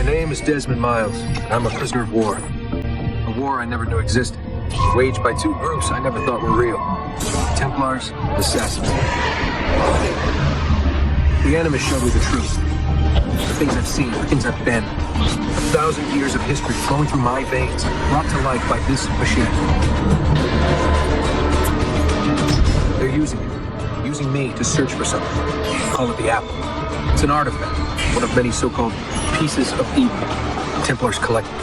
My name is Desmond Miles, and I'm a prisoner of war. A war I never knew existed, waged by two groups I never thought were real. Templars and Assassins. The Animus showed me the truth. The things I've seen, the things I've been. 1,000 years of history flowing through my veins, brought to life by this machine. They're using it. Using me to search for something. Call it the Apple. It's an artifact. One of many so-called pieces of evil the Templars collected.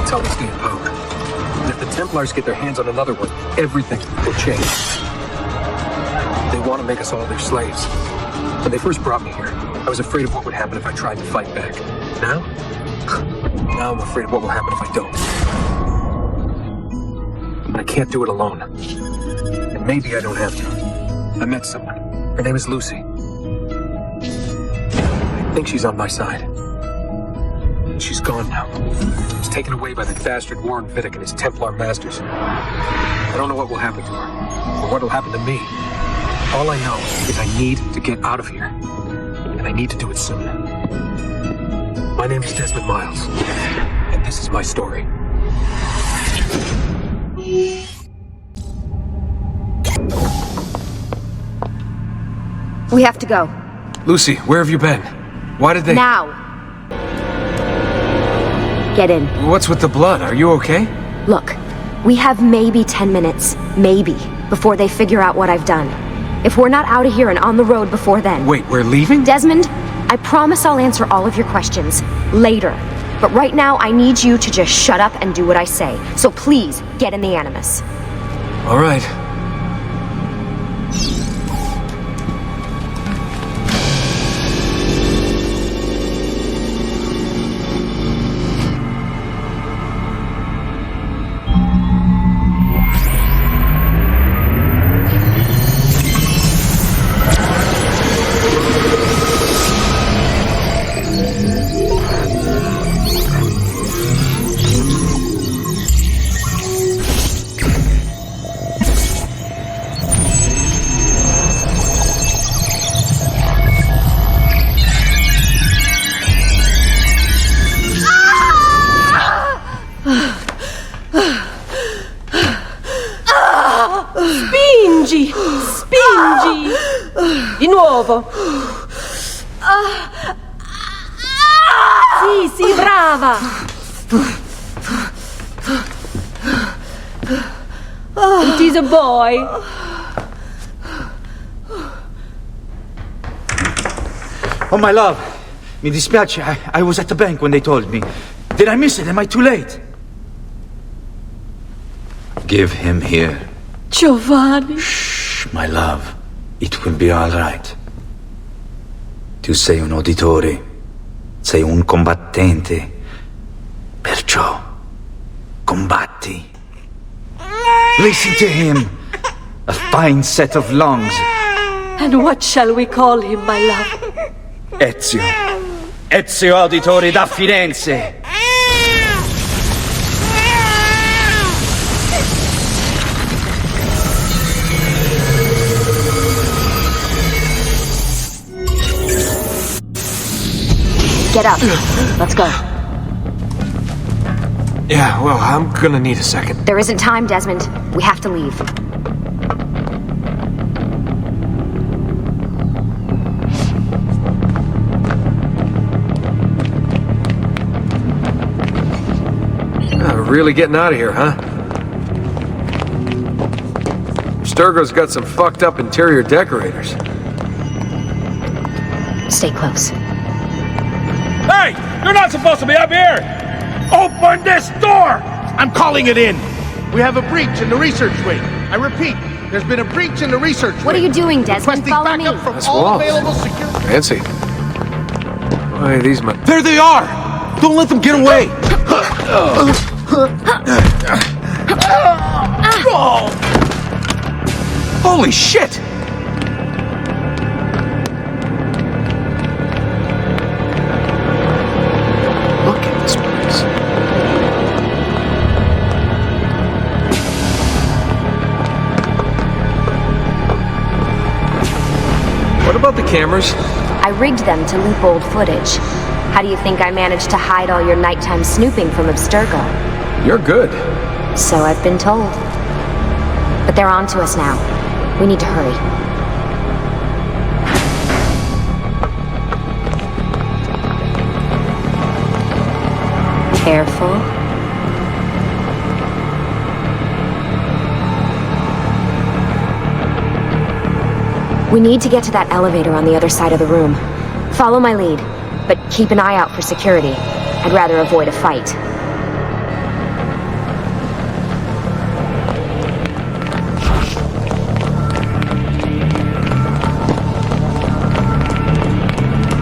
It's how they stay in power. And if the Templars get their hands on another one, everything will change. They want to make us all their slaves. When they first brought me here, I was afraid of what would happen if I tried to fight back. Now? Now I'm afraid of what will happen if I don't. But I can't do it alone. And maybe I don't have to. I met someone. Her name is Lucy. I think she's on my side. She's gone now. She's taken away by that bastard Warren Vidic and his Templar masters. I don't know what will happen to her, or what will happen to me. All I know is I need to get out of here. And I need to do it soon. My name is Desmond Miles, and this is my story. We have to go. Lucy, where have you been? Why did they... Now! Get in. What's with the blood? Are you okay? Look, we have maybe 10 minutes, maybe, before they figure out what I've done. If we're not out of here and on the road before then... Wait, we're leaving? Desmond, I promise I'll answer all of your questions later. But right now, I need you to just shut up and do what I say. So please, get in the Animus. All right. Spingi! Di nuovo! Sì, brava! It is a boy! Oh, my love. Mi dispiace, I was at the bank when they told me. Did I miss it? Am I too late? Give him here. Giovanni. Shh, my love. It will be all right. Tu sei un uditore. Sei un combattente. Perciò, combatti. Listen to him. A fine set of lungs. And what shall we call him, my love? Ezio. Ezio Auditore da Firenze. Get up. Let's go. Yeah, well, I'm gonna need a second. There isn't time, Desmond. We have to leave. Really getting out of here, huh? Sturgo's got some fucked up interior decorators. Stay close. Hey! You're not supposed to be up here! Open this door! I'm calling it in! We have a breach in the research wing. I repeat, there's been a breach in the research wing. What are you doing, Desmond? Requesting Follow me. backup from That's all walls. available security. Fancy. Why are these There they are! Don't let them get away! Holy shit! Look at this place. What about the cameras? I rigged them to loop old footage. How do you think I managed to hide all your nighttime snooping from Abstergo? You're good. So I've been told. But they're on to us now. We need to hurry. Careful. We need to get to that elevator on the other side of the room. Follow my lead, but keep an eye out for security. I'd rather avoid a fight.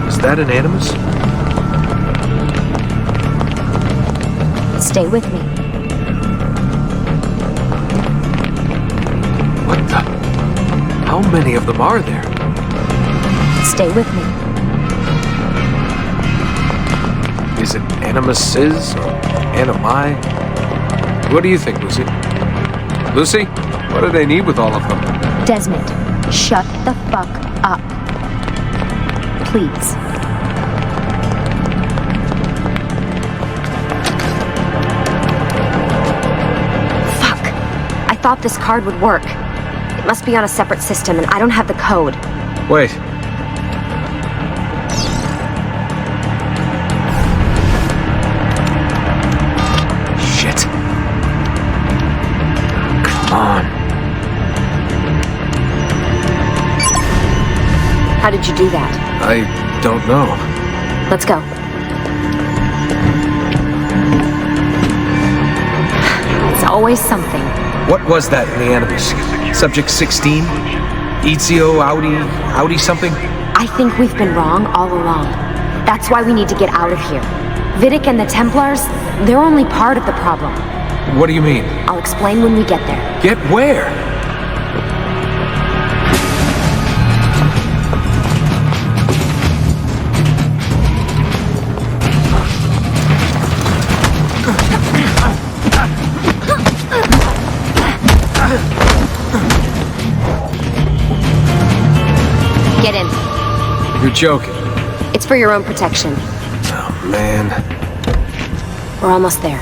Is that an animus? Stay with me. What the? How many of them are there? Stay with me. Is it animuses or animi? What do you think, Lucy? Lucy, what do they need with all of them? Desmond, shut the fuck up. Please. Fuck. I thought this card would work. It must be on a separate system, and I don't have the code. Wait. Shit. Come on. How did you do that? I don't know. Let's go. It's always something. What was that in the animus? Subject 16? Ezio Audi something? I think we've been wrong all along. That's why we need to get out of here. Vidic and the Templars, they're only part of the problem. What do you mean? I'll explain when we get there. Get where? Get in. You're joking. It's for your own protection. Oh, man. We're almost there.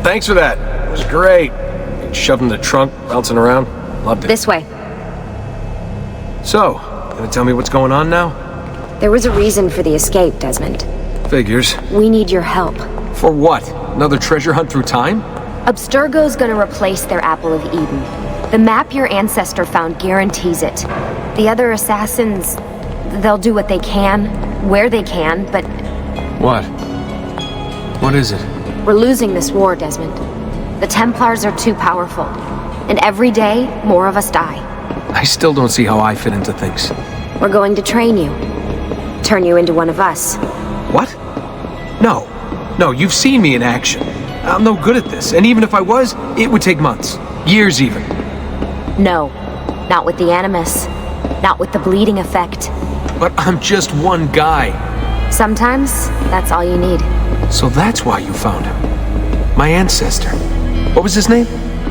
Thanks for that. It was great. Shoving the trunk, bouncing around. Loved it. This way. So, gonna tell me what's going on now? There was a reason for the escape, Desmond. Figures. We need your help. For what? Another treasure hunt through time? Abstergo's gonna replace their Apple of Eden. The map your ancestor found guarantees it. The other assassins, they'll do what they can, where they can, but What? What is it? we're losing this war, Desmond. The Templars are too powerful, and every day, more of us die. I still don't see how I fit into things. We're going to train you. Turn you into one of us. What? No. No, you've seen me in action. I'm no good at this, and even if I was, it would take months. Years even. No, not with the Animus. Not with the bleeding effect. But I'm just one guy. Sometimes, that's all you need. So that's why you found him. My ancestor. What was his name?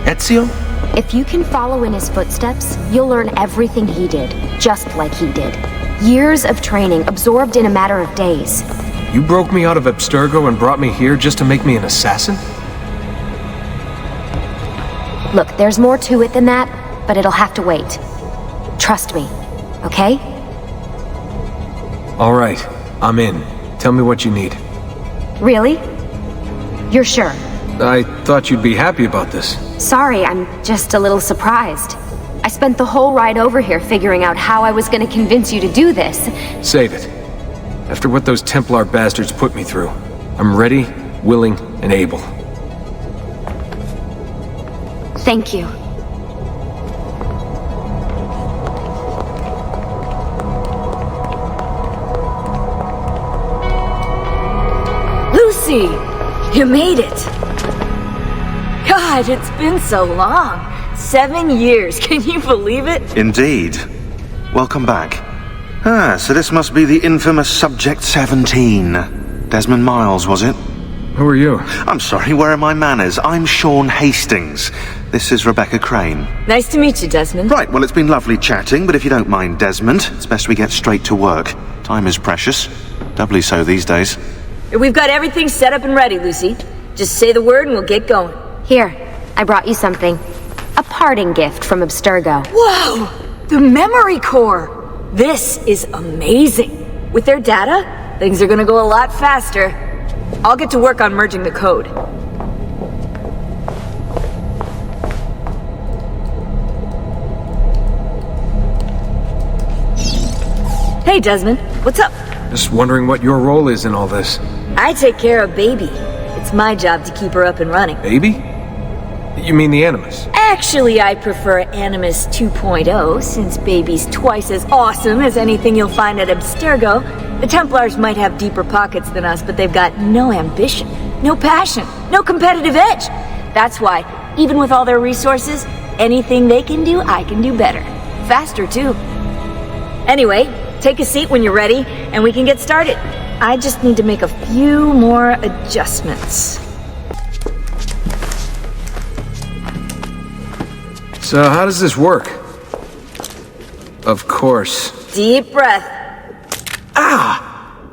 Ezio? If you can follow in his footsteps, you'll learn everything he did, just like he did. Years of training absorbed in a matter of days. You broke me out of Abstergo and brought me here just to make me an assassin? Look, there's more to it than that, but it'll have to wait. Trust me, okay? All right, I'm in. Tell me what you need. Really? You're sure? I thought you'd be happy about this. Sorry, I'm just a little surprised. I spent the whole ride over here figuring out how I was gonna convince you to do this. Save it. After what those Templar bastards put me through, I'm ready, willing, and able. Thank you. Lucy! You made it! God, it's been so long. 7 years, can you believe it? Indeed. Welcome back. So this must be the infamous Subject 17. Desmond Miles, was it? Who are you? I'm sorry, where are my manners? I'm Sean Hastings. This is Rebecca Crane. Nice to meet you, Desmond. Right, well, it's been lovely chatting, but if you don't mind, Desmond, it's best we get straight to work. Time is precious. Doubly so these days. We've got everything set up and ready, Lucy. Just say the word and we'll get going. Here, I brought you something. A parting gift from Abstergo. Whoa! The memory core! This is amazing. With their data, things are gonna go a lot faster. I'll get to work on merging the code. Hey, Desmond. What's up? Just wondering what your role is in all this. I take care of Baby. It's my job to keep her up and running. Baby? You mean the Animus? Actually, I prefer Animus 2.0, since Baby's twice as awesome as anything you'll find at Abstergo. The Templars might have deeper pockets than us, but they've got no ambition, no passion, no competitive edge. That's why, even with all their resources, anything they can do, I can do better. Faster, too. Anyway, take a seat when you're ready, and we can get started. I just need to make a few more adjustments. So how does this work? Of course. Deep breath. Oh,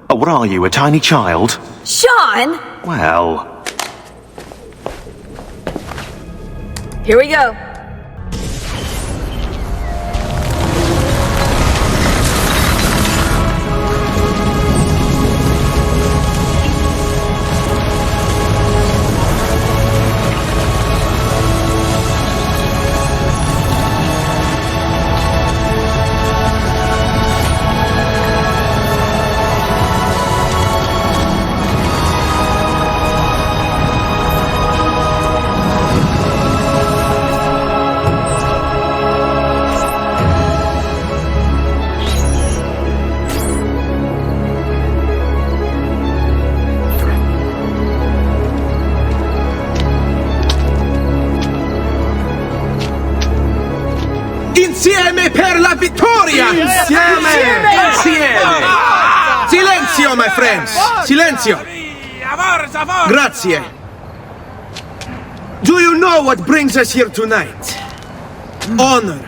what are you, a tiny child? Sean! Well... Here we go. Insieme per la vittoria! Insieme! Silenzio, my friends! Silenzio! Grazie. Do you know what brings us here tonight? Honor.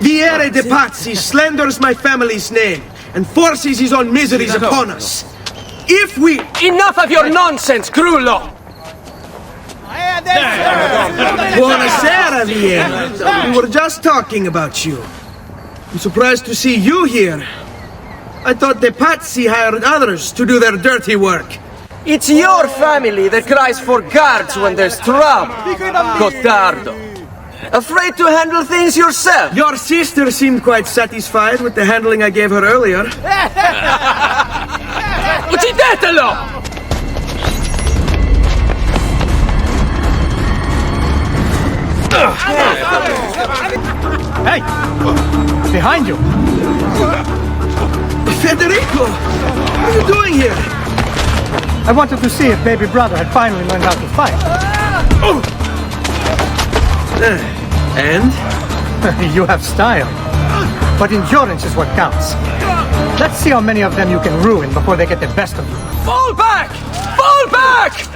Viere de Pazzi slanders my family's name and forces his own miseries upon us. If we... Enough of your nonsense, Grullo! Buonasera, Viera. We were just talking about you. I'm surprised to see you here. I thought the Pazzi hired others to do their dirty work. It's your family that cries for guards when there's trouble, Gottardo. Afraid to handle things yourself? Your sister seemed quite satisfied with the handling I gave her earlier. Uccidetelo! Hey! Behind you! Federico! What are you doing here? I wanted to see if baby brother had finally learned how to fight. And? You have style. But endurance is what counts. Let's see how many of them you can ruin before they get the best of you. Fall back! Fall back!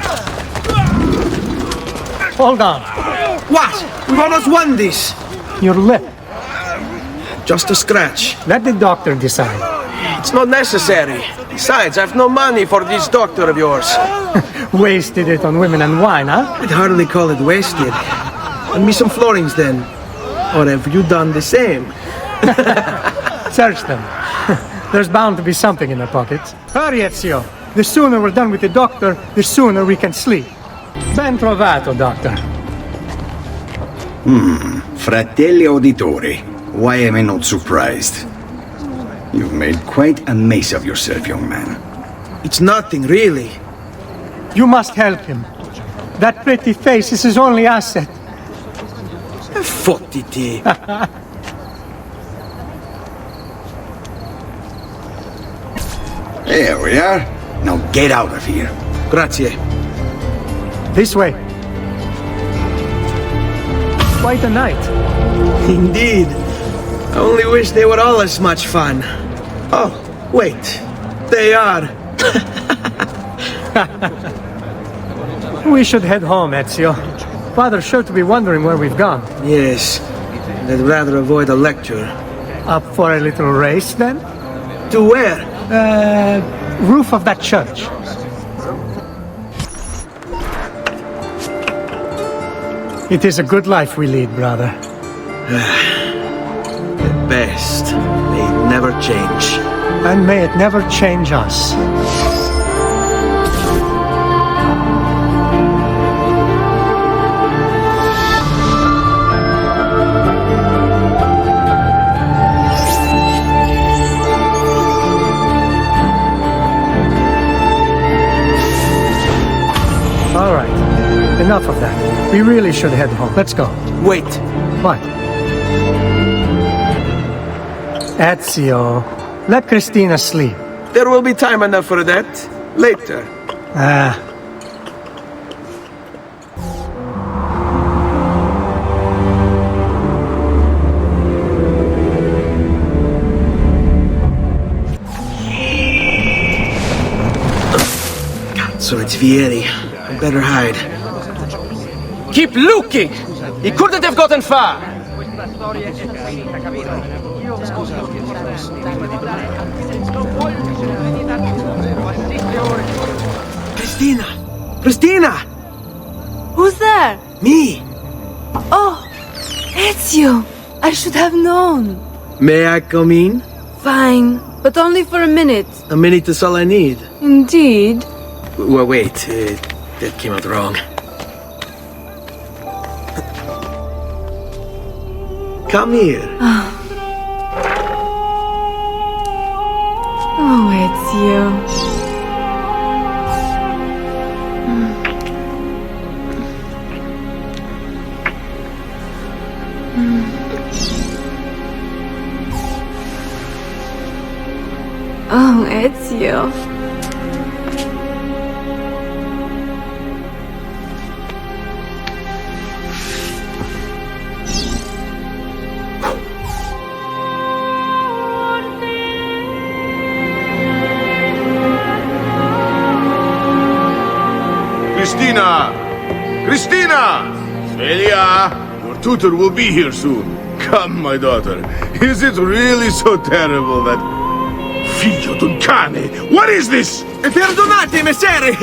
Hold on. What? We've almost won this. Your lip. Just a scratch. Let the doctor decide. It's not necessary. Besides, I've no money for this doctor of yours. Wasted it on women and wine, huh? I'd hardly call it wasted. Lend me some florins then. Or have you done the same? Search them. There's bound to be something in their pockets. Hurry, Ezio. The sooner we're done with the doctor, the sooner we can sleep. Ben trovato, doctor. Fratelli Auditori, why am I not surprised? You've made quite a mess of yourself, young man. It's nothing, really. You must help him. That pretty face is his only asset. Fottiti. There we are. Now get out of here. Grazie. This way. Quite a night. Indeed. I only wish they were all as much fun. Oh, wait. They are. We should head home, Ezio. Father's sure to be wondering where we've gone. Yes. I'd rather avoid a lecture. Up for a little race, then? To where? Roof of that church. It is a good life we lead, brother. At best. May it never change. And may it never change us. All right. Enough of that. We really should head home. Let's go. Wait. What? Ezio, let Cristina sleep. There will be time enough for that. Later. So it's Vieri. I better hide. Keep looking! He couldn't have gotten far! Cristina! Cristina! Who's there? Me! Oh, Ezio! I should have known. May I come in? Fine, but only for a minute. A minute is all I need. Indeed. Well, wait, that came out wrong. Come here. Oh, Ezio. Oh, Ezio. Cristina! Cristina! Svelia! Your tutor will be here soon. Come, my daughter. Is it really so terrible that... Figlio d'un cane! What is this? Perdonate, messere!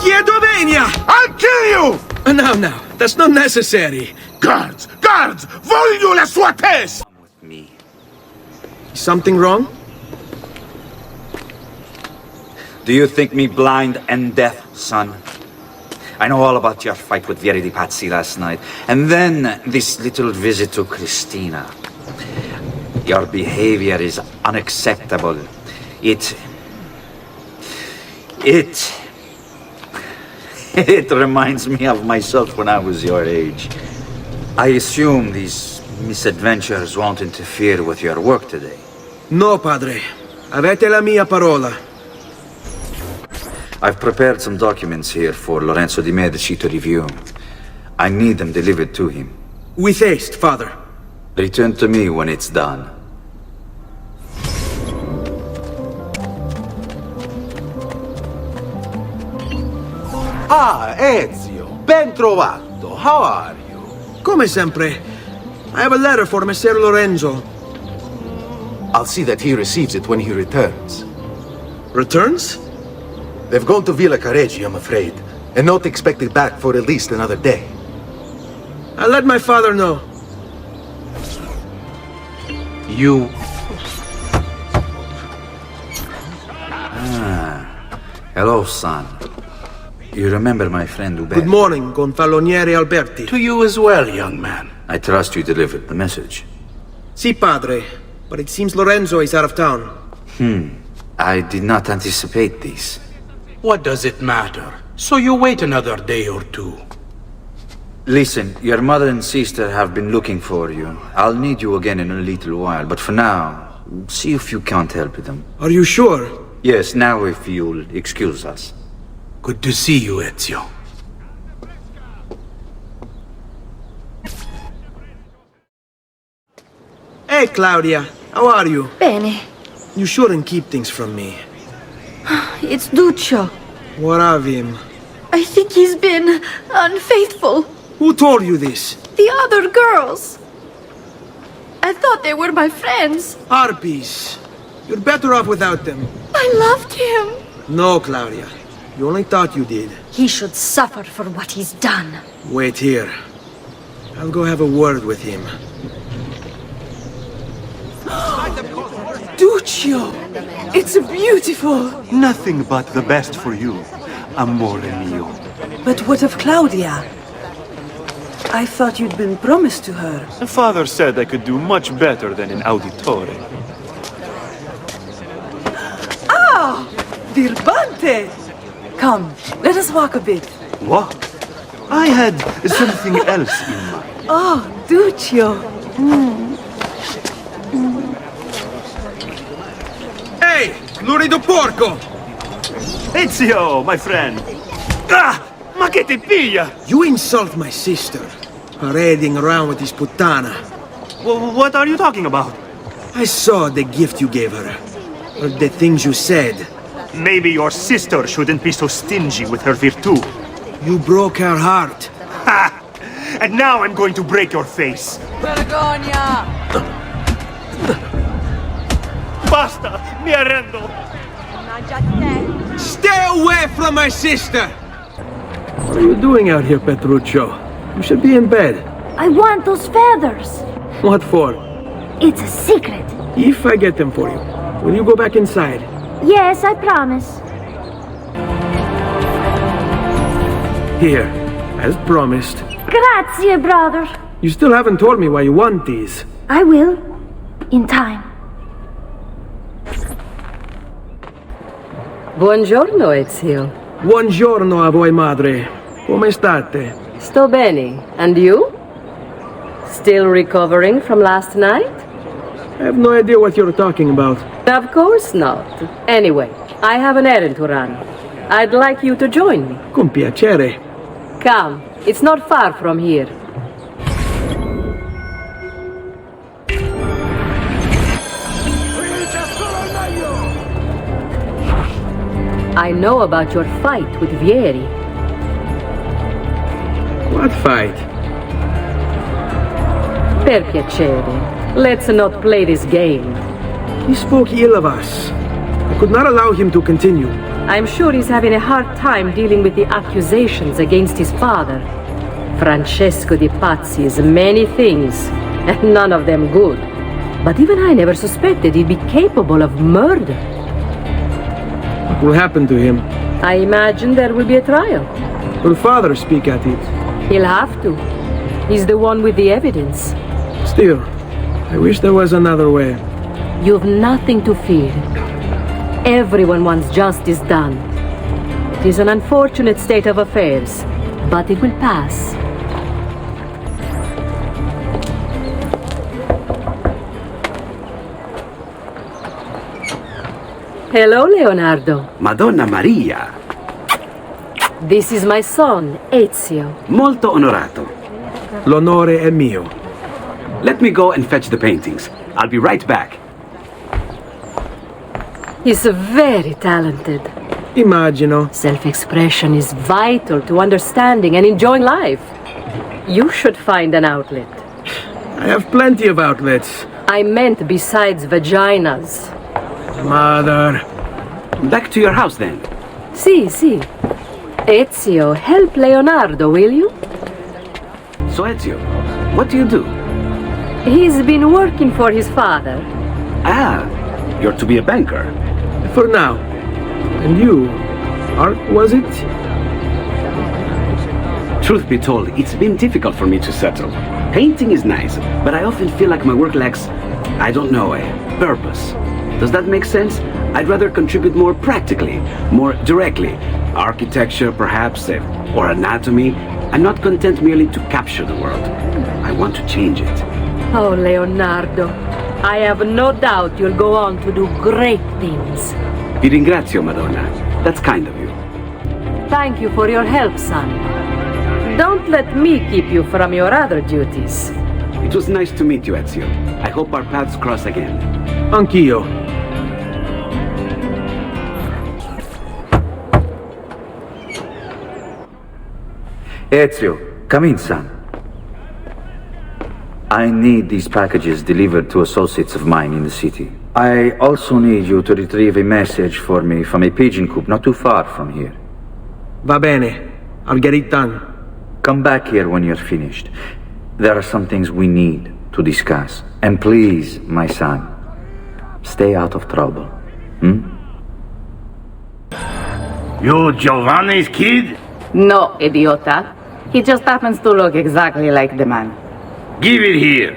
Chiedo venia! I'll kill you! No, that's not necessary. Guards! Guards! Voglio la sua testa! Come with me. Something wrong? Do you think me blind and deaf, son? I know all about your fight with Vieri di Pazzi last night, and then this little visit to Cristina. Your behavior is unacceptable. It reminds me of myself when I was your age. I assume these misadventures won't interfere with your work today. No, padre. Avete la mia parola. I've prepared some documents here for Lorenzo di Medici to review. I need them delivered to him. With haste, father. Return to me when it's done. Ah, Ezio, ben trovato. How are you? Come sempre. I have a letter for Messer Lorenzo. I'll see that he receives it when he returns. Returns? They've gone to Villa Careggi, I'm afraid, and not expected back for at least another day. I'll let my father know. You... Hello, son. You remember my friend Uber? Good morning, Gonfaloniere Alberti. To you as well, young man. I trust you delivered the message. Si, padre. But it seems Lorenzo is out of town. I did not anticipate this. What does it matter? So you wait another day or two. Listen, your mother and sister have been looking for you. I'll need you again in a little while, but for now, see if you can't help them. Are you sure? Yes, now if you'll excuse us. Good to see you, Ezio. Hey, Claudia. How are you? Bene. You shouldn't keep things from me. It's Duccio. What of him? I think he's been unfaithful. Who told you this? The other girls. I thought they were my friends. Harpies. You're better off without them. I loved him. No, Claudia. You only thought you did. He should suffer for what he's done. Wait here. I'll go have a word with him. Duccio! It's beautiful! Nothing but the best for you, amore mio. But what of Claudia? I thought you'd been promised to her. Father said I could do much better than an auditore. Ah! Birbante! Come, let us walk a bit. What? I had something else in mind. Oh, Duccio! Hey! Lurido porco! Ezio, my friend! Ah! Ma che ti piglia? You insult my sister. Parading around with this puttana. What are you talking about? I saw the gift you gave her. Or the things you said. Maybe your sister shouldn't be so stingy with her virtù. You broke her heart. Ha! And now I'm going to break your face. Vergogna! Basta! Mi arrendo! Stay away from my sister! What are you doing out here, Petruccio? You should be in bed. I want those feathers. What for? It's a secret. If I get them for you, will you go back inside? Yes, I promise. Here, as promised. Grazie, brother. You still haven't told me why you want these. I will. In time. Buongiorno, Ezio. Buongiorno a voi, madre. Come state? Sto bene. And you? Still recovering from last night? I have no idea what you're talking about. Of course not. Anyway, I have an errand to run. I'd like you to join me. Con piacere. Come, it's not far from here. I know about your fight with Vieri. What fight? Per piacere, let's not play this game. He spoke ill of us. I could not allow him to continue. I'm sure he's having a hard time dealing with the accusations against his father. Francesco Di Pazzi is many things, and none of them good. But even I never suspected he'd be capable of murder. What will happen to him? I imagine there will be a trial. Will father speak at it? He'll have to. He's the one with the evidence. Still, I wish there was another way. You've nothing to fear. Everyone wants justice done. It is an unfortunate state of affairs, but it will pass. Hello, Leonardo. Madonna Maria. This is my son, Ezio. Molto onorato. L'onore è mio. Let me go and fetch the paintings. I'll be right back. He's very talented. Immagino. Self-expression is vital to understanding and enjoying life. You should find an outlet. I have plenty of outlets. I meant besides vaginas. Mother. Back to your house then. Si. Ezio, help Leonardo, will you? So Ezio, what do you do? He's been working for his father. Ah, you're to be a banker. For now. And you? Art, was it? Truth be told, it's been difficult for me to settle. Painting is nice, but I often feel like my work lacks, I don't know, a purpose. Does that make sense? I'd rather contribute more practically, more directly. Architecture, perhaps, or anatomy. I'm not content merely to capture the world. I want to change it. Oh, Leonardo, I have no doubt you'll go on to do great things. Vi ringrazio, Madonna. That's kind of you. thank you for your help, son. Don't let me keep you from your other duties. It was nice to meet you, Ezio. I hope our paths cross again. Anch'io. Ezio, come in, son. I need these packages delivered to associates of mine in the city. I also need you to retrieve a message for me from a pigeon coop not too far from here. Va bene. I'll get it done. Come back here when you're finished. There are some things we need to discuss. And please, my son, stay out of trouble. You Giovanni's kid? No, idiota. He just happens to look exactly like the man. Give it here.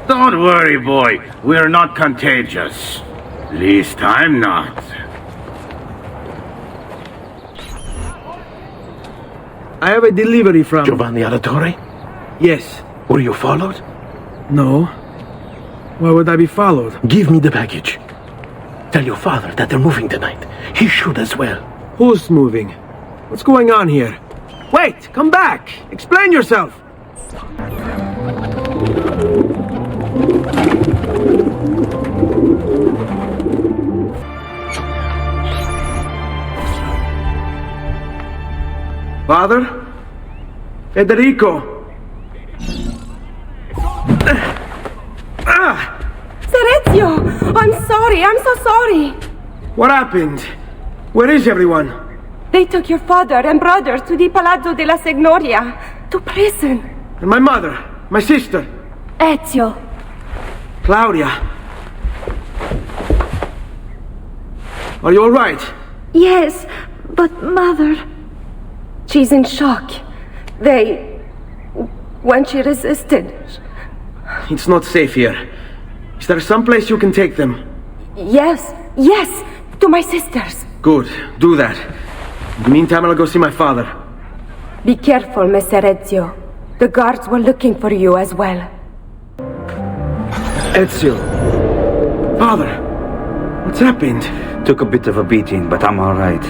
Don't worry, boy. We're not contagious. Least I'm not. I have a delivery from... Giovanni Auditore? Yes. Were you followed? No. Why would I be followed? Give me the package. Tell your father that they're moving tonight. He should as well. Who's moving? What's going on here? Wait! Come back! Explain yourself! Father? Federico! Ezio! I'm sorry, I'm so sorry! What happened? Where is everyone? They took your father and brother to the Palazzo della Signoria, to prison. And my mother? My sister? Ezio. Claudia? Are you alright? Yes, but Mother... She's in shock. When she resisted... It's not safe here. Is there some place you can take them? Yes, to my sisters. Good, do that. In the meantime, I'll go see my father. Be careful, Mr. Ezio. The guards were looking for you as well. Ezio. Father, what's happened? Took a bit of a beating, but I'm alright.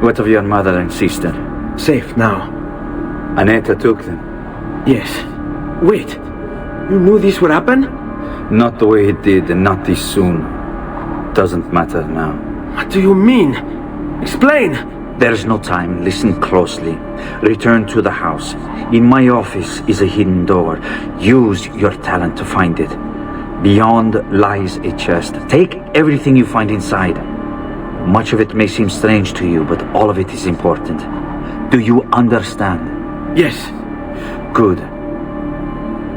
What of your mother and sister? Safe now. Annetta took them? Yes. Wait, you knew this would happen? Not the way it did, and not this soon. Doesn't matter now. What do you mean? Explain! There's no time. Listen closely. Return to the house. In my office is a hidden door. Use your talent to find it. Beyond lies a chest. Take everything you find inside. Much of it may seem strange to you, but all of it is important. Do you understand? Yes. Good.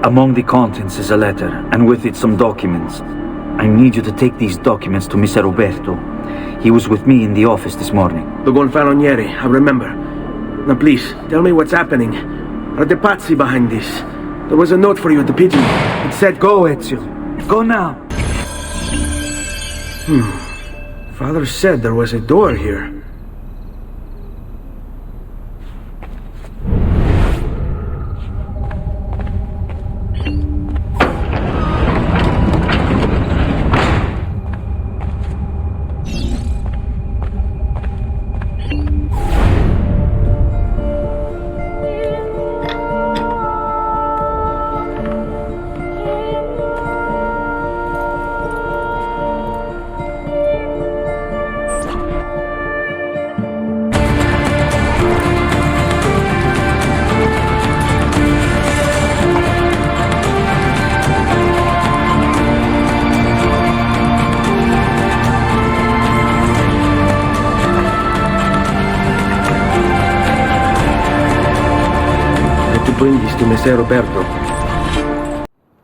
Among the contents is a letter, and with it some documents. I need you to take these documents to Mr. Roberto. He was with me in the office this morning. The Gonfalonieri, I remember. Now please, tell me what's happening. Are the pazzi behind this? There was a note for you at the pigeon. It said, "Go, Ezio. Go now." Father said there was a door here. Bring this to Messer Roberto.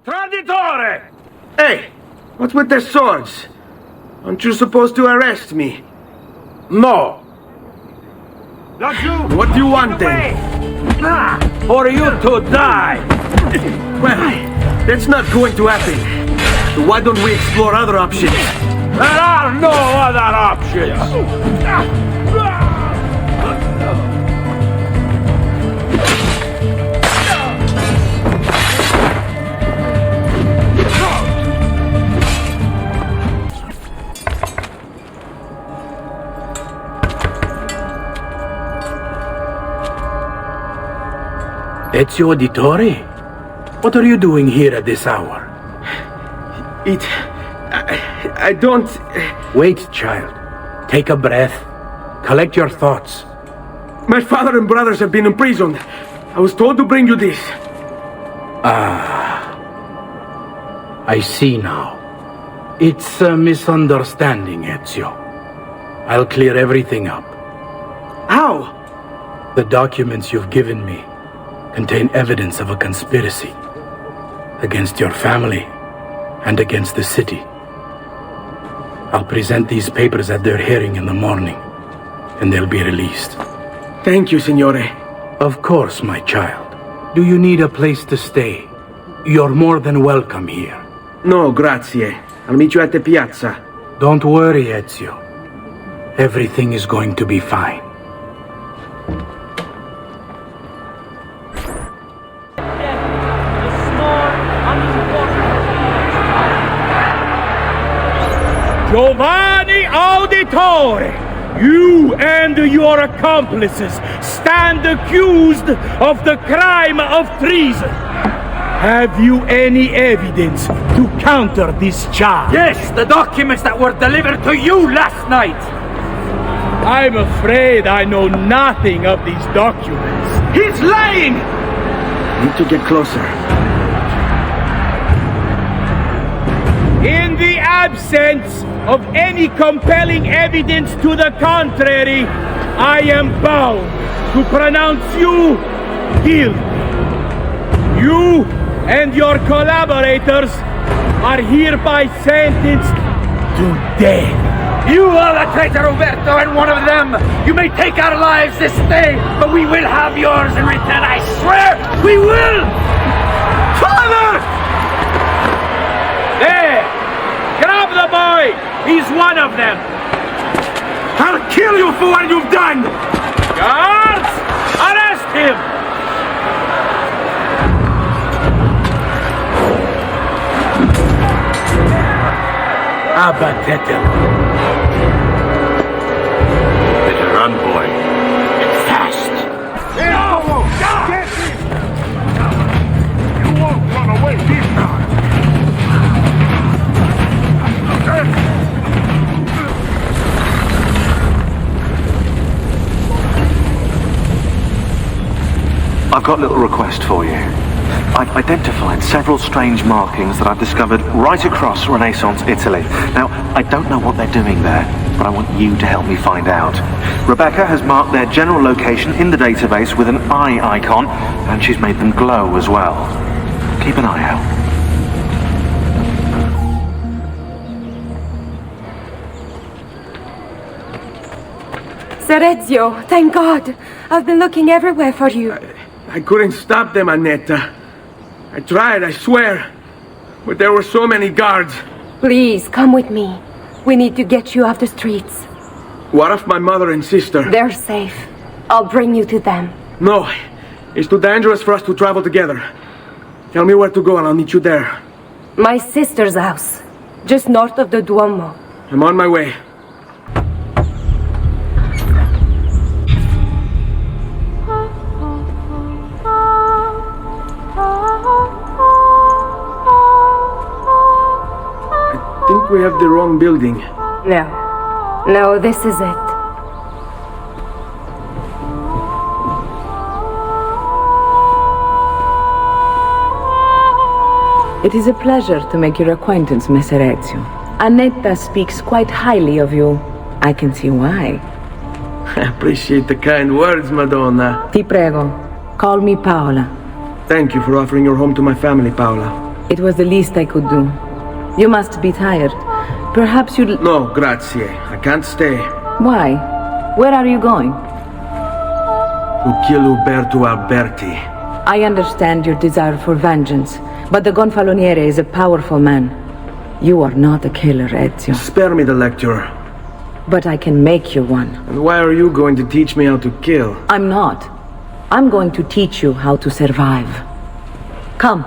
Traditore! Hey! What's with the swords? Aren't you supposed to arrest me? No. What do you want then? For you to die! Well, that's not going to happen. So why don't we explore other options? There are no other options! Ezio Auditore? What are you doing here at this hour? I don't... Wait, child. Take a breath. Collect your thoughts. My father and brothers have been imprisoned. I was told to bring you this. Ah. I see now. It's a misunderstanding, Ezio. I'll clear everything up. How? The documents you've given me contain evidence of a conspiracy against your family and against the city. I'll present these papers at their hearing in the morning, and they'll be released. Thank you, Signore. Of course, my child. Do you need a place to stay? You're more than welcome here. No, grazie. I'll meet you at the piazza. Don't worry, Ezio. Everything is going to be fine. Giovanni Auditore, you and your accomplices stand accused of the crime of treason. Have you any evidence to counter this charge? Yes, the documents that were delivered to you last night. I'm afraid I know nothing of these documents. He's lying! Need to get closer. In the absence of any compelling evidence to the contrary, I am bound to pronounce you guilty. You and your collaborators are hereby sentenced to death. You are the traitor, Roberto, and one of them. You may take our lives this day, but we will have yours in return, I swear! We will! Father! There! Grab the boy! He's one of them! I'll kill you for what you've done! Guards! Arrest him! Abatetelo. Better run, boy. Fast! No! Get him! You won't run away this time! I've got a little request for you. I've identified several strange markings that I've discovered right across Renaissance Italy. Now, I don't know what they're doing there, but I want you to help me find out. Rebecca has marked their general location in the database with an eye icon, and she's made them glow as well. Keep an eye out. Sir Ezio, thank God. I've been looking everywhere for you. I couldn't stop them, Annetta. I tried, I swear. But there were so many guards. Please, come with me. We need to get you off the streets. What of my mother and sister? They're safe. I'll bring you to them. No, it's too dangerous for us to travel together. Tell me where to go and I'll meet you there. My sister's house, just north of the Duomo. I'm on my way. I think we have the wrong building. No, this is it. It is a pleasure to make your acquaintance, Messer Ezio. Annetta speaks quite highly of you. I can see why. I appreciate the kind words, Madonna. Ti prego, call me Paola. Thank you for offering your home to my family, Paola. It was the least I could do. You must be tired. Perhaps you'd... No, grazie. I can't stay. Why? Where are you going? To kill Uberto Alberti. I understand your desire for vengeance, but the Gonfaloniere is a powerful man. You are not a killer, Ezio. Spare me the lecture. But I can make you one. And why are you going to teach me how to kill? I'm not. I'm going to teach you how to survive. Come.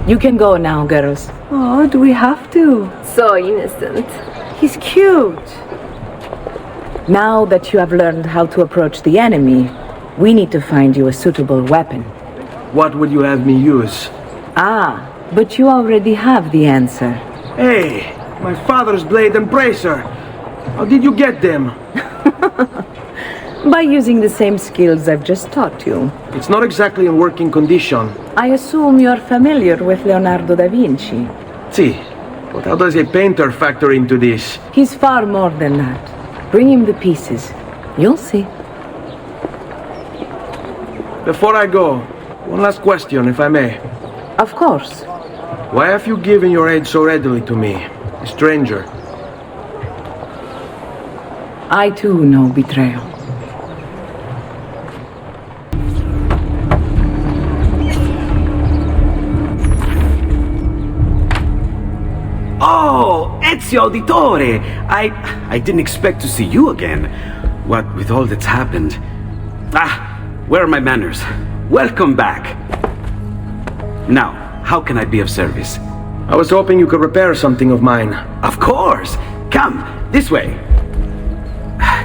You can go now, girls. Oh, do we have to? So innocent. He's cute. Now that you have learned how to approach the enemy, we need to find you a suitable weapon. What would you have me use? Ah, but you already have the answer. Hey, my father's blade and bracer. How did you get them? By using the same skills I've just taught you. It's not exactly in working condition. I assume you're familiar with Leonardo da Vinci. See, but how does a painter factor into this? He's far more than that. Bring him the pieces. You'll see. Before I go, one last question, if I may. Of course. Why have you given your aid so readily to me, a stranger? I too know betrayal. Oh, Ezio Auditore! I didn't expect to see you again. What with all that's happened. Where are my manners? Welcome back. Now, how can I be of service? I was hoping you could repair something of mine. Of course! Come, this way!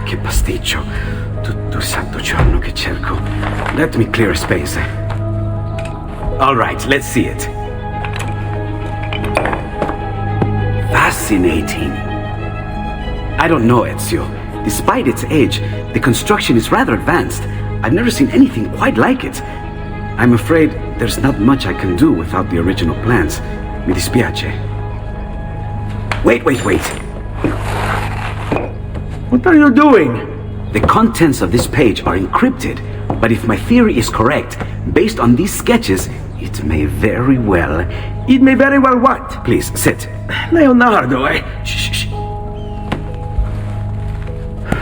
Che pasticcio. Tutto il santo giorno che cerco. Let me clear a space. All right, let's see it. Fascinating. I don't know, Ezio. Despite its age, the construction is rather advanced. I've never seen anything quite like it. I'm afraid there's not much I can do without the original plans. Mi dispiace. Wait. What are you doing? The contents of this page are encrypted, but if my theory is correct, based on these sketches, it may very well... It may very well what? Please, sit. Leonardo, Shh.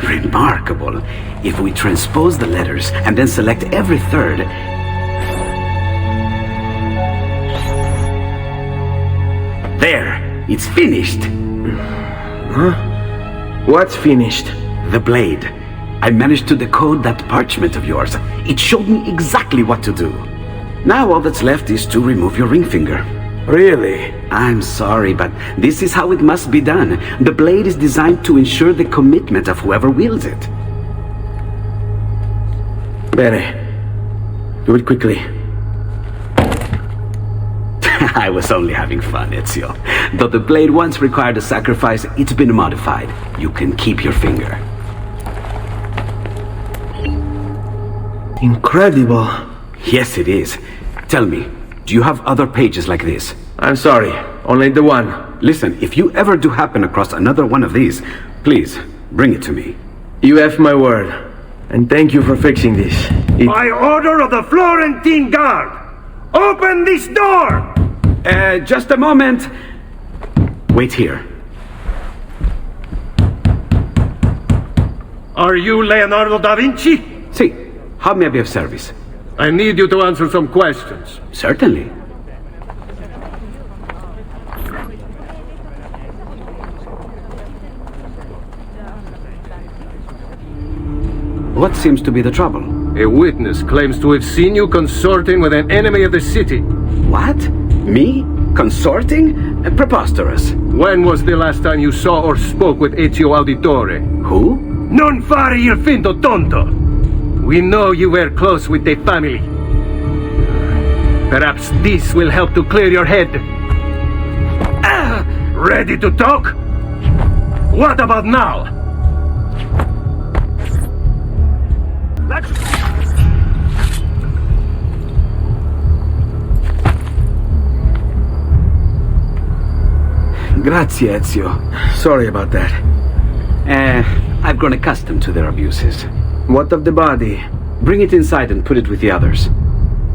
Remarkable. If we transpose the letters and then select every third... There! It's finished! Huh? What's finished? The blade. I managed to decode that parchment of yours. It showed me exactly what to do. Now all that's left is to remove your ring finger. Really? I'm sorry, but this is how it must be done. The blade is designed to ensure the commitment of whoever wields it. Bene. Do it quickly. I was only having fun, Ezio. Though the blade once required a sacrifice, it's been modified. You can keep your finger. Incredible. Yes, it is. Tell me, do you have other pages like this? I'm sorry, only the one. Listen, if you ever do happen across another one of these, please, bring it to me. You have my word. And thank you for fixing this. By order of the Florentine Guard, open this door! Just a moment. Wait here. Are you Leonardo da Vinci? Si. How may I be of service? I need you to answer some questions. Certainly. What seems to be the trouble? A witness claims to have seen you consorting with an enemy of the city. What? Me? Consorting? Preposterous. When was the last time you saw or spoke with Ezio Auditore? Who? Non fare il finto tonto! We know you were close with the family. Perhaps this will help to clear your head. Ready to talk? What about now? Grazie, Ezio. Sorry about that. I've grown accustomed to their abuses. What of the body? Bring it inside and put it with the others.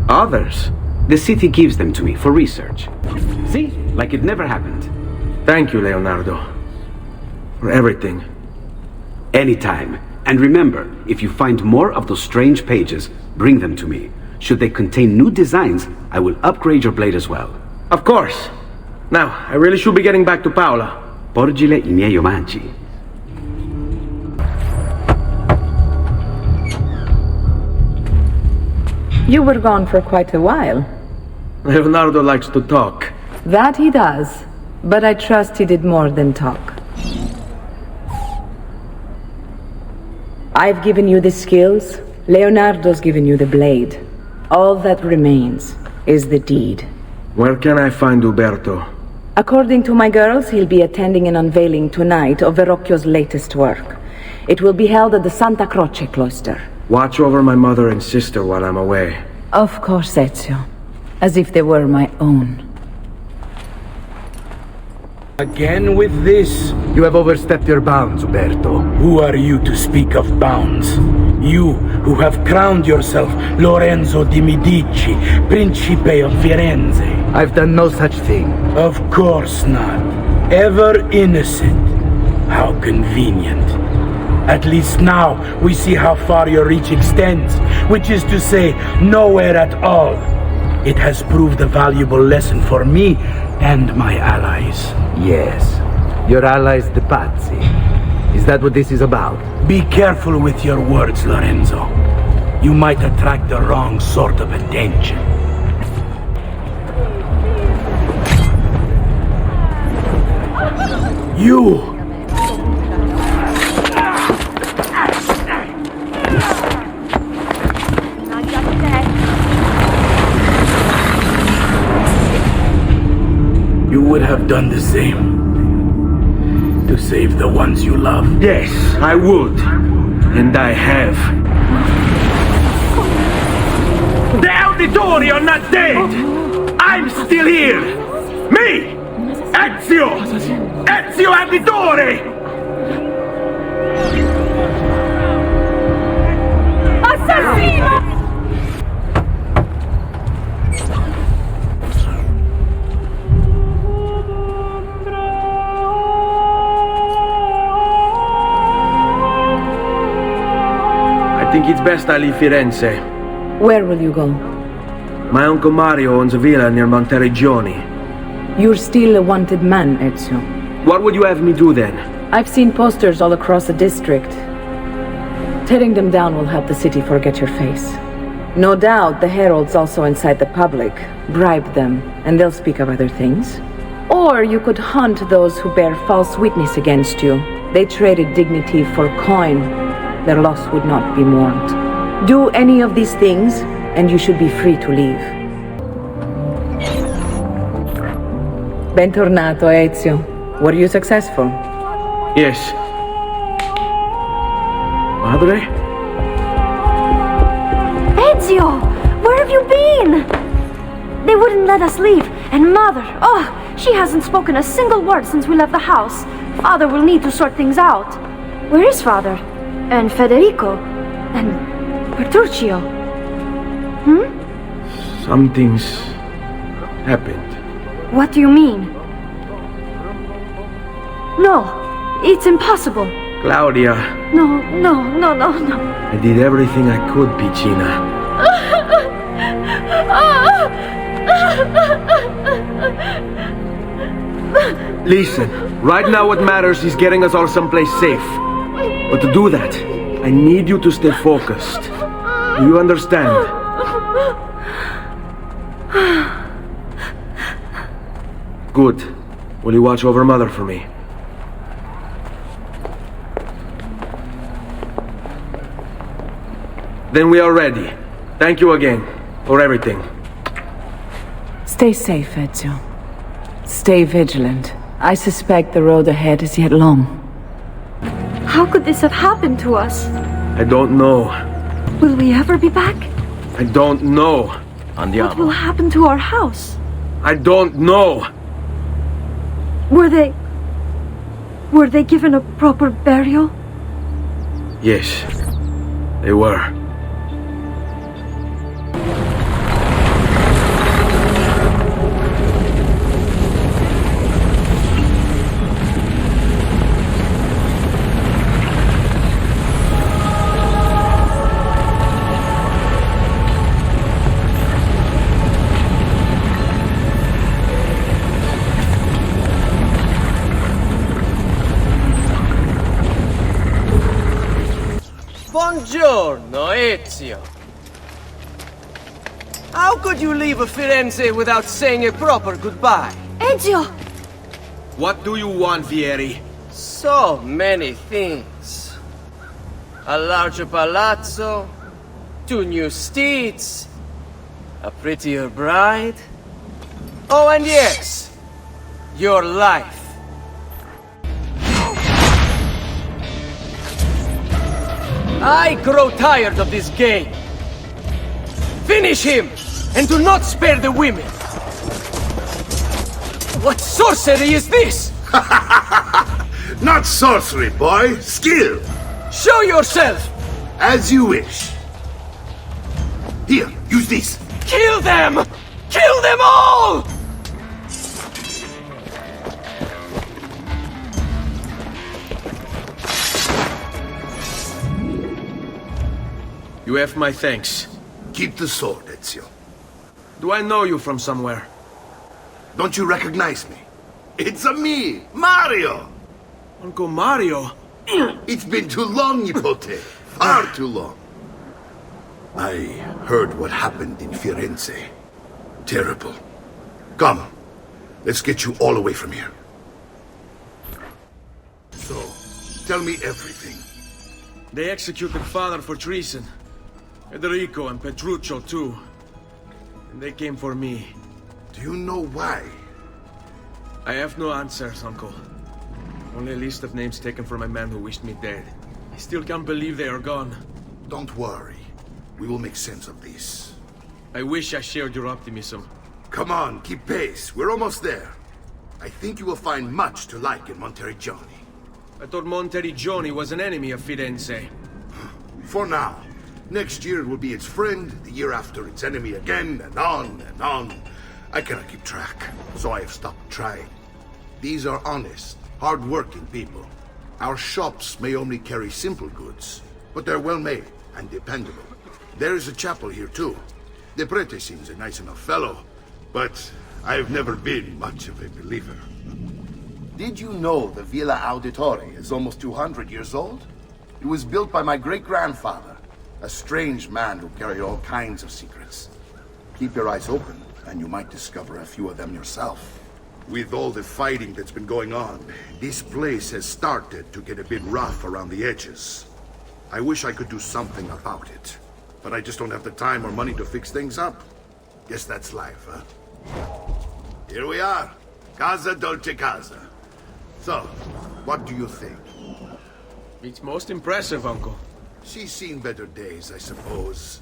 Others? The city gives them to me for research. See? Like it never happened. Thank you, Leonardo. For everything. Anytime. And remember, if you find more of those strange pages, bring them to me. Should they contain new designs, I will upgrade your blade as well. Of course. Now, I really should be getting back to Paola. Porgile I miei omaggi. You were gone for quite a while. Leonardo likes to talk. That he does. But I trust he did more than talk. I've given you the skills, Leonardo's given you the blade. All that remains is the deed. Where can I find Uberto? According to my girls, he'll be attending an unveiling tonight of Verrocchio's latest work. It will be held at the Santa Croce cloister. Watch over my mother and sister while I'm away. Of course, Ezio. As if they were my own. Again with this? You have overstepped your bounds, Uberto. Who are you to speak of bounds? You, who have crowned yourself Lorenzo di Medici, Principe of Firenze. I've done no such thing. Of course not. Ever innocent. How convenient. At least now we see how far your reach extends, which is to say, nowhere at all. It has proved a valuable lesson for me and my allies. Yes. Your allies, the Pazzi. Is that what this is about? Be careful with your words, Lorenzo. You might attract the wrong sort of attention. You! You would have done the same. To save the ones you love. Yes, I would. And I have. The Auditori are not dead! I'm still here! Me! Ezio! Ezio Auditore! Assassino! I think it's best I leave Firenze. Where will you go? My Uncle Mario owns a villa near Monteregioni. You're still a wanted man, Ezio. What would you have me do then? I've seen posters all across the district. Tearing them down will help the city forget your face. No doubt the heralds also incite the public. Bribe them, and they'll speak of other things. Or you could hunt those who bear false witness against you. They traded dignity for coin. Their loss would not be mourned. Do any of these things, and you should be free to leave. Bentornato, Ezio. Were you successful? Yes. Madre? Ezio! Where have you been? They wouldn't let us leave. And Mother, oh, she hasn't spoken a single word since we left the house. Father will need to sort things out. Where is Father? And Federico? And Petruccio? Something's happened. What do you mean? No, it's impossible. Claudia. No. I did everything I could, Piccina. Listen, right now what matters is getting us all someplace safe. But to do that, I need you to stay focused. Do you understand? Good. Will you watch over Mother for me? Then we are ready. Thank you again for everything. Stay safe, Ezio. Stay vigilant. I suspect the road ahead is yet long. How could this have happened to us? I don't know. Will we ever be back? I don't know. What will happen to our house? I don't know. Were they given a proper burial? Yes, they were. Buongiorno, Ezio. How could you leave Firenze without saying a proper goodbye? Ezio! What do you want, Vieri? So many things. a larger palazzo, 2 new steeds, a prettier bride. Oh, and yes, your life. I grow tired of this game. Finish him, and do not spare the women. What sorcery is this? Not sorcery, boy. Skill. Show yourself. As you wish. Here, use this. Kill them! Kill them all! You have my thanks. Keep the sword, Ezio. Do I know you from somewhere? Don't you recognize me? It's me, Mario! Uncle Mario? It's been too long, Nipote. Far too long. I heard what happened in Firenze. Terrible. Come, let's get you all away from here. So, tell me everything. They executed father for treason. Federico and Petruccio too. And they came for me. Do you know why? I have no answers, Uncle. Only a list of names taken from a man who wished me dead. I still can't believe they are gone. Don't worry. We will make sense of this. I wish I shared your optimism. Come on, keep pace. We're almost there. I think you will find much to like in Monteriggioni. I thought Monteriggioni was an enemy of Firenze. For now. Next year it will be its friend, the year after its enemy again, and on and on. I cannot keep track, so I have stopped trying. These are honest, hard-working people. Our shops may only carry simple goods, but they're well-made and dependable. There is a chapel here too. The prete seems a nice enough fellow, but I've never been much of a believer. Did you know the Villa Auditore is almost 200 years old? It was built by my great-grandfather, a strange man who carried all kinds of secrets. Keep your eyes open, and you might discover a few of them yourself. With all the fighting that's been going on, this place has started to get a bit rough around the edges. I wish I could do something about it, but I just don't have the time or money to fix things up. Guess that's life, huh? Here we are. Casa Dolce Casa. So, what do you think? It's most impressive, Uncle. She's seen better days, I suppose.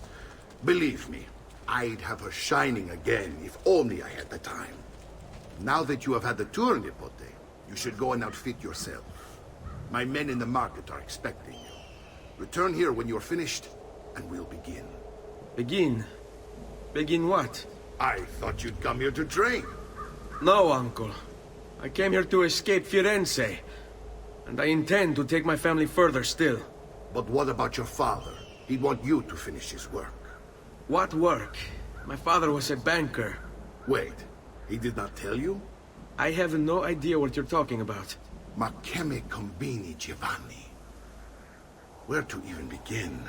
Believe me, I'd have her shining again if only I had the time. Now that you have had the tour, Nipote, you should go and outfit yourself. My men in the market are expecting you. Return here when you're finished, and we'll begin. Begin? Begin what? I thought you'd come here to train. No, Uncle. I came here to escape Firenze. And I intend to take my family further still. But what about your father? He'd want you to finish his work. What work? My father was a banker. Wait, he did not tell you? I have no idea what you're talking about. Ma che me combini, Giovanni? Where to even begin?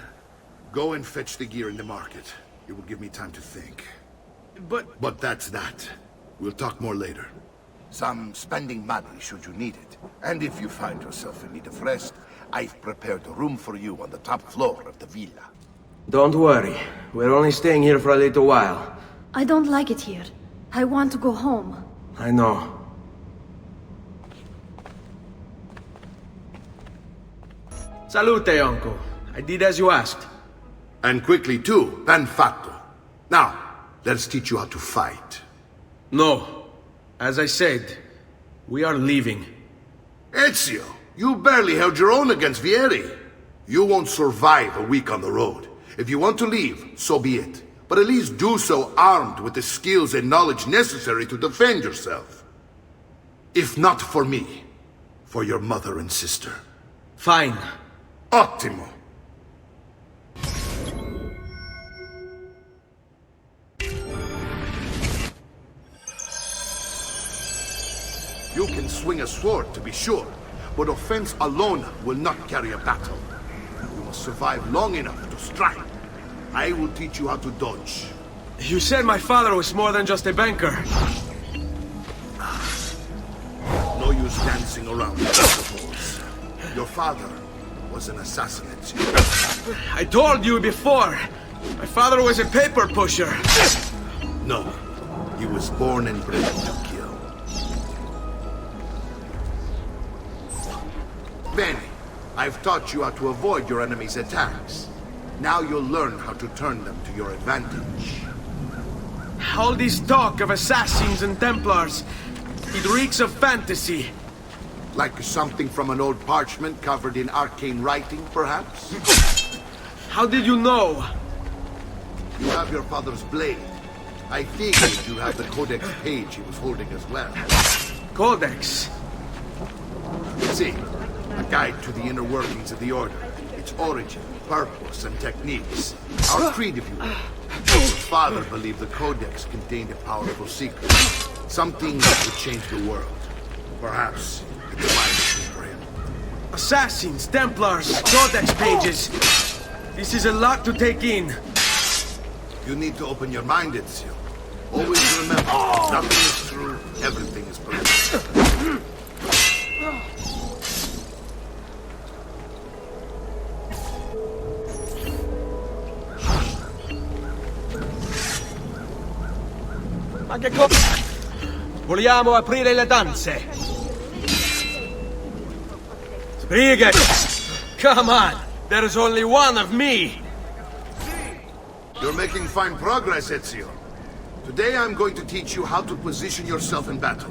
Go and fetch the gear in the market. It will give me time to think. But that's that. We'll talk more later. Some spending money should you need it. And if you find yourself in need of rest, I've prepared a room for you on the top floor of the villa. Don't worry. We're only staying here for a little while. I don't like it here. I want to go home. I know. Salute, Uncle. I did as you asked. And quickly too, ben fatto. Now, let's teach you how to fight. No. As I said, we are leaving. Ezio, you barely held your own against Vieri. You won't survive a week on the road. If you want to leave, so be it. But at least do so armed with the skills and knowledge necessary to defend yourself. If not for me, for your mother and sister. Fine. Ottimo. You can swing a sword, to be sure, but offense alone will not carry a battle. You must survive long enough to strike. I will teach you how to dodge. You said my father was more than just a banker. No use dancing around, I suppose. Your father was an assassin, Ezio. I told you before. My father was a paper pusher. No, he was born and bred to kill. Bene, I've taught you how to avoid your enemy's attacks. Now you'll learn how to turn them to your advantage. All this talk of assassins and Templars, it reeks of fantasy. Like something from an old parchment covered in arcane writing, perhaps? How did you know? You have your father's blade. I figured you have the Codex page he was holding as well. Codex? See, a guide to the inner workings of the Order. Its origin, purpose, and techniques. Our creed, if you will. Your father believed the Codex contained a powerful secret. Something that would change the world. Perhaps it's a wise for him. Assassins, Templars, Codex pages. This is a lot to take in. You need to open your mind, Ezio. Always remember, nothing is true, everything is perfect. Ma che cosa? Vogliamo aprire le danze. Sbrigati! Come on! There's only one of me! You're making fine progress, Ezio. Today I'm going to teach you how to position yourself in battle.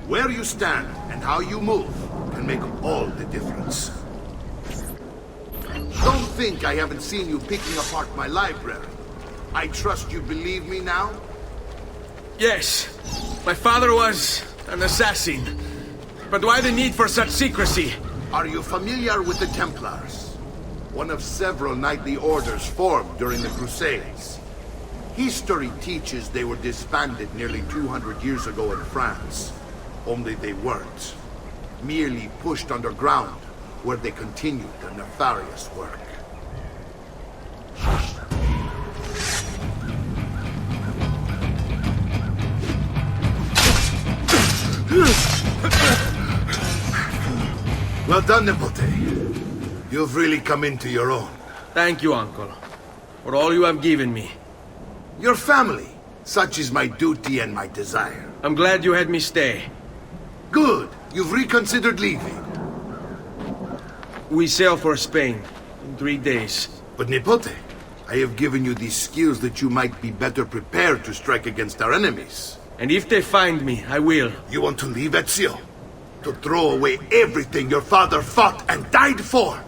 Where you stand and how you move can make all the difference. Don't think I haven't seen you picking apart my library. I trust you believe me now? Yes. My father was an assassin. But why the need for such secrecy? Are you familiar with the Templars? One of several knightly orders formed during the Crusades. History teaches they were disbanded nearly 200 years ago in France. Only they weren't. Merely pushed underground, where they continued their nefarious work. Well done, Nipote. You've really come into your own. Thank you, Uncle, for all you have given me. Your family. Such is my duty and my desire. I'm glad you had me stay. Good. You've reconsidered leaving. We sail for Spain in 3 days. But Nipote, I have given you these skills that you might be better prepared to strike against our enemies. And if they find me, I will. You want to leave, Ezio? To throw away everything your father fought and died for?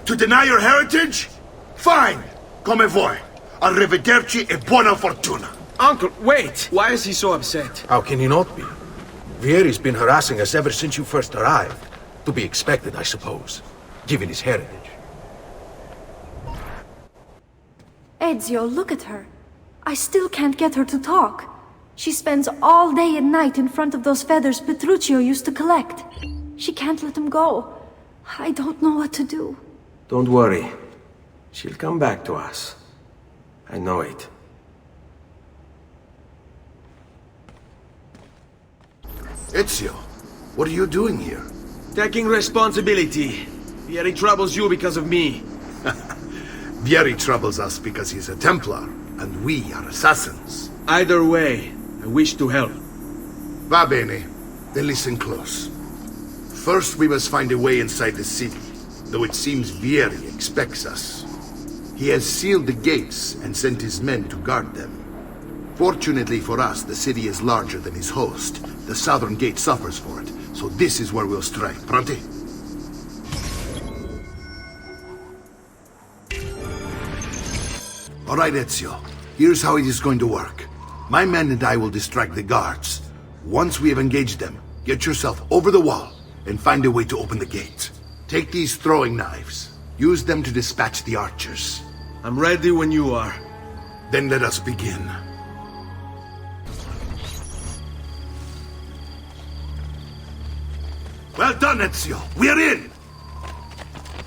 To deny your heritage? Fine! Come vuoi. Arrivederci e buona fortuna. Uncle, wait! Why is he so upset? How can he not be? Vieri's been harassing us ever since you first arrived. To be expected, I suppose, given his heritage. Ezio, look at her. I still can't get her to talk. She spends all day and night in front of those feathers Petruchio used to collect. She can't let them go. I don't know what to do. Don't worry. She'll come back to us. I know it. Ezio, what are you doing here? Taking responsibility. Vieri troubles you because of me. Vieri troubles us because he's a Templar, and we are assassins. Either way, I wish to help. Va bene. Then listen close. First, we must find a way inside the city, though it seems Vieri expects us. He has sealed the gates and sent his men to guard them. Fortunately for us, the city is larger than his host. The southern gate suffers for it, so this is where we'll strike. Pronti? All right, Ezio. Here's how it is going to work. My men and I will distract the guards. Once we have engaged them, get yourself over the wall and find a way to open the gate. Take these throwing knives. Use them to dispatch the archers. I'm ready when you are. Then let us begin. Well done, Ezio. We're in!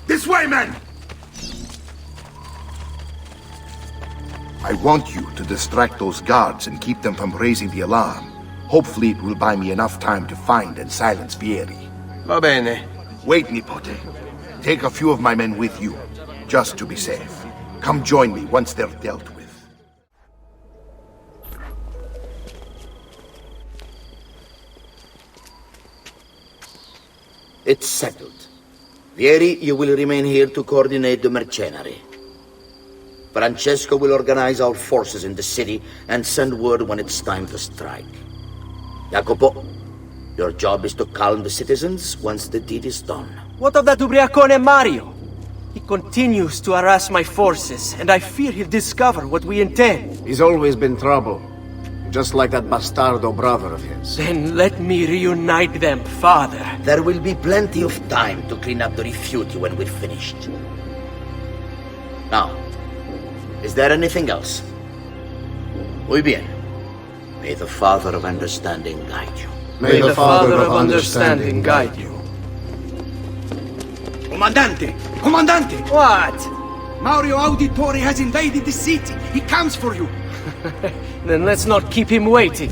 This way, men! I want you to distract those guards and keep them from raising the alarm. Hopefully it will buy me enough time to find and silence Vieri. Va bene. Wait, Nipote. Take a few of my men with you, just to be safe. Come join me once they're dealt with. It's settled. Vieri, you will remain here to coordinate the mercenary. Francesco will organize our forces in the city and send word when it's time to strike. Jacopo, your job is to calm the citizens once the deed is done. What of that ubriacone Mario? He continues to harass my forces, and I fear he'll discover what we intend. He's always been trouble. Just like that bastardo brother of his. Then let me reunite them, father. There will be plenty of time to clean up the rifiuti when we're finished. Now, is there anything else? Muy bien. May the Father of Understanding guide you. May the Father of Understanding guide you. Comandante! Comandante! What? Mario Auditore has invaded the city. He comes for you. Then let's not keep him waiting.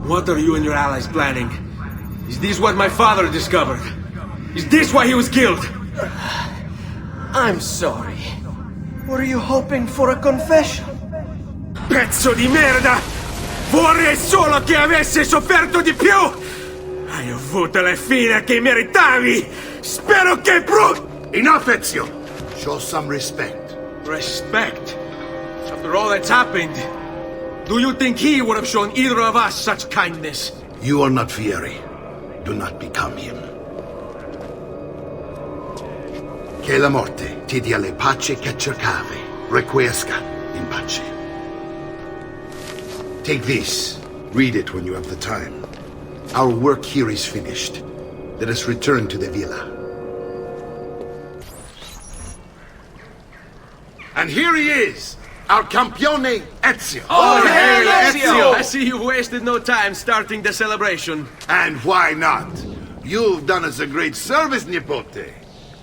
What are you and your allies planning? Is this what my father discovered? Is this why he was killed? I'm sorry. Were you hoping for a confession? Pezzo di merda! Vorrei solo che avesse sofferto di più! Hai avuto la fine che meritavi! Spero che Enough, Ezio! Show some respect. Respect? After all that's happened, do you think he would have shown either of us such kindness? You are not Fieri. Do not become him. Che la morte ti dia le pace che cercavi. Requiesca in pace. Take this. Read it when you have the time. Our work here is finished. Let us return to the villa. And here he is! Our campione, Ezio! Oh, hey, Ezio! I see you wasted no time starting the celebration. And why not? You've done us a great service, Nipote.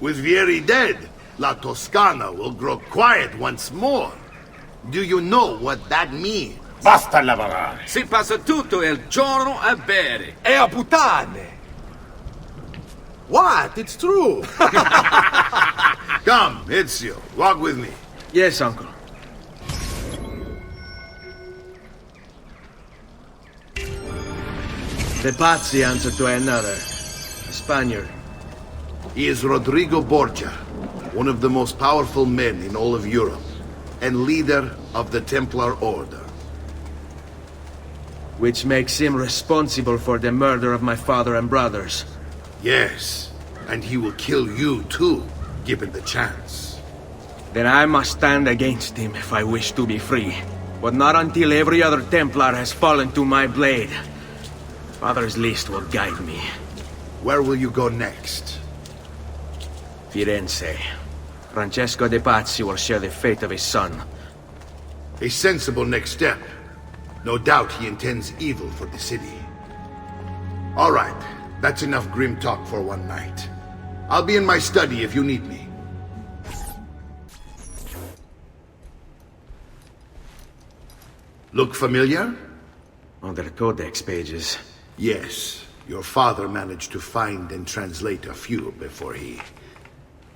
With Vieri dead, La Toscana will grow quiet once more. Do you know what that means? Basta lavorare. Si passa tutto il giorno a bere. E a puttane! What? It's true! Come, Ezio, walk with me. Yes, uncle. The Pazzi answer to another. A Spaniard. He is Rodrigo Borgia, one of the most powerful men in all of Europe, and leader of the Templar Order. Which makes him responsible for the murder of my father and brothers. Yes, and he will kill you too, given the chance. Then I must stand against him if I wish to be free. But not until every other Templar has fallen to my blade. Father's list will guide me. Where will you go next? Firenze. Francesco de Pazzi will share the fate of his son. A sensible next step. No doubt he intends evil for the city. All right, that's enough grim talk for one night. I'll be in my study if you need me. Look familiar? On their codex pages. Yes, your father managed to find and translate a few before he...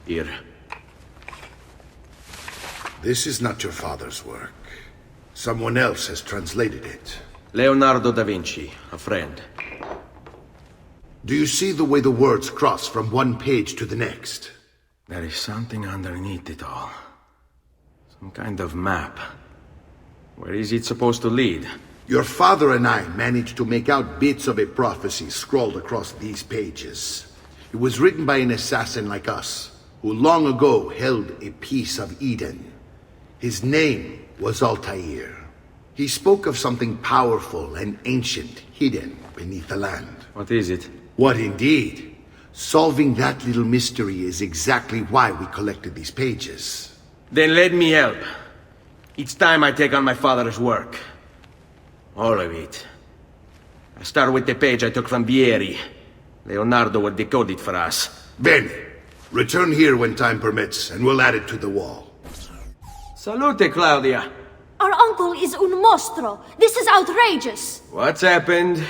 Here. This is not your father's work. Someone else has translated it. Leonardo da Vinci, a friend. Do you see the way the words cross from one page to the next? There is something underneath it all. Some kind of map. Where is it supposed to lead? Your father and I managed to make out bits of a prophecy scrawled across these pages. It was written by an assassin like us, who long ago held a piece of Eden. His name was Altair. He spoke of something powerful and ancient hidden beneath the land. What is it? What indeed? Solving that little mystery is exactly why we collected these pages. Then let me help. It's time I take on my father's work. All of it. I start with the page I took from Vieri. Leonardo will decode it for us. Bene. Return here when time permits, and we'll add it to the wall. Salute, Claudia. Our uncle is un mostro. This is outrageous. What's happened?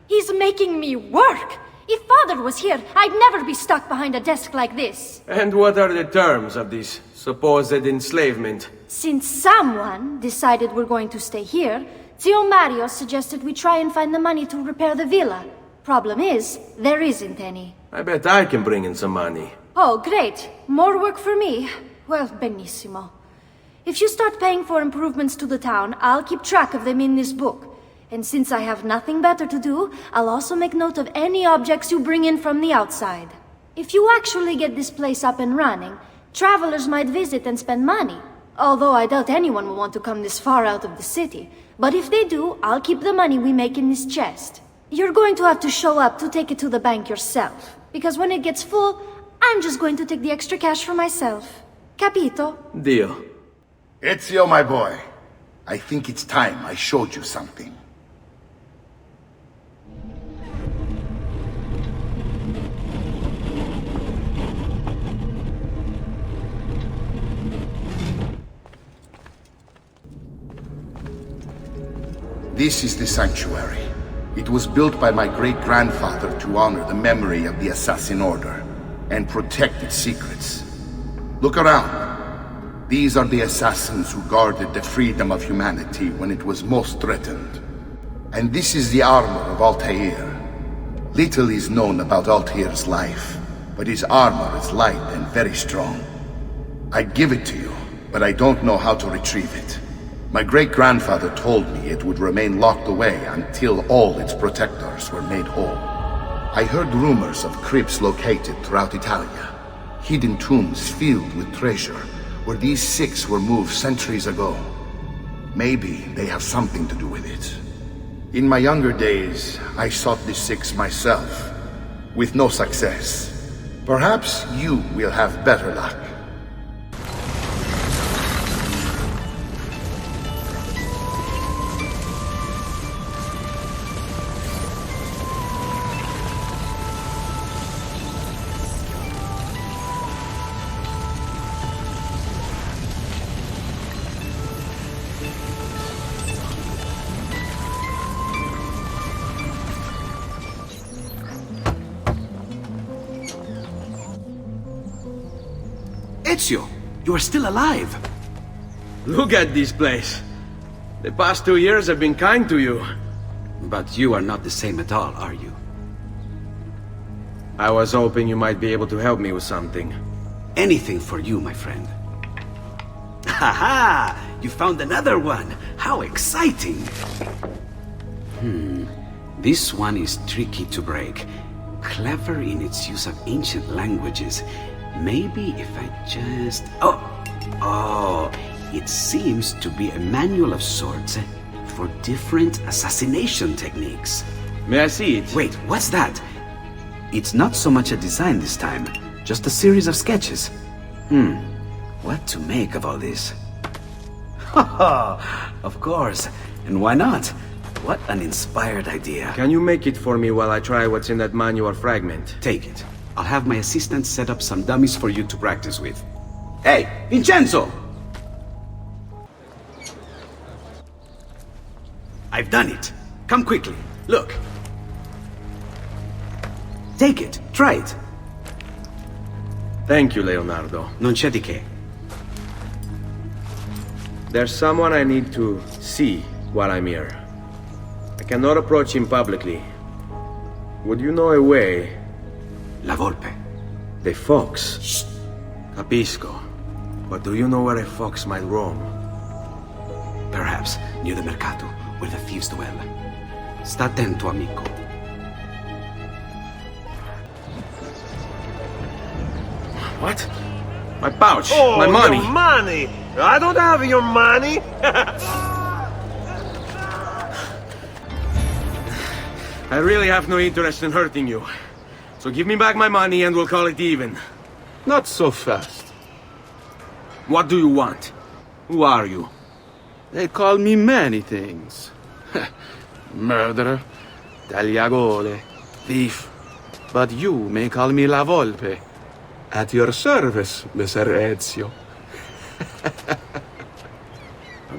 He's making me work. If Father was here, I'd never be stuck behind a desk like this. And what are the terms of this supposed enslavement? Since someone decided we're going to stay here, Zio Mario suggested we try and find the money to repair the villa. Problem is, there isn't any. I bet I can bring in some money. Oh, great. More work for me. Well, benissimo. If you start paying for improvements to the town, I'll keep track of them in this book. And since I have nothing better to do, I'll also make note of any objects you bring in from the outside. If you actually get this place up and running, travelers might visit and spend money. Although I doubt anyone will want to come this far out of the city. But if they do, I'll keep the money we make in this chest. You're going to have to show up to take it to the bank yourself. Because when it gets full, I'm just going to take the extra cash for myself. Capito? Deal. Ezio, my boy. I think it's time I showed you something. This is the sanctuary. It was built by my great-grandfather to honor the memory of the Assassin Order and protect its secrets. Look around. These are the assassins who guarded the freedom of humanity when it was most threatened. And this is the armor of Altair. Little is known about Altair's life, but his armor is light and very strong. I'd give it to you, but I don't know how to retrieve it. My great-grandfather told me it would remain locked away until all its protectors were made whole. I heard rumors of crypts located throughout Italia, hidden tombs filled with treasure, where these six were moved centuries ago. Maybe they have something to do with it. In my younger days, I sought the six myself, with no success. Perhaps you will have better luck. Ezio, you are still alive. Look at this place. The past 2 years have been kind to you. But you are not the same at all, are you? I was hoping you might be able to help me with something. Anything for you, my friend. Ha-ha! You found another one! How exciting! This one is tricky to break. Clever in its use of ancient languages. Maybe if I just... Oh, it seems to be a manual of sorts for different assassination techniques. May I see it? Wait, what's that? It's not so much a design this time, just a series of sketches. What to make of all this? Of course, and why not? What an inspired idea. Can you make it for me while I try what's in that manual fragment? Take it. I'll have my assistant set up some dummies for you to practice with. Hey, Vincenzo! I've done it. Come quickly. Look. Take it. Try it. Thank you, Leonardo. Non c'è di che. There's someone I need to see while I'm here. I cannot approach him publicly. Would you know a way? La Volpe. The fox. Shh. Capisco. But do you know where a fox might roam? Perhaps near the Mercato, where the thieves dwell. Sta attento, amico. What? My pouch! Oh, my money! Your money! I don't have your money! I really have no interest in hurting you. So give me back my money and we'll call it even. Not so fast. What do you want? Who are you? They call me many things. Murderer, tagliagole, thief. But you may call me La Volpe. At your service, Messer Ezio.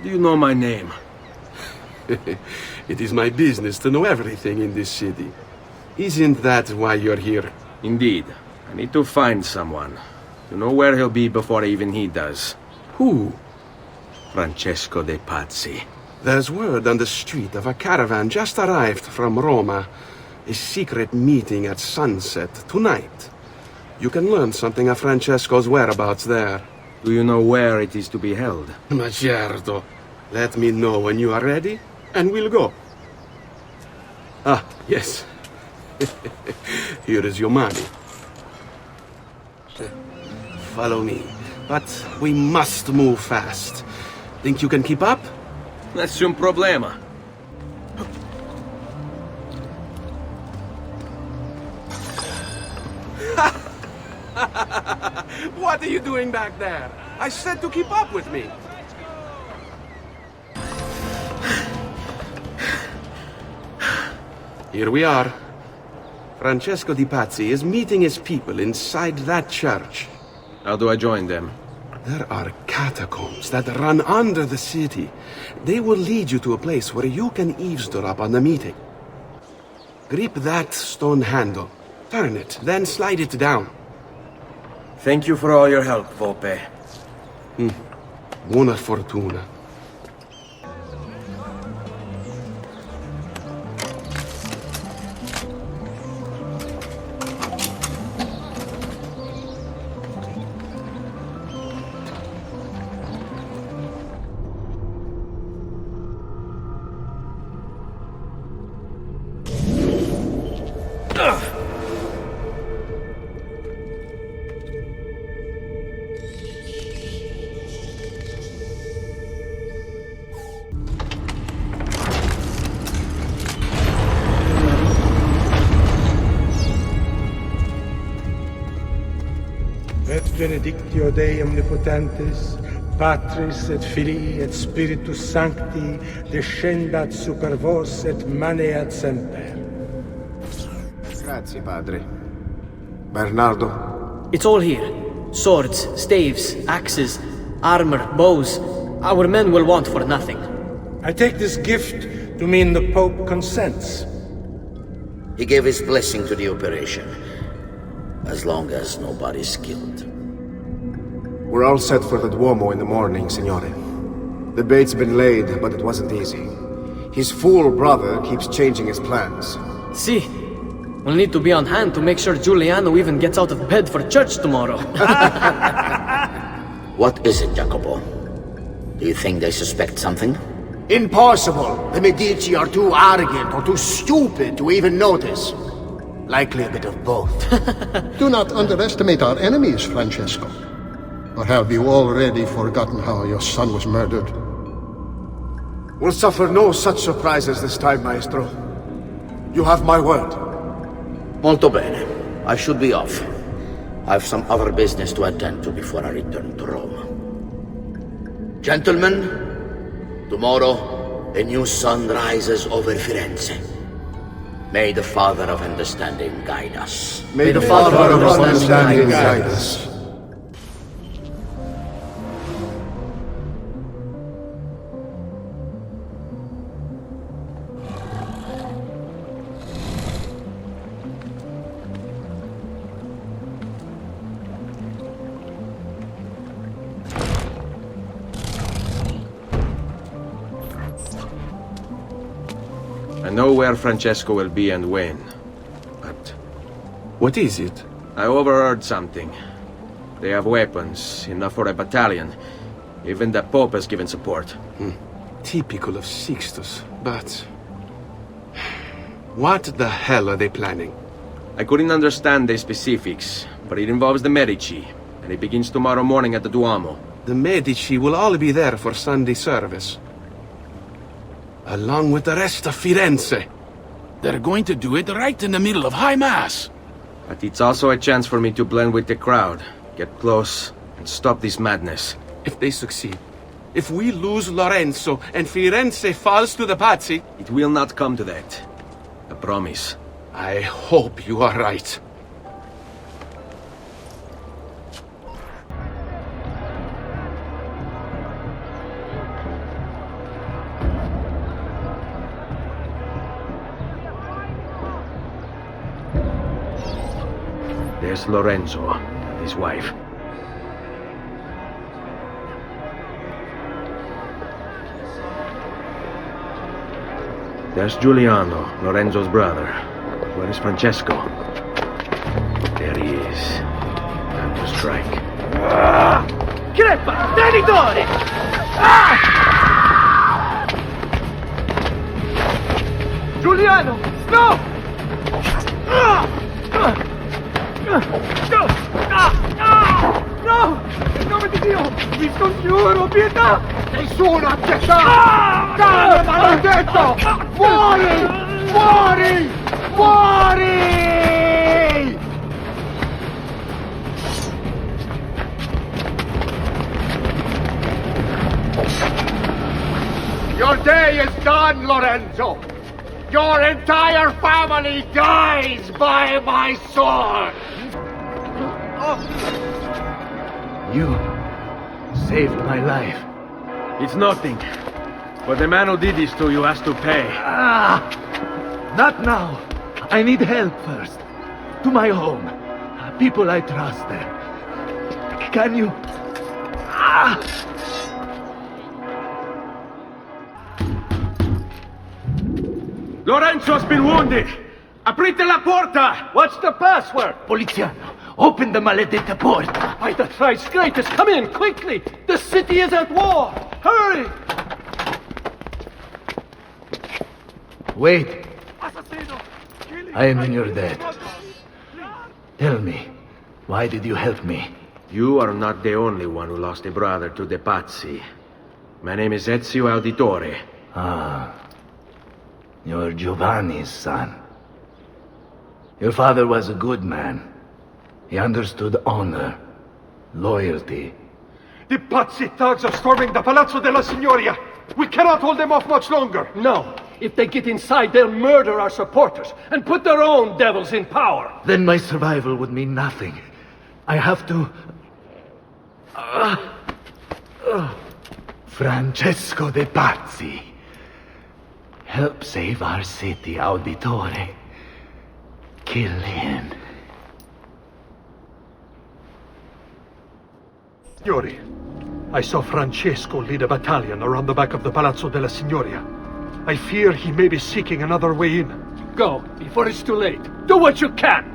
do you know my name? It is my business to know everything in this city. Isn't that why you're here? Indeed. I need to find someone. To know where he'll be before even he does. Who? Francesco de Pazzi. There's word on the street of a caravan just arrived from Roma. A secret meeting at sunset tonight. You can learn something of Francesco's whereabouts there. Do you know where it is to be held? Ma certo. Let me know when you are ready, and we'll go. Ah, yes. Here is your money. Follow me. But we must move fast. Think you can keep up? Nessun problema. What are you doing back there? I said to keep up with me. Here we are. Francesco di Pazzi is meeting his people inside that church. How do I join them? There are catacombs that run under the city. They will lead you to a place where you can eavesdrop on the meeting. Grip that stone handle. Turn it, then slide it down. Thank you for all your help, Volpe. Buona fortuna. Et benedictio Dei omnipotentes, Patris et Filii et Spiritus Sancti, descendat super vos et maneat semper. Grazie, padre. Bernardo? It's all here. Swords, staves, axes, armor, bows. Our men will want for nothing. I take this gift to mean the Pope consents. He gave his blessing to the operation. As long as nobody's killed. We're all set for the Duomo in the morning, Signore. The bait's been laid, but it wasn't easy. His fool brother keeps changing his plans. See, we'll need to be on hand to make sure Giuliano even gets out of bed for church tomorrow. What is it, Jacopo? Do you think they suspect something? Impossible! The Medici are too arrogant or too stupid to even notice. Likely a bit of both. Do not underestimate our enemies, Francesco. Or have you already forgotten how your son was murdered? We'll suffer no such surprises this time, Maestro. You have my word. Molto bene. I should be off. I've some other business to attend to before I return to Rome. Gentlemen, tomorrow a new sun rises over Firenze. May the Father of Understanding guide us. May the Father of Understanding guide us. I know where Francesco will be and when. But what is it? I overheard something. They have weapons, enough for a battalion. Even the Pope has given support. Typical of Sixtus, but... what the hell are they planning? I couldn't understand the specifics, but it involves the Medici, and it begins tomorrow morning at the Duomo. The Medici will all be there for Sunday service. Along with the rest of Firenze. They're going to do it right in the middle of High Mass. But it's also a chance for me to blend with the crowd, get close, and stop this madness. If they succeed, if we lose Lorenzo and Firenze falls to the Pazzi... It will not come to that. I promise. I hope you are right. Here's Lorenzo and his wife. There's Giuliano, Lorenzo's brother. Where is Francesco? There he is. Time to strike. Crepa! Traditore! Giuliano! No! No! In nome di Dio! Vi scongiuro, pietà! Nessuno a pietà! Cane maledetto! Fuori! Fuori! Fuori! Your day is done, Lorenzo! Your entire family dies by my sword! You saved my life. It's nothing. But the man who did this to you has to pay. Not now. I need help first. To my home. People I trust there. Can you... Lorenzo's been wounded! Aprite la porta! What's the password? Poliziano, open the maledetta porta. By the thrice greatest, come in, quickly! The city is at war! Hurry! Wait. I am in your debt. Tell me, why did you help me? You are not the only one who lost a brother to the Pazzi. My name is Ezio Auditore. You're Giovanni's son. Your father was a good man. He understood honor, loyalty. The Pazzi thugs are storming the Palazzo della Signoria! We cannot hold them off much longer! No! If they get inside, they'll murder our supporters and put their own devils in power! Then my survival would mean nothing. I have to... Francesco de Pazzi. Help save our city, Auditore. Kill him. Signori, I saw Francesco lead a battalion around the back of the Palazzo della Signoria. I fear he may be seeking another way in. Go, before it's too late. Do what you can!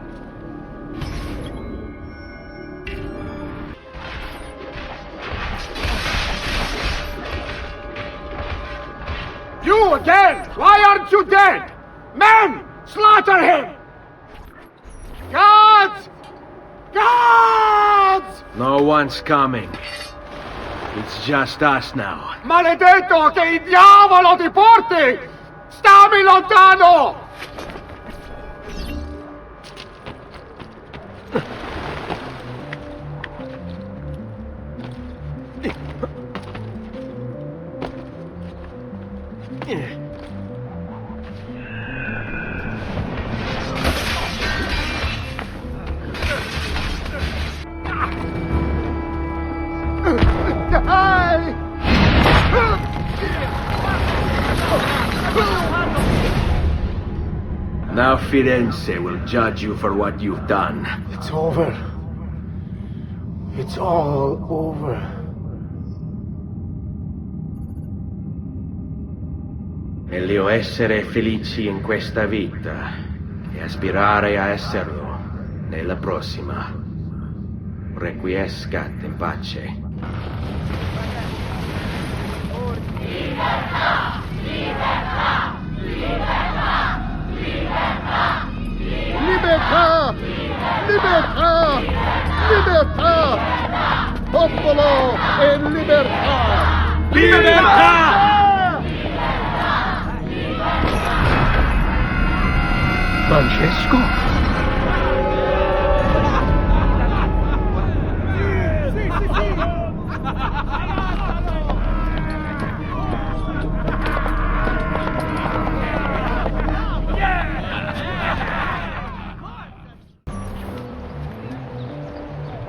You again! Why aren't you dead? Men! Slaughter him! Guards! Guards! No one's coming. It's just us now. Maledetto che il diavolo ti porti! Stammi lontano! Now Firenze will judge you for what you've done. It's over. It's all over. Meglio essere felici in questa vita che aspirare a esserlo nella prossima. Requiescat in pace. Libertà! Libertà! Libertà! Libertà! Libertà! Libertà! Popolo e libertà! Libertà! Francesco?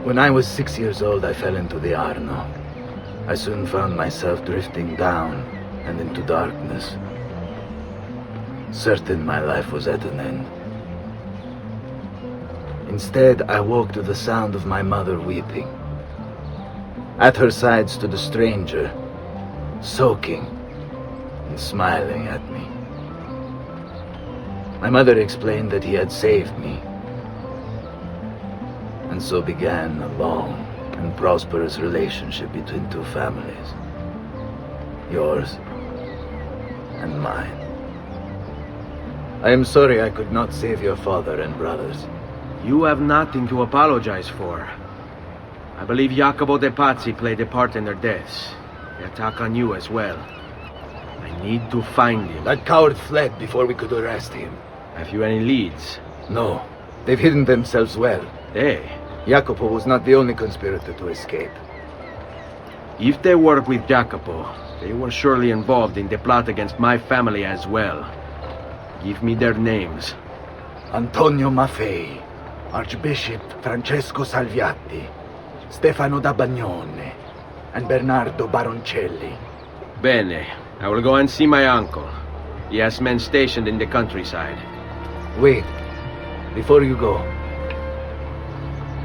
When I was 6 years old, I fell into the Arno. I soon found myself drifting down and into darkness. Certain my life was at an end. In Instead, I woke to the sound of my mother weeping. At her side stood a stranger, soaking and smiling at me. My mother explained that he had saved me. And so began a long and prosperous relationship between two families. Yours and mine. I am sorry I could not save your father and brothers. You have nothing to apologize for. I believe Jacopo de Pazzi played a part in their deaths. The attack on you as well. I need to find him. That coward fled before we could arrest him. Have you any leads? No. They've hidden themselves well. They? Jacopo was not the only conspirator to escape. If they work with Jacopo, they were surely involved in the plot against my family as well. Give me their names. Antonio Maffei, Archbishop Francesco Salviati, Stefano da Bagnone, and Bernardo Baroncelli. Bene. I will go and see my uncle. He has men stationed in the countryside. Wait. Before you go.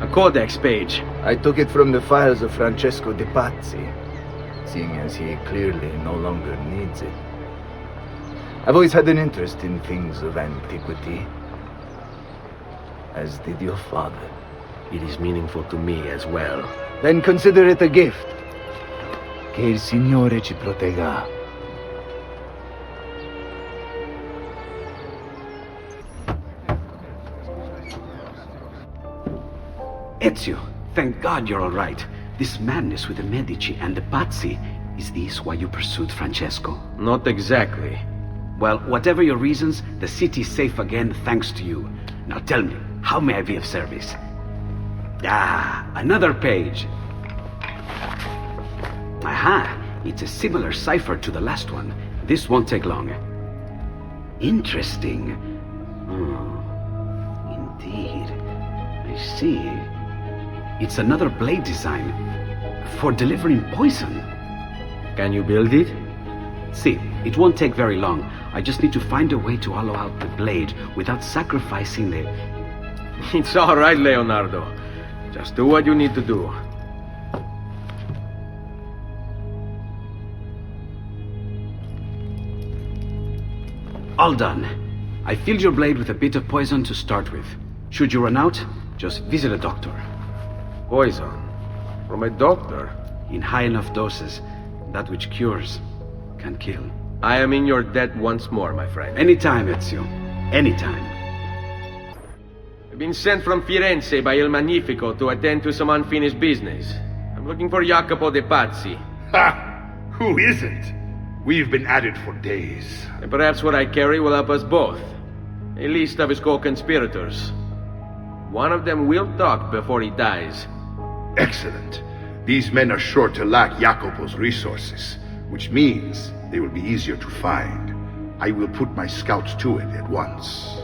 A codex page. I took it from the files of Francesco de Pazzi, seeing as he clearly no longer needs it. I've always had an interest in things of antiquity, as did your father. It is meaningful to me as well. Then consider it a gift. Che il Signore ci protegga. Ezio, thank God you're all right. This madness with the Medici and the Pazzi, is this why you pursued Francesco? Not exactly. Well, whatever your reasons, the city's safe again thanks to you. Now tell me, how may I be of service? Ah, another page. Aha, it's a similar cipher to the last one. This won't take long. Interesting. Indeed. I see. It's another blade design for delivering poison. Can you build it? See, it won't take very long. I just need to find a way to hollow out the blade without sacrificing the... It's all right, Leonardo. Just do what you need to do. All done. I filled your blade with a bit of poison to start with. Should you run out, just visit a doctor. Poison? From a doctor? In high enough doses, that which cures can kill. I am in your debt once more, my friend. Anytime, Ezio. Anytime. I've been sent from Firenze by Il Magnifico to attend to some unfinished business. I'm looking for Jacopo de Pazzi. Ha! Who isn't? We've been at it for days. And perhaps what I carry will help us both. A list of his co-conspirators. One of them will talk before he dies. Excellent. These men are sure to lack Jacopo's resources, which means they will be easier to find. I will put my scouts to it at once.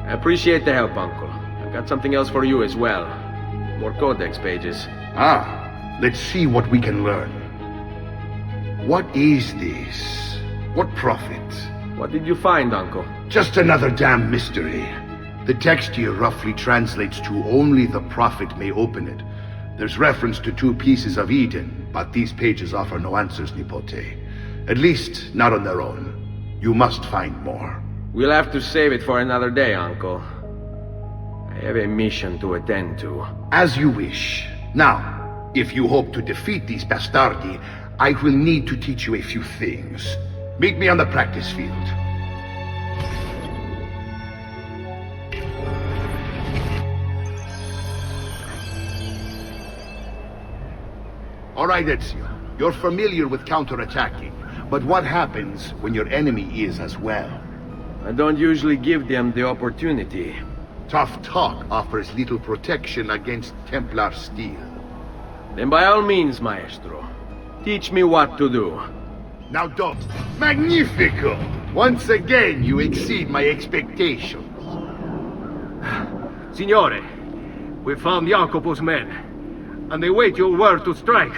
I appreciate the help, Uncle. I've got something else for you as well. More codex pages. Ah, let's see what we can learn. What is this? What profit? What did you find, Uncle? Just another damn mystery. The text here roughly translates to only the prophet may open it. There's reference to 2 pieces of Eden, but these pages offer no answers, Nipote. At least, not on their own. You must find more. We'll have to save it for another day, Uncle. I have a mission to attend to. As you wish. Now, if you hope to defeat these bastardi, I will need to teach you a few things. Meet me on the practice field. All right, Ezio. You're familiar with counterattacking, but what happens when your enemy is as well? I don't usually give them the opportunity. Tough talk offers little protection against Templar steel. Then by all means, Maestro. Teach me what to do. Now don't. Magnifico! Once again, you exceed my expectations. Signore, we found Jacopo's men, and they wait your word to strike.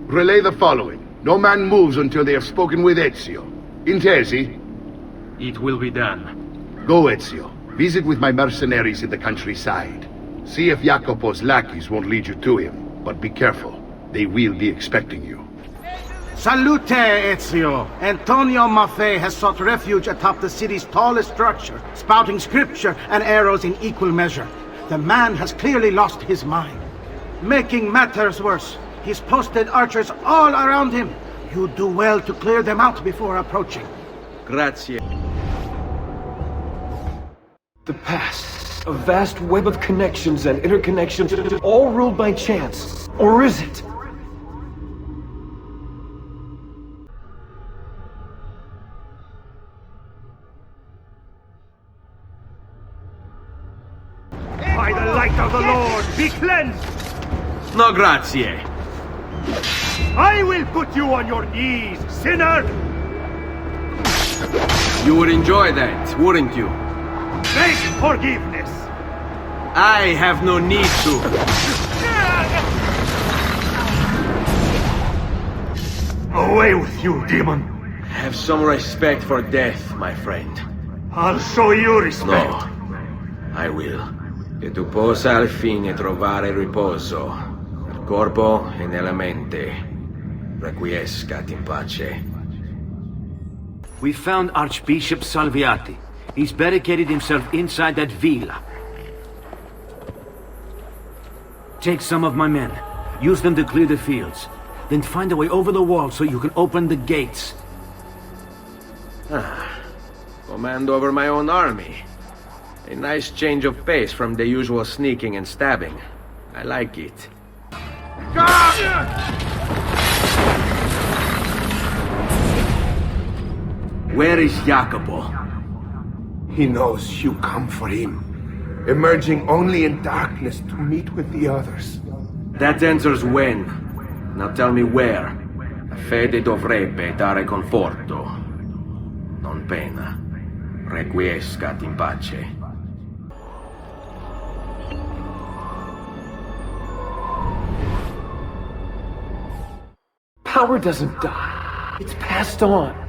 Relay the following. No man moves until they have spoken with Ezio. Intesi? It will be done. Go, Ezio. Visit with my mercenaries in the countryside. See if Jacopo's lackeys won't lead you to him, but be careful. They will be expecting you. Salute, Ezio! Antonio Maffei has sought refuge atop the city's tallest structure, spouting scripture and arrows in equal measure. The man has clearly lost his mind. Making matters worse, he's posted archers all around him. You do well to clear them out before approaching. Grazie. The past, a vast web of connections and interconnections, all ruled by chance. Or is it? By the light of the Lord, be cleansed! No grazie. I will put you on your knees, sinner! You would enjoy that, wouldn't you? Beg forgiveness! I have no need to. Away with you, demon! Have some respect for death, my friend. I'll show you respect. No, I will. Che tu possa al fine trovare riposo, nel corpo e nella mente. Requiescat in pace. We found Archbishop Salviati. He's barricaded himself inside that villa. Take some of my men. Use them to clear the fields. Then find a way over the wall so you can open the gates. Command over my own army. A nice change of pace from the usual sneaking and stabbing. I like it. Where is Jacopo? He knows you come for him, emerging only in darkness to meet with the others. That answers when. Now tell me where. La fede dovrebbe dare conforto, non pena. Requiescat in pace. Power doesn't die. It's passed on.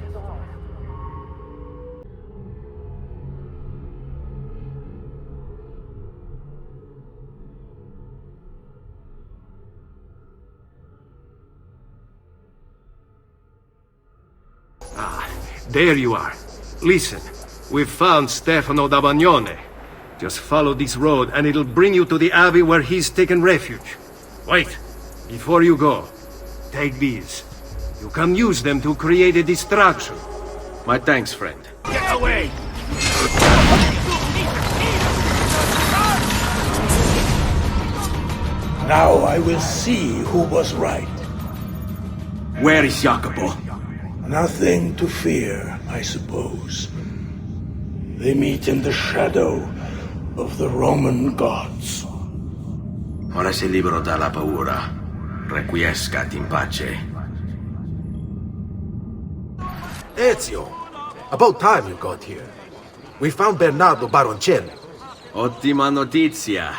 There you are. Listen, we've found Stefano da Bagnone. Just follow this road and it'll bring you to the abbey where he's taken refuge. Wait, before you go, take these. You can use them to create a distraction. My thanks, friend. Get away! Now I will see who was right. Where is Jacopo? Nothing to fear, I suppose. They meet in the shadow of the Roman gods. Ora sei libero dalla paura. Requiescat in pace. Ezio! About time you got here. We found Bernardo Baroncelli. Ottima notizia.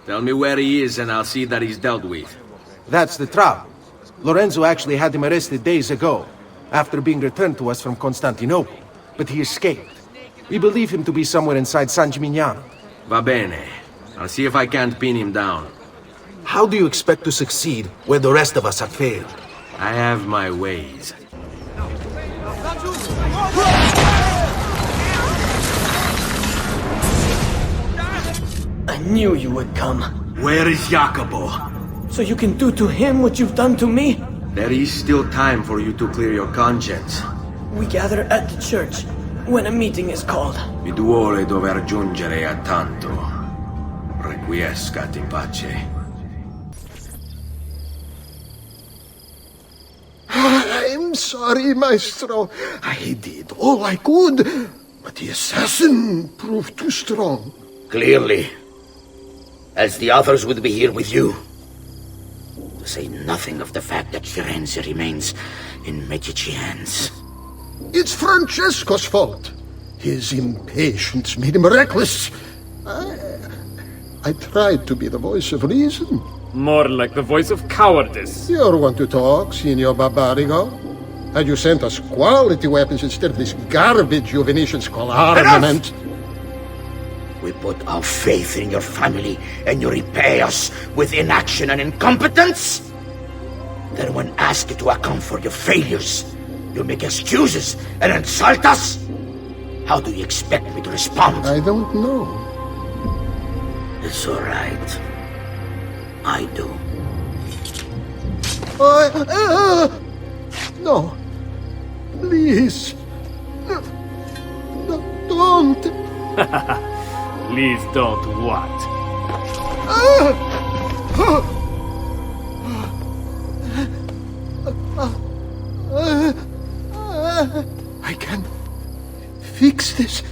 Tell me where he is and I'll see that he's dealt with. That's the trouble. Lorenzo actually had him arrested days ago, after being returned to us from Constantinople, but he escaped. We believe him to be somewhere inside San Gimignano. Va bene. I'll see if I can't pin him down. How do you expect to succeed where the rest of us have failed? I have my ways. I knew you would come. Where is Jacopo? So you can do to him what you've done to me? There is still time for you to clear your conscience. We gather at the church when a meeting is called. Mi duole dover giungere a tanto. Requiescat in pace. I'm sorry, Maestro. I did all I could, but the assassin proved too strong. Clearly. Else the others would be here with you. To say nothing of the fact that Firenze remains in Medici hands. It's Francesco's fault. His impatience made him reckless. I tried to be the voice of reason. More like the voice of cowardice. You're one to talk, Signor Barbarigo. Had you sent us quality weapons instead of this garbage you Venetians call armament... We put our faith in your family, and you repay us with inaction and incompetence? Then when asked to account for your failures, you make excuses and insult us? How do you expect me to respond? I don't know. It's all right. I do. No. Please. No, don't. Please don't what? I can fix this.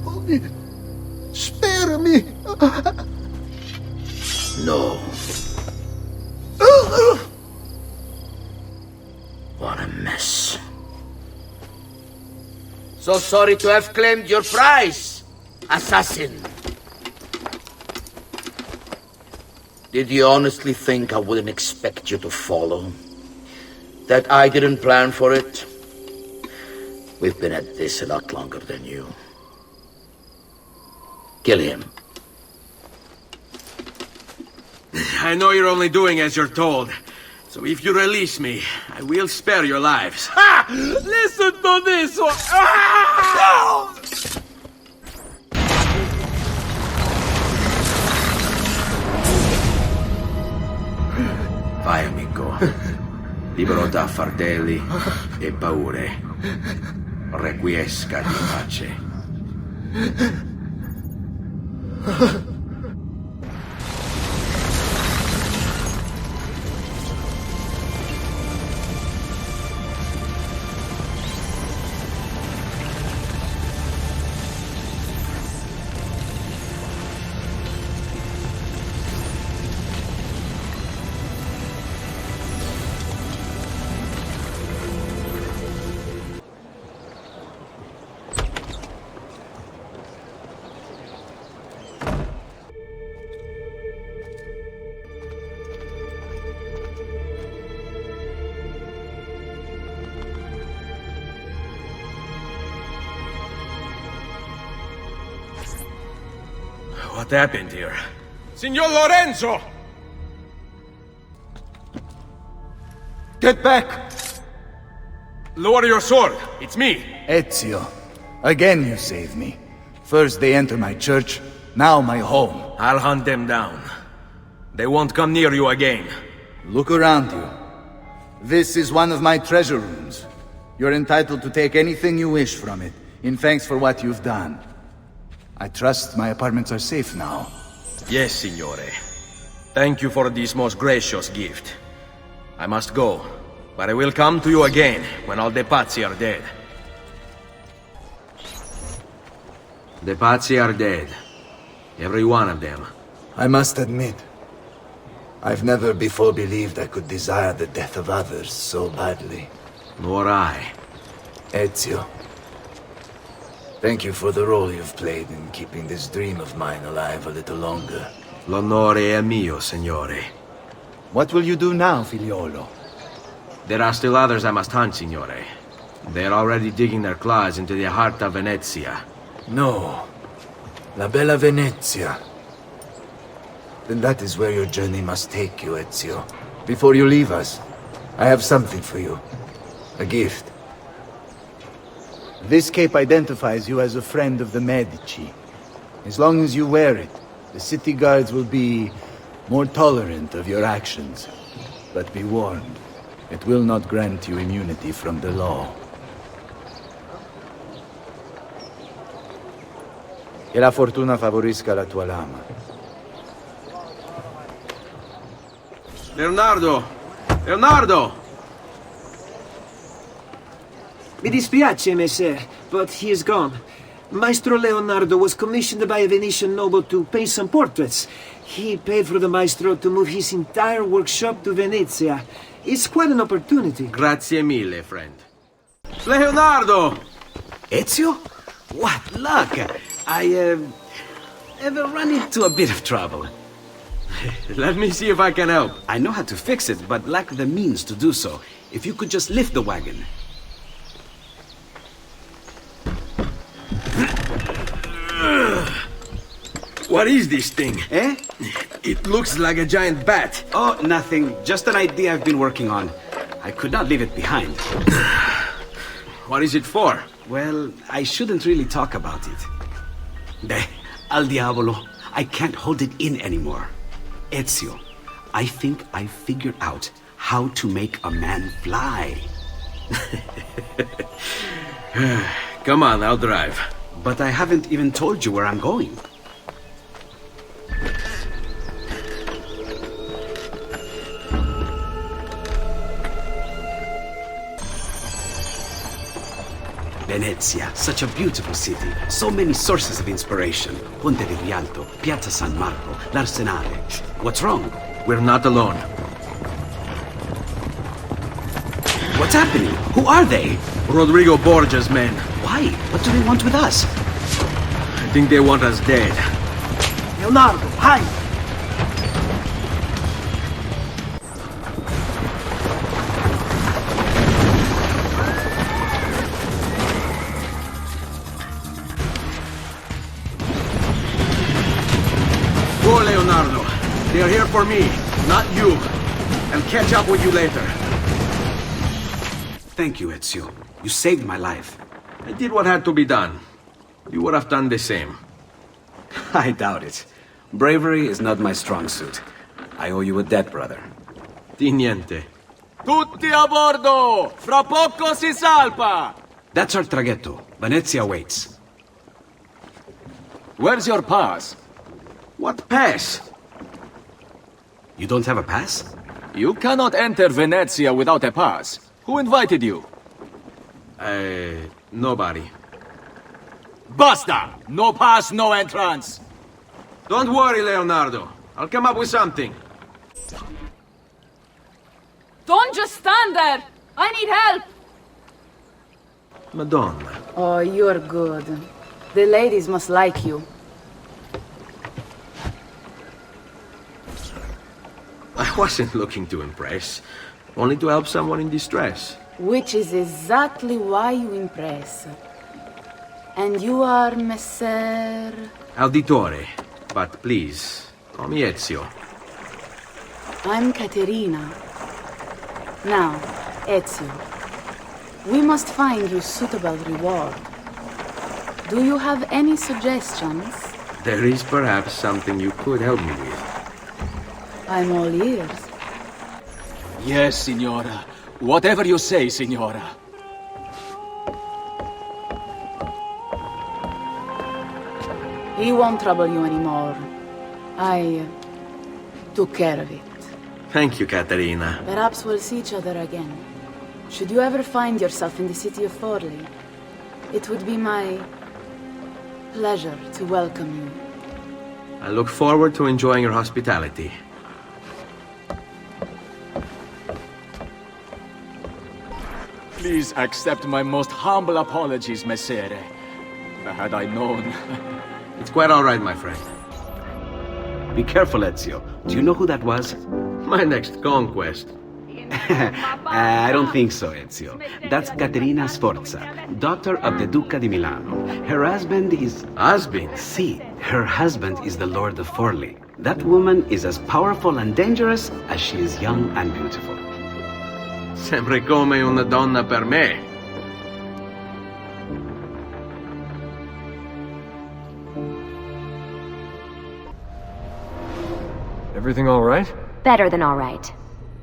Only spare me. No. What a mess. So sorry to have claimed your prize, assassin. Did you honestly think I wouldn't expect you to follow? That I didn't plan for it? We've been at this a lot longer than you. Kill him. I know you're only doing as you're told. So if you release me, I will spare your lives. Ha! Listen to this one! Ah! Vai, amico. Libero da fardelli e paure. Requiesca di pace. What happened here? Signor Lorenzo! Get back! Lower your sword. It's me. Ezio, again you save me. First they enter my church, now my home. I'll hunt them down. They won't come near you again. Look around you. This is one of my treasure rooms. You're entitled to take anything you wish from it, in thanks for what you've done. I trust my apartments are safe now. Yes, signore. Thank you for this most gracious gift. I must go, but I will come to you again when all the Pazzi are dead. The Pazzi are dead. Every one of them. I must admit, I've never before believed I could desire the death of others so badly. Nor I. Ezio, thank you for the role you've played in keeping this dream of mine alive a little longer. L'onore è mio, signore. What will you do now, figliolo? There are still others I must hunt, signore. They are already digging their claws into the heart of Venezia. No. La bella Venezia. Then that is where your journey must take you, Ezio. Before you leave us, I have something for you. A gift. This cape identifies you as a friend of the Medici. As long as you wear it, the city guards will be more tolerant of your actions. But be warned, it will not grant you immunity from the law. Che la fortuna favorisca la tua lama. Leonardo! Leonardo! Mi dispiace, messer, but he is gone. Maestro Leonardo was commissioned by a Venetian noble to paint some portraits. He paid for the maestro to move his entire workshop to Venezia. It's quite an opportunity. Grazie mille, friend. Leonardo! Ezio? What luck! I have run into a bit of trouble. Let me see if I can help. I know how to fix it, but lack the means to do so. If you could just lift the wagon. What is this thing? Eh? It looks like a giant bat. Oh, nothing. Just an idea I've been working on. I could not leave it behind. What is it for? Well, I shouldn't really talk about it. Al diavolo. I can't hold it in anymore. Ezio, I think I figured out how to make a man fly. Come on, I'll drive. But I haven't even told you where I'm going. Venezia, such a beautiful city. So many sources of inspiration. Ponte di Rialto, Piazza San Marco, l'Arsenale. What's wrong? We're not alone. What's happening? Who are they? Rodrigo Borgia's men. Why? What do they want with us? I think they want us dead. Leonardo, hide! Go, Leonardo. They are here for me, not you. I'll catch up with you later. Thank you, Ezio. You saved my life. I did what had to be done. You would have done the same. I doubt it. Bravery is not my strong suit. I owe you a debt, brother. Di niente. Tutti a bordo! Fra poco si salpa! That's our traghetto. Venezia waits. Where's your pass? What pass? You don't have a pass? You cannot enter Venezia without a pass. Who invited you? Nobody. Basta! No pass, no entrance! Don't worry, Leonardo. I'll come up with something. Don't just stand there! I need help! Madonna. Oh, you're good. The ladies must like you. I wasn't looking to impress. Only to help someone in distress. Which is exactly why you impress. And you are Messer... Auditore. But please, call me Ezio. I'm Caterina. Now, Ezio, we must find you suitable reward. Do you have any suggestions? There is perhaps something you could help me with. I'm all ears. Yes, Signora. Whatever you say, Signora. He won't trouble you anymore. I took care of it. Thank you, Caterina. Perhaps we'll see each other again. Should you ever find yourself in the city of Forlì, it would be my pleasure to welcome you. I look forward to enjoying your hospitality. Please accept my most humble apologies, Messere. Had I known... It's quite all right, my friend. Be careful, Ezio. Do you know who that was? My next conquest. I don't think so, Ezio. That's Caterina Sforza, daughter of the Duca di Milano. Her husband is... Husband? Si, her husband is the Lord of Forlì. That woman is as powerful and dangerous as she is young and beautiful. Sempre come una donna per me. Everything all right? Better than all right.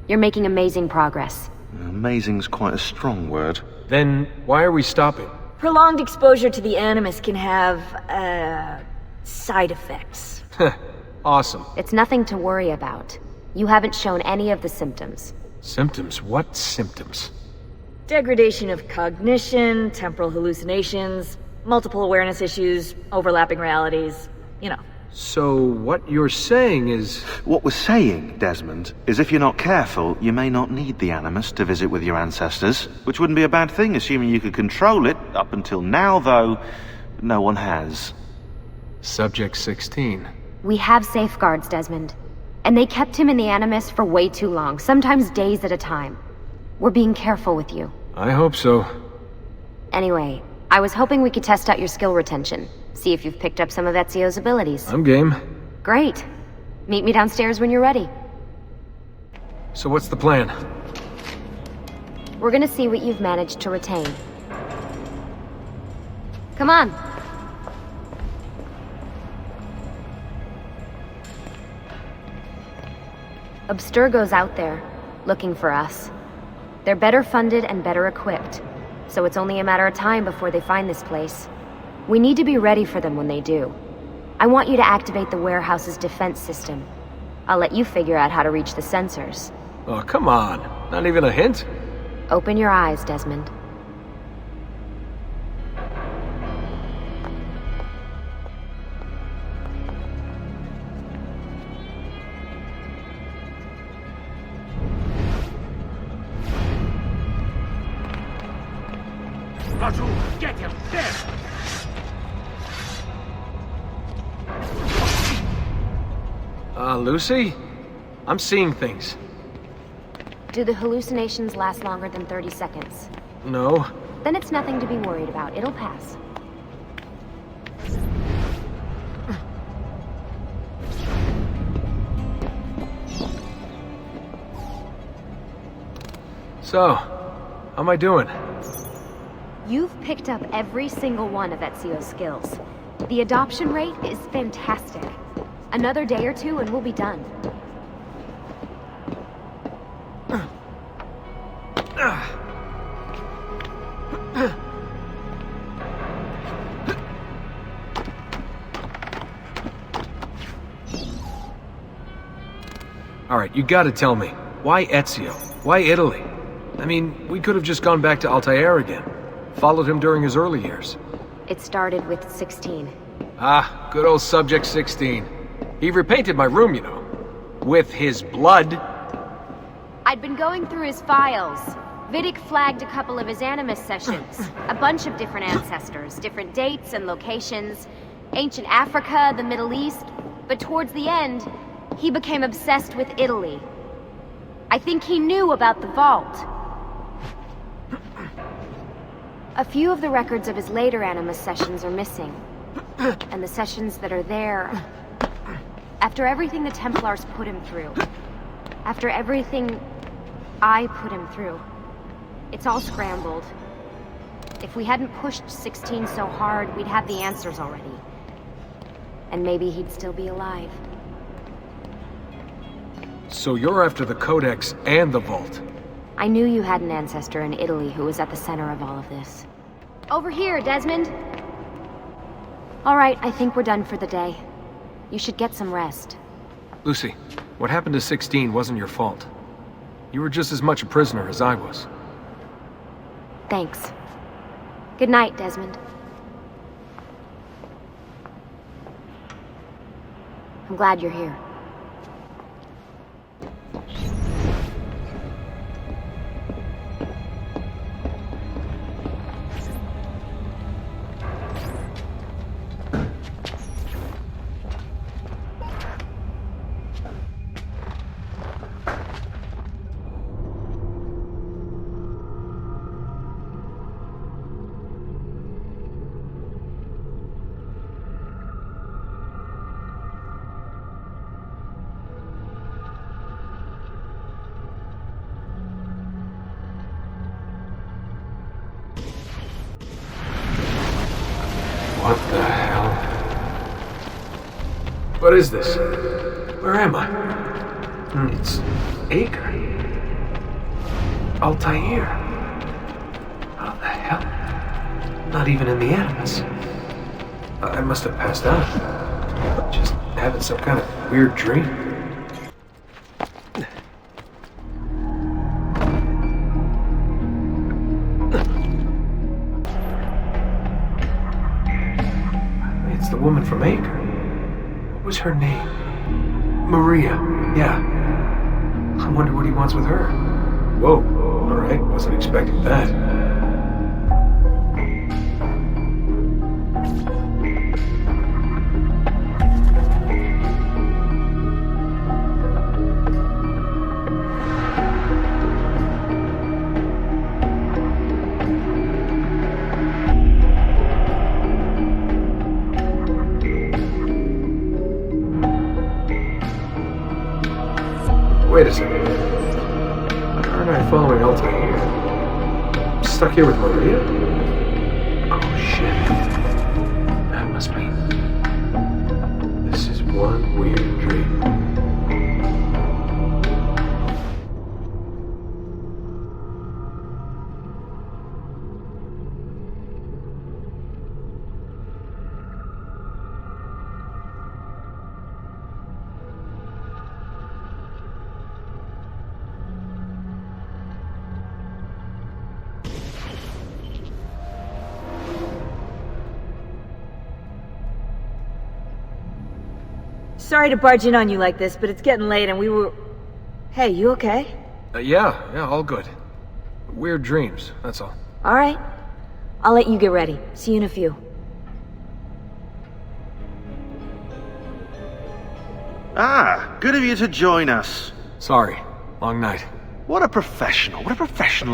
You're making amazing progress. Amazing's quite a strong word. Then why are we stopping? Prolonged exposure to the Animus can have, side effects. Awesome. It's nothing to worry about. You haven't shown any of the symptoms. Symptoms? What symptoms? Degradation of cognition, temporal hallucinations, multiple awareness issues, overlapping realities, you know. So what you're saying is... What we're saying, Desmond, is if you're not careful, you may not need the Animus to visit with your ancestors, which wouldn't be a bad thing, assuming you could control it. Up until now, though, no one has. Subject 16. We have safeguards, Desmond. And they kept him in the Animus for way too long, sometimes days at a time. We're being careful with you. I hope so. Anyway, I was hoping we could test out your skill retention. See if you've picked up some of Ezio's abilities. I'm game. Great. Meet me downstairs when you're ready. So what's the plan? We're gonna see what you've managed to retain. Come on. Abstergo's out there, looking for us. They're better funded and better equipped, so it's only a matter of time before they find this place. We need to be ready for them when they do. I want you to activate the warehouse's defense system. I'll let you figure out how to reach the sensors. Oh, come on. Not even a hint? Open your eyes, Desmond. Get him! There! Lucy? I'm seeing things. Do the hallucinations last longer than 30 seconds? No. Then it's nothing to be worried about. It'll pass. So, how am I doing? You've picked up every single one of Ezio's skills. The adoption rate is fantastic. Another day or two and we'll be done. Alright, you gotta tell me. Why Ezio? Why Italy? I mean, we could have just gone back to Altair again. Followed him during his early years. It started with 16. Ah, good old Subject 16. He repainted my room, you know. With his blood. I'd been going through his files. Vidic flagged a couple of his Animus sessions. A bunch of different ancestors, different dates and locations. Ancient Africa, the Middle East. But towards the end, he became obsessed with Italy. I think he knew about the vault. A few of the records of his later Animus sessions are missing. And the sessions that are there... After everything the Templars put him through. After everything I put him through. It's all scrambled. If we hadn't pushed 16 so hard, we'd have the answers already. And maybe he'd still be alive. So you're after the Codex and the Vault? I knew you had an ancestor in Italy who was at the center of all of this. Over here, Desmond! Alright, I think we're done for the day. You should get some rest. Lucy, what happened to 16 wasn't your fault. You were just as much a prisoner as I was. Thanks. Good night, Desmond. I'm glad you're here. What the hell? What is this? Where am I? It's Acre. Altair. How the hell? Not even in the Animus. I must have passed out. Just having some kind of weird dream. It's the woman from Acre. What was her name? Maria. Yeah. I wonder what he wants with her. Whoa. Alright, wasn't expecting that. Wait a second. Why aren't I following Alta here? I'm stuck here with Maria? Oh shit. That must mean this is one weird dream. Sorry to barge in on you like this, but it's getting late and we were... Hey, you okay? Yeah, all good. Weird dreams, that's all. Alright. I'll let you get ready. See you in a few. Ah, good of you to join us. Sorry, long night. What a professional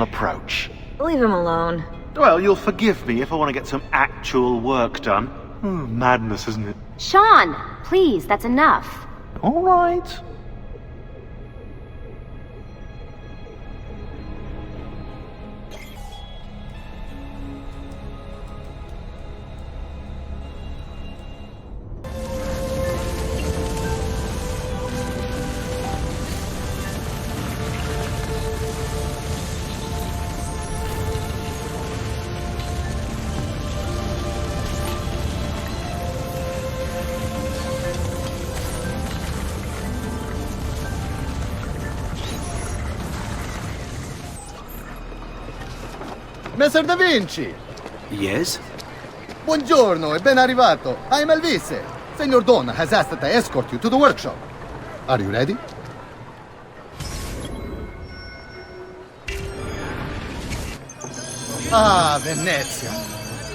approach. Leave him alone. Well, you'll forgive me if I want to get some actual work done. Madness, isn't it? Sean, please, that's enough. All right. Messer Da Vinci! Yes? Buongiorno e ben arrivato. I am Elvise. Senor Donna has asked that I escort you to the workshop. Are you ready? Ah, Venezia.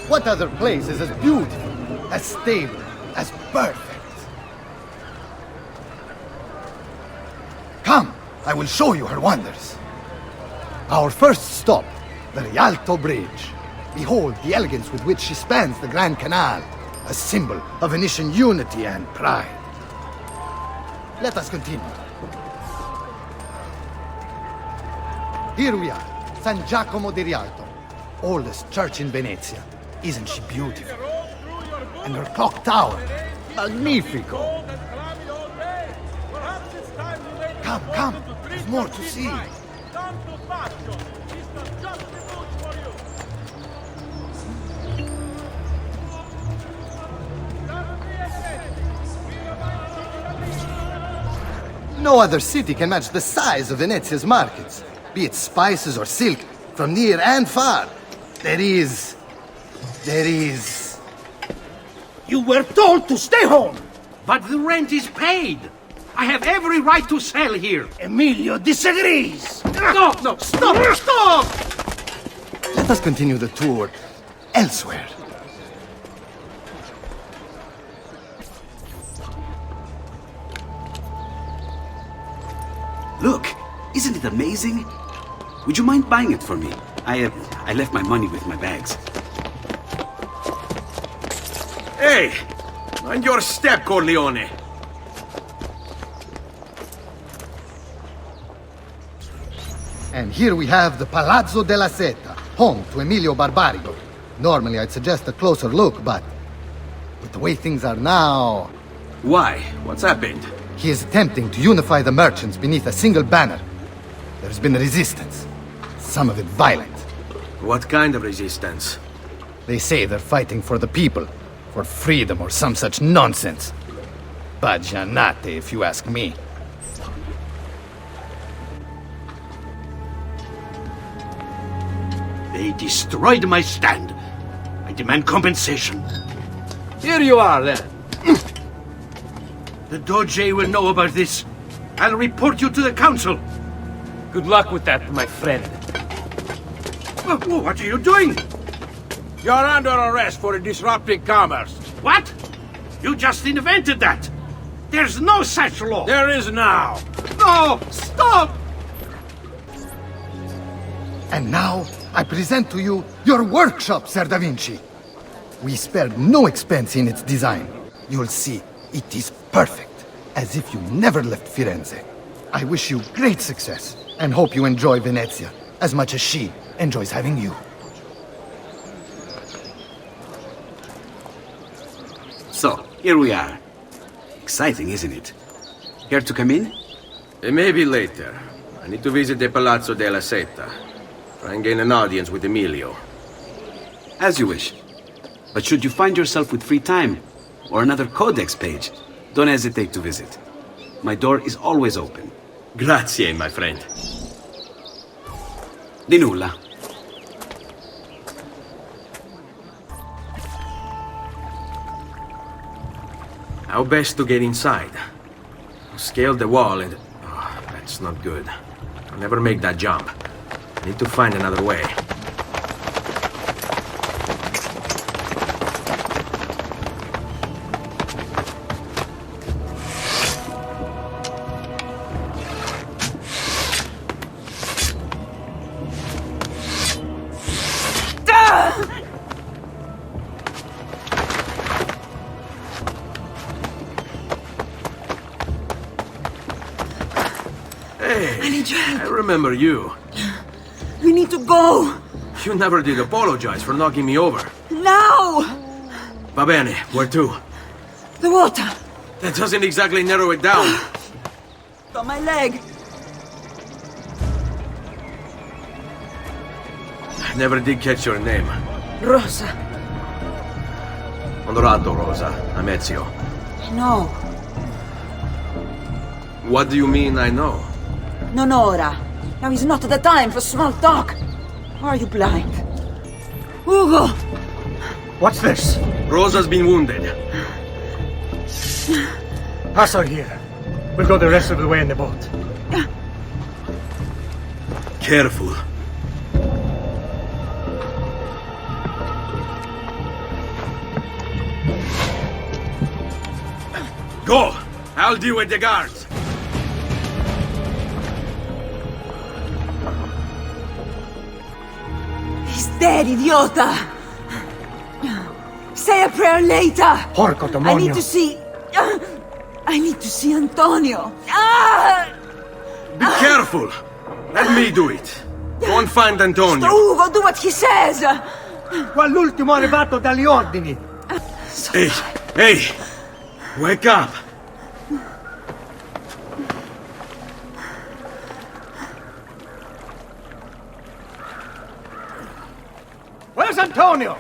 What other place is as beautiful, as stable, as perfect? Come, I will show you her wonders. Our first stop, the Rialto Bridge. Behold the elegance with which she spans the Grand Canal, a symbol of Venetian unity and pride. Let us continue. Here we are, San Giacomo di Rialto, oldest church in Venezia. Isn't she beautiful? And her clock tower, magnifico. Come, there's more to see. No other city can match the size of Venezia's markets, be it spices or silk, from near and far. There is... You were told to stay home, but the rent is paid. I have every right to sell here. Emilio disagrees. No, stop! Let us continue the tour elsewhere. Look, isn't it amazing? Would you mind buying it for me? I left my money with my bags. Hey! Mind your step, Corleone! And here we have the Palazzo della Seta, home to Emilio Barbarigo. Normally I'd suggest a closer look, but with the way things are now... Why? What's happened? He is attempting to unify the merchants beneath a single banner. There's been resistance, some of it violent. What kind of resistance? They say they're fighting for the people, for freedom or some such nonsense. Baggianate, if you ask me. They destroyed my stand. I demand compensation. Here you are, then. The Doge will know about this. I'll report you to the council. Good luck with that, my friend. What are you doing? You're under arrest for disrupting commerce. What? You just invented that. There's no such law. There is now. No! Stop! And now, I present to you your workshop, Sir Da Vinci. We spared no expense in its design. You'll see, it is perfect, as if you never left Firenze. I wish you great success, and hope you enjoy Venezia as much as she enjoys having you. So, here we are. Exciting, isn't it? Care to come in? Maybe later. I need to visit the Palazzo della Seta. Try and gain an audience with Emilio. As you wish. But should you find yourself with free time, or another codex page, don't hesitate to visit. My door is always open. Grazie, my friend. Di nulla. How best to get inside? Scale the wall and... Oh, that's not good. I'll never make that jump. I need to find another way. I remember you. We need to go! You never did apologize for knocking me over. Now! Va bene, where to? The water! That doesn't exactly narrow it down. On my leg! I never did catch your name. Rosa. Onorato, Rosa. I'm Ezio. No. What do you mean, I know? Non ora. Now is not the time for small talk. Are you blind? Ugo! What's this? Rosa's been wounded. Pass her here. We'll go the rest of the way in the boat. Careful. Go! I'll deal with the guards. He's dead, idiota! Say a prayer later! Porco demonio! I need to see Antonio! Ah! Be careful! Let me do it. Go and find Antonio. Ugo, do what he says! Qua l'ultimo arrivato dagli ordini! Hey! Wake up! Where's Antonio?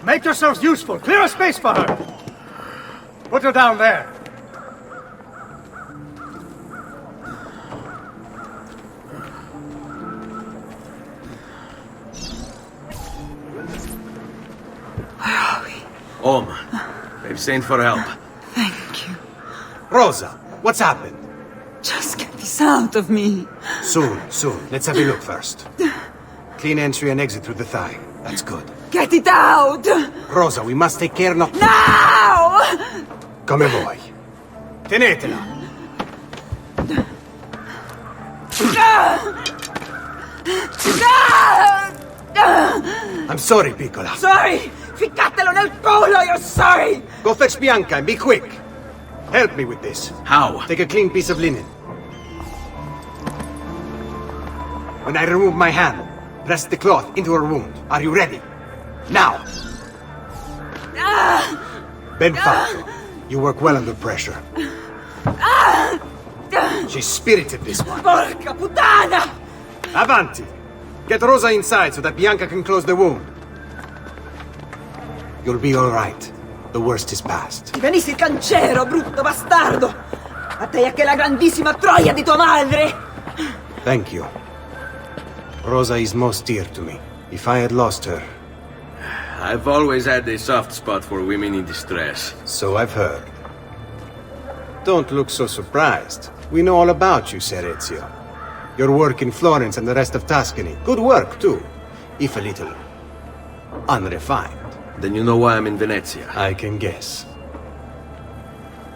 Make yourselves useful. Clear a space for her. Put her down there. Where are we? Home. They've sent for help. Thank you. Rosa, what's happened? Just get this out of me. Soon. Let's have a look first. Clean entry and exit through the thigh. That's good. Get it out! Rosa, we must take care not... Now! Come vuoi. Tenetela. I'm sorry, piccola. Sorry! Ficcatelo nel culo, you're sorry! Go fetch Bianca and be quick. Help me with this. How? Take a clean piece of linen. When I remove my hand, press the cloth into her wound. Are you ready? Now! Ben fatto. You work well under pressure. She's spirited, this one. Porca puttana! Avanti! Get Rosa inside so that Bianca can close the wound. You'll be all right. The worst is past. Ti venissi il cancero, brutto bastardo! A te e che la grandissima troia di tua madre! Thank you. Rosa is most dear to me. If I had lost her... I've always had a soft spot for women in distress. So I've heard. Don't look so surprised. We know all about you, Ser Ezio. Your work in Florence and the rest of Tuscany. Good work, too. If a little... unrefined. Then you know why I'm in Venezia. I can guess.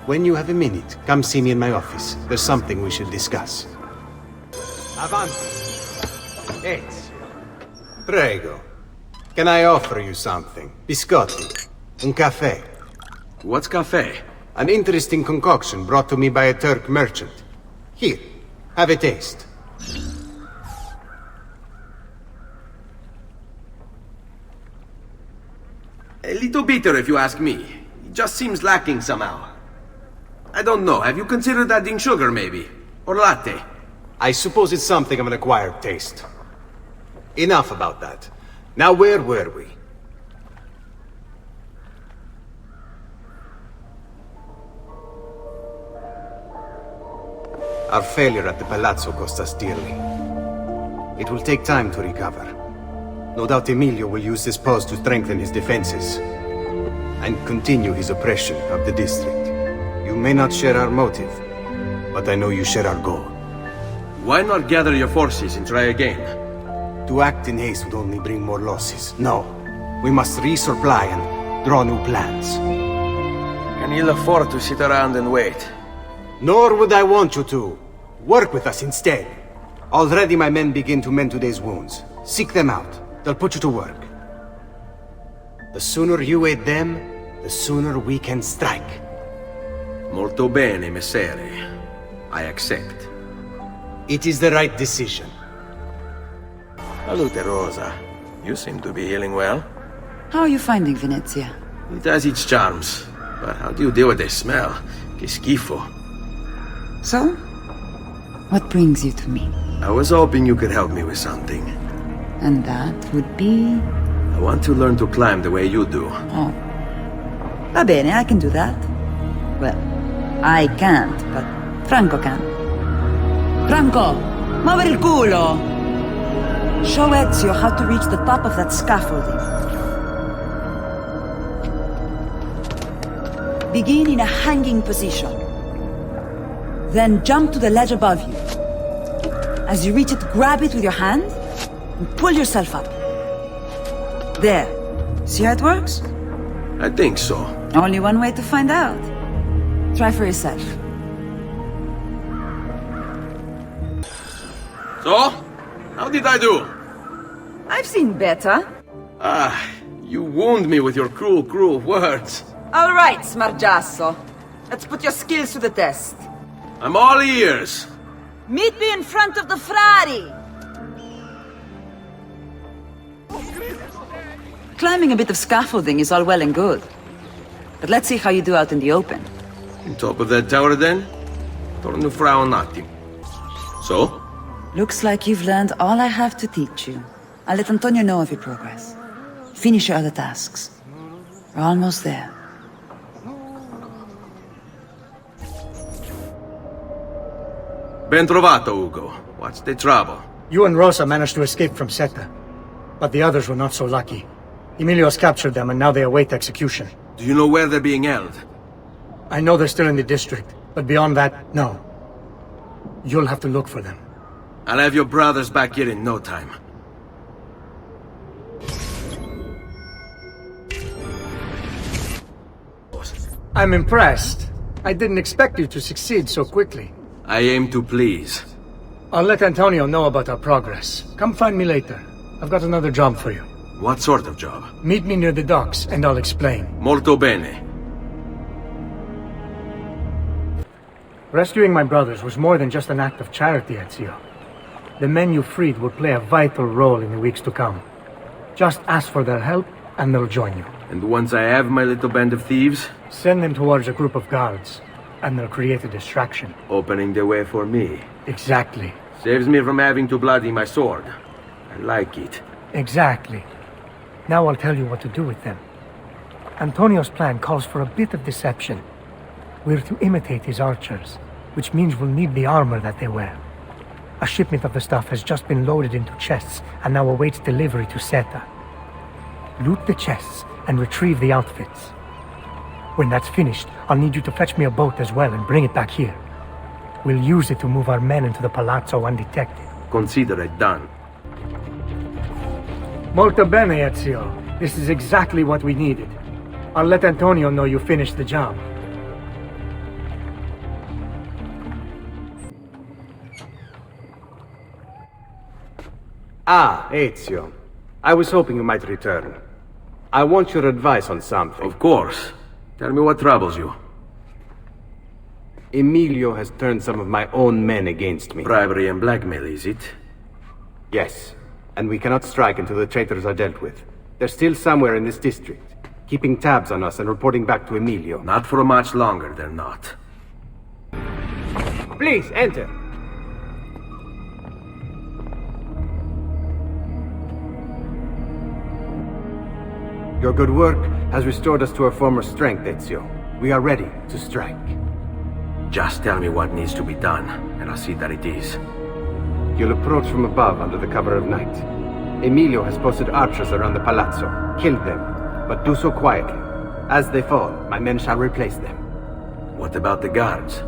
When you have a minute, come see me in my office. There's something we should discuss. Avanti. Ezio. Prego. Can I offer you something? Biscotti. Un caffè. What's caffè? An interesting concoction brought to me by a Turk merchant. Here, have a taste. A little bitter if you ask me. It just seems lacking somehow. I don't know, have you considered adding sugar maybe? Or latte? I suppose it's something of an acquired taste. Enough about that. Now where were we? Our failure at the Palazzo cost us dearly. It will take time to recover. No doubt Emilio will use this pause to strengthen his defenses and continue his oppression of the district. You may not share our motive, but I know you share our goal. Why not gather your forces and try again? To act in haste would only bring more losses. No. We must resupply and draw new plans. Can you afford to sit around and wait? Nor would I want you to. Work with us instead. Already my men begin to mend today's wounds. Seek them out. They'll put you to work. The sooner you aid them, the sooner we can strike. Molto bene, messere. I accept. It is the right decision. Salute, Rosa. You seem to be healing well. How are you finding Venezia? It has its charms. But how do you deal with the smell? Che schifo. So? What brings you to me? I was hoping you could help me with something. And that would be? I want to learn to climb the way you do. Oh. Va bene, I can do that. Well, I can't, but Franco can. Franco, muovere il culo! Show Ezio how to reach the top of that scaffolding. Begin in a hanging position. Then jump to the ledge above you. As you reach it, grab it with your hand and pull yourself up. There. See how it works? I think so. Only one way to find out. Try for yourself. So? How did I do? I've seen better. You wound me with your cruel, cruel words. All right, Smargiasso. Let's put your skills to the test. I'm all ears. Meet me in front of the Frari. Climbing a bit of scaffolding is all well and good. But let's see how you do out in the open. On top of that tower, then? Torno fra un attimo. So? Looks like you've learned all I have to teach you. I'll let Antonio know of your progress. Finish your other tasks. We're almost there. Ben trovato, Ugo. What's the trouble? You and Rosa managed to escape from Seta, but the others were not so lucky. Emilio's captured them and now they await execution. Do you know where they're being held? I know they're still in the district, but beyond that, no. You'll have to look for them. I'll have your brothers back here in no time. I'm impressed. I didn't expect you to succeed so quickly. I aim to please. I'll let Antonio know about our progress. Come find me later. I've got another job for you. What sort of job? Meet me near the docks, and I'll explain. Molto bene. Rescuing my brothers was more than just an act of charity, Ezio. The men you freed will play a vital role in the weeks to come. Just ask for their help, and they'll join you. And once I have my little band of thieves? Send them towards a group of guards, and they'll create a distraction. Opening the way for me. Exactly. Saves me from having to bloody my sword. I like it. Exactly. Now I'll tell you what to do with them. Antonio's plan calls for a bit of deception. We're to imitate his archers, which means we'll need the armor that they wear. A shipment of the stuff has just been loaded into chests and now awaits delivery to Seta. Loot the chests and retrieve the outfits. When that's finished, I'll need you to fetch me a boat as well and bring it back here. We'll use it to move our men into the palazzo undetected. Consider it done. Molto bene, Ezio. This is exactly what we needed. I'll let Antonio know you finished the job. Ah, Ezio. I was hoping you might return. I want your advice on something. Of course. Tell me what troubles you. Emilio has turned some of my own men against me. Bribery and blackmail, is it? Yes, and we cannot strike until the traitors are dealt with. They're still somewhere in this district, keeping tabs on us and reporting back to Emilio. Not for much longer, they're not. Please, enter. Your good work has restored us to our former strength, Ezio. We are ready to strike. Just tell me what needs to be done, and I'll see that it is. You'll approach from above under the cover of night. Emilio has posted archers around the palazzo. Kill them, but do so quietly. As they fall, my men shall replace them. What about the guards?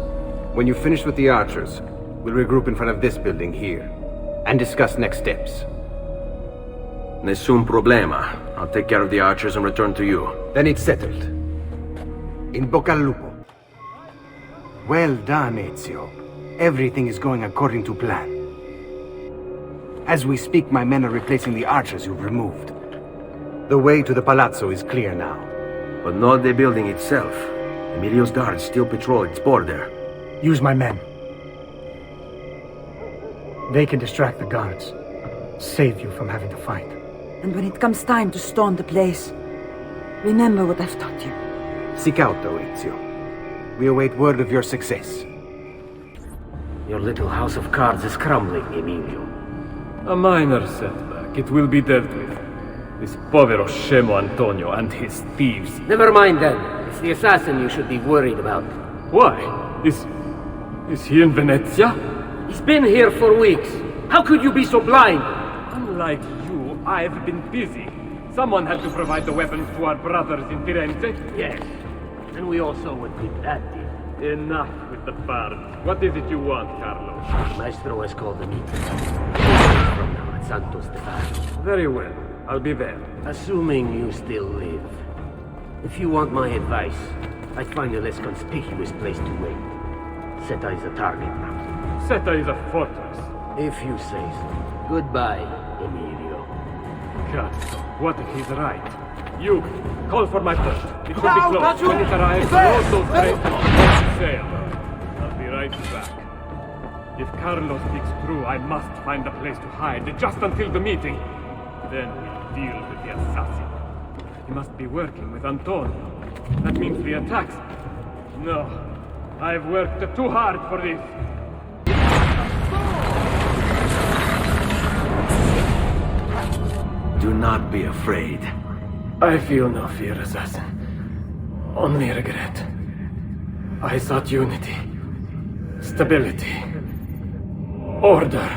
When you finish with the archers, we'll regroup in front of this building here, and discuss next steps. Nessun problema. I'll take care of the archers and return to you. Then it's settled. In bocca al lupo. Well done, Ezio. Everything is going according to plan. As we speak, my men are replacing the archers you've removed. The way to the palazzo is clear now. But not the building itself. Emilio's guards still patrol its border. Use my men. They can distract the guards. Save you from having to fight. And when it comes time to storm the place, remember what I've taught you. Seek out, though, Ezio. We await word of your success. Your little house of cards is crumbling, Emilio. A minor setback. It will be dealt with. This povero scemo Antonio and his thieves. Never mind then. It's the assassin you should be worried about. Why? Is he in Venezia? He's been here for weeks. How could you be so blind? Unlike you, I've been busy. Someone had to provide the weapons to our brothers in Firenze. Yes. And we also would keep that deal. Enough with the bards. What is it you want, Carlo? Maestro has called a meeting. From now at Santo Stefano. Very well. I'll be there. Assuming you still live. If you want my advice, I'd find a less conspicuous place to wait. Seta is a target now. Seta is a fortress. If you say so. Goodbye, Emilio. Cazzo, what if he's right? You, call for my boat. It should be closed. When it arrives, load those crates and sail. I'll be right back. If Carlo speaks true, I must find a place to hide, just until the meeting. Then we'll deal with the assassin. He must be working with Antonio. That means the attacks. No, I've worked too hard for this. Do not be afraid. I feel no fear, assassin. Only regret. I sought unity, stability, order.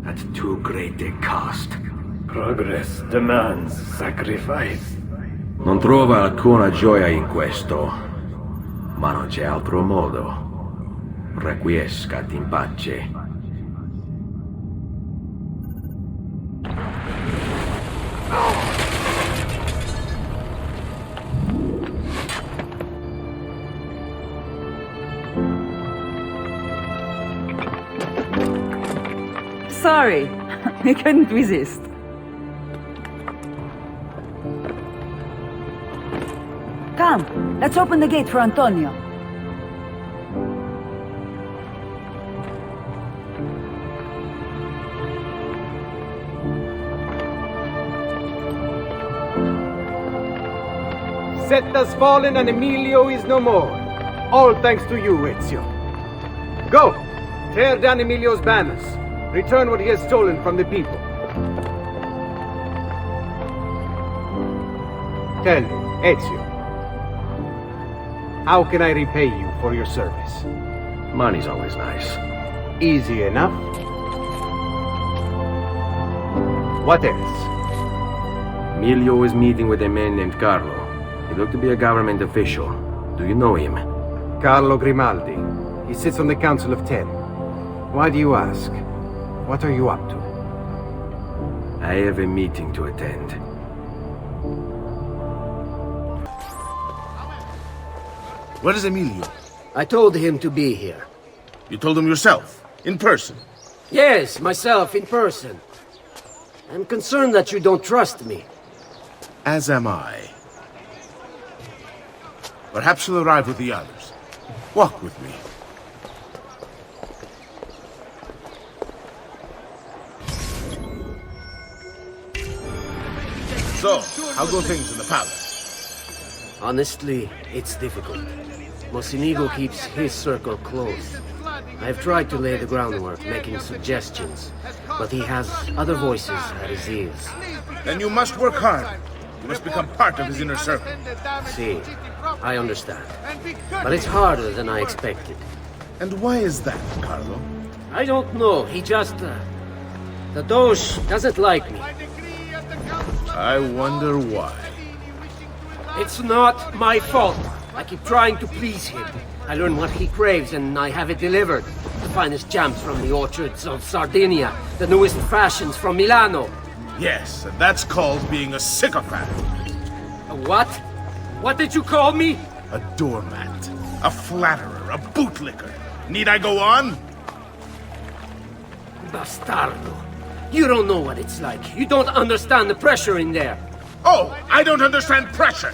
At too great a cost. Progress demands sacrifice. Non trova alcuna gioia in questo, ma non c'è altro modo. Requiescat in pace. Sorry, I couldn't resist. Come, let's open the gate for Antonio. Seta's fallen and Emilio is no more. All thanks to you, Ezio. Go! Tear down Emilio's banners. Return what he has stolen from the people. Tell me, Ezio. How can I repay you for your service? Money's always nice. Easy enough. What else? Emilio is meeting with a man named Carlo. He looked to be a government official. Do you know him? Carlo Grimaldi. He sits on the Council of 10. Why do you ask? What are you up to? I have a meeting to attend. Where is Emilio? I told him to be here. You told him yourself? In person? Yes, myself, in person. I'm concerned that you don't trust me. As am I. Perhaps he'll arrive with the others. Walk with me. So, how go things in the palace? Honestly, it's difficult. Mocenigo keeps his circle close. I've tried to lay the groundwork, making suggestions, but he has other voices at his ears. Then you must work hard. You must become part of his inner circle. See, I understand. But it's harder than I expected. And why is that, Carlo? I don't know. He just... the Doge doesn't like me. I wonder why. It's not my fault. I keep trying to please him. I learn what he craves and I have it delivered. The finest jams from the orchards of Sardinia, the newest fashions from Milano. Yes, and that's called being a sycophant. A what? What did you call me? A doormat, a flatterer, a bootlicker. Need I go on? Bastardo. You don't know what it's like. You don't understand the pressure in there. Oh, I don't understand pressure.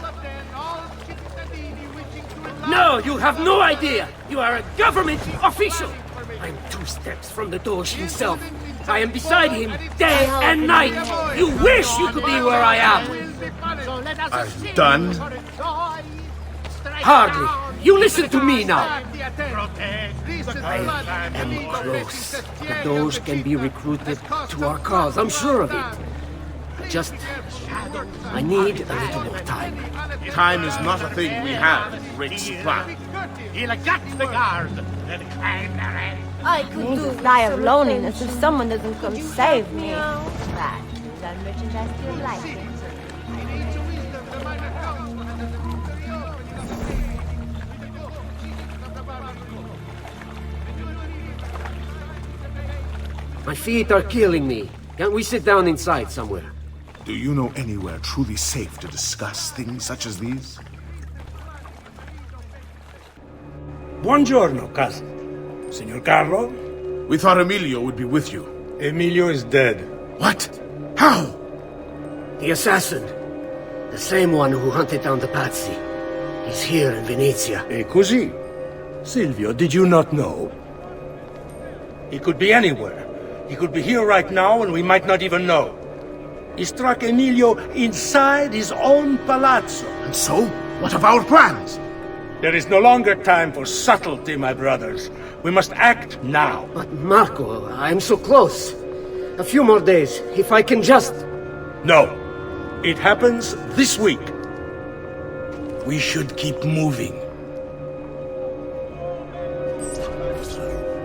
No, you have no idea. You are a government official. I'm 2 steps from the Doge himself. I am beside him day and night. You wish you could be where I am. Are you done? Hardly. You listen to me now. I am close. The Doge can be recruited to our cause. I'm sure of it. I need a little more time. Time is not a thing we have in great supply. I could do die of loneliness if someone doesn't come save me. That is our merchandise to your liking. My feet are killing me. Can't we sit down inside somewhere? Do you know anywhere truly safe to discuss things such as these? Buongiorno, cousin. Signor Carlo? We thought Emilio would be with you. Emilio is dead. What? How? The assassin. The same one who hunted down the Pazzi. He's here in Venezia. E così? Silvio, did you not know? He could be anywhere. He could be here right now and we might not even know. He struck Emilio inside his own palazzo. And so? What of our plans? There is no longer time for subtlety, my brothers. We must act now. But Marco, I'm so close. A few more days, if I can just... No. It happens this week. We should keep moving.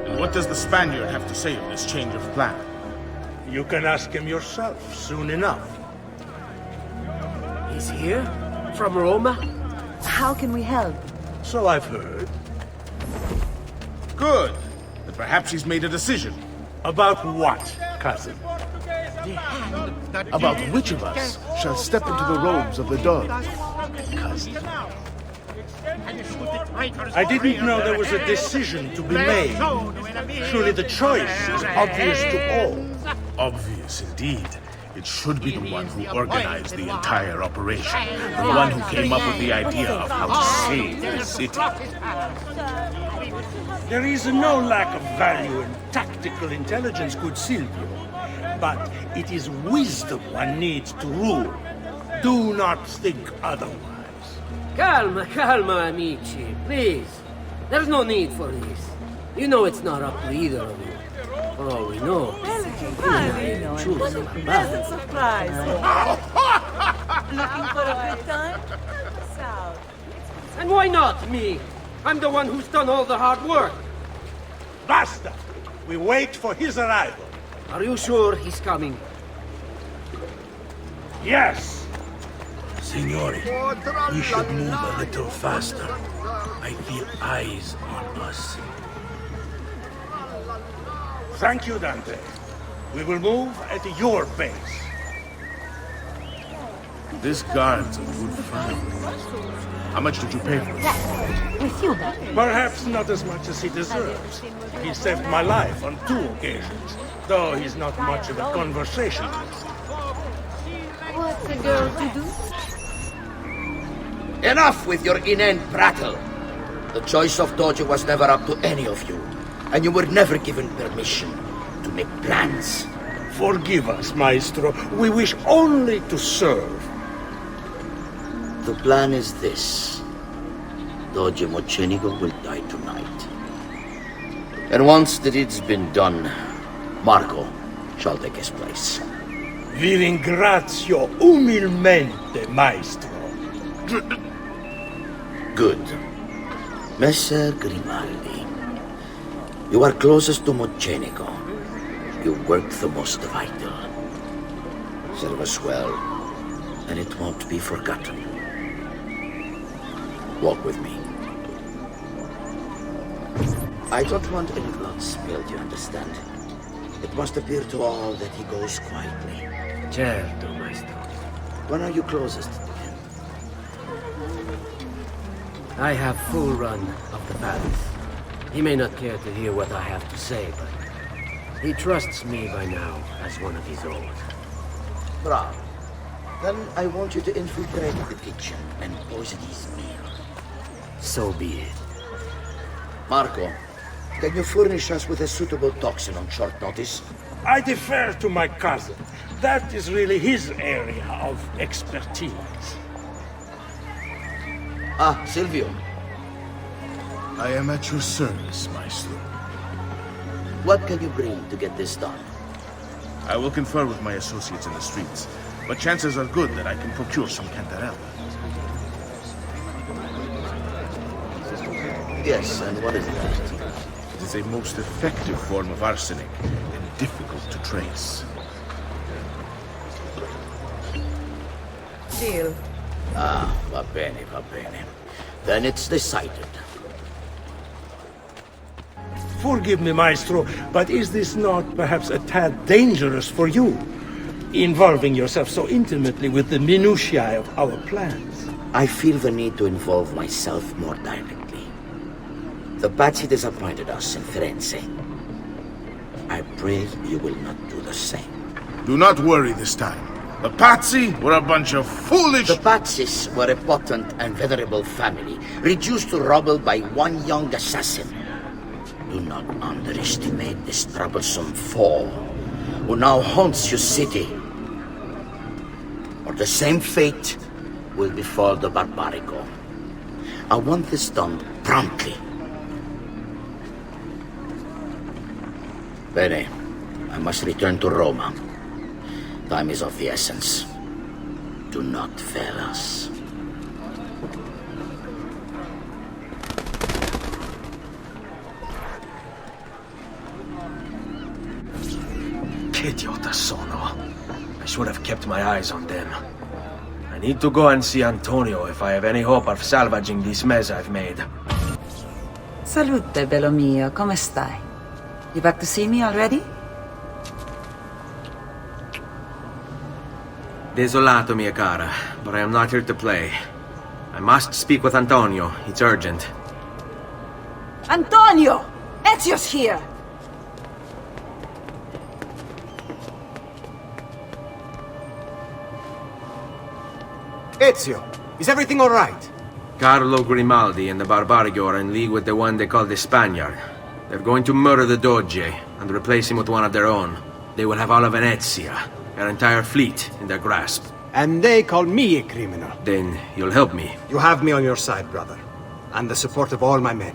And what does the Spaniard have to say of this change of plan? You can ask him yourself soon enough. He's here? From Roma? How can we help? So I've heard. Good. Then perhaps he's made a decision. About what, cousin? About which of us shall step into the robes of the Doge. Cousin. I didn't know there was a decision to be made. Surely the choice is obvious to all. Obvious indeed. It should be the one who organized the entire operation. The one who came up with the idea of how to save the city. There is no lack of value in tactical intelligence, good Silvio. But it is wisdom one needs to rule. Do not think otherwise. Calma, calma, amici. Please. There's no need for this. You know it's not up to either of you. For all we know, choose a Pleasant surprise. Looking for a good time? South. And why not me? I'm the one who's done all the hard work. Basta! We wait for his arrival. Are you sure he's coming? Yes! Signori, we should move a little faster. I feel eyes on us. Thank you, Dante. We will move at your pace. This guard's a good friend. How much did you pay for it? With you, Perhaps not as much as he deserves. He saved my life on 2 occasions, though he's not much of a conversationalist. What's a girl to do? Enough with your inane prattle. The choice of Doge was never up to any of you, and you were never given permission to make plans. Forgive us, Maestro. We wish only to serve. The plan is this. Doge Mocenigo will die tonight. And once the deed's been done, Marco shall take his place. Vi ringrazio umilmente, Maestro. Good. Messer Grimaldi, you are closest to Mocenigo. You work the most vital. Serve us well, and it won't be forgotten. Walk with me. I don't want any blood spilled, you understand? It must appear to all that he goes quietly. Certo, Maestro. When are you closest to him? I have full run of the palace. He may not care to hear what I have to say, but he trusts me by now as one of his own. Bravo. Then I want you to infiltrate the kitchen and poison his meal. So be it. Marco, can you furnish us with a suitable toxin on short notice? I defer to my cousin. That is really his area of expertise. Ah, Silvio. I am at your service, Maestro. What can you bring to get this done? I will confer with my associates in the streets, but chances are good that I can procure some cantarella. Yes, and what is that? It is a most effective form of arsenic, and difficult to trace. Deal. Ah, va bene, va bene. Then it's decided. Forgive me, Maestro, but is this not perhaps a tad dangerous for you? Involving yourself so intimately with the minutiae of our plans. I feel the need to involve myself more directly. The Pazzi disappointed us in Firenze. I pray you will not do the same. Do not worry this time. The Pazzi were a bunch of foolish... The Pazzis were a potent and venerable family, reduced to rubble by one young assassin. Do not underestimate this troublesome foe, who now haunts your city. Or the same fate will befall the Barbarico. I want this done promptly. Bene, I must return to Roma. Time is of the essence. Do not fail us. Che idiota sono. I should have kept my eyes on them. I need to go and see Antonio if I have any hope of salvaging this mess I've made. Salute, bello mio. Come stai? You back to see me already? Desolato, mia cara, but I am not here to play. I must speak with Antonio. It's urgent. Antonio! Ezio's here! Ezio, is everything all right? Carlo Grimaldi and the Barbarigo are in league with the one they call the Spaniard. They're going to murder the Doge and replace him with one of their own. They will have all of Venezia, their entire fleet, in their grasp. And they call me a criminal. Then you'll help me. You have me on your side, brother. And the support of all my men.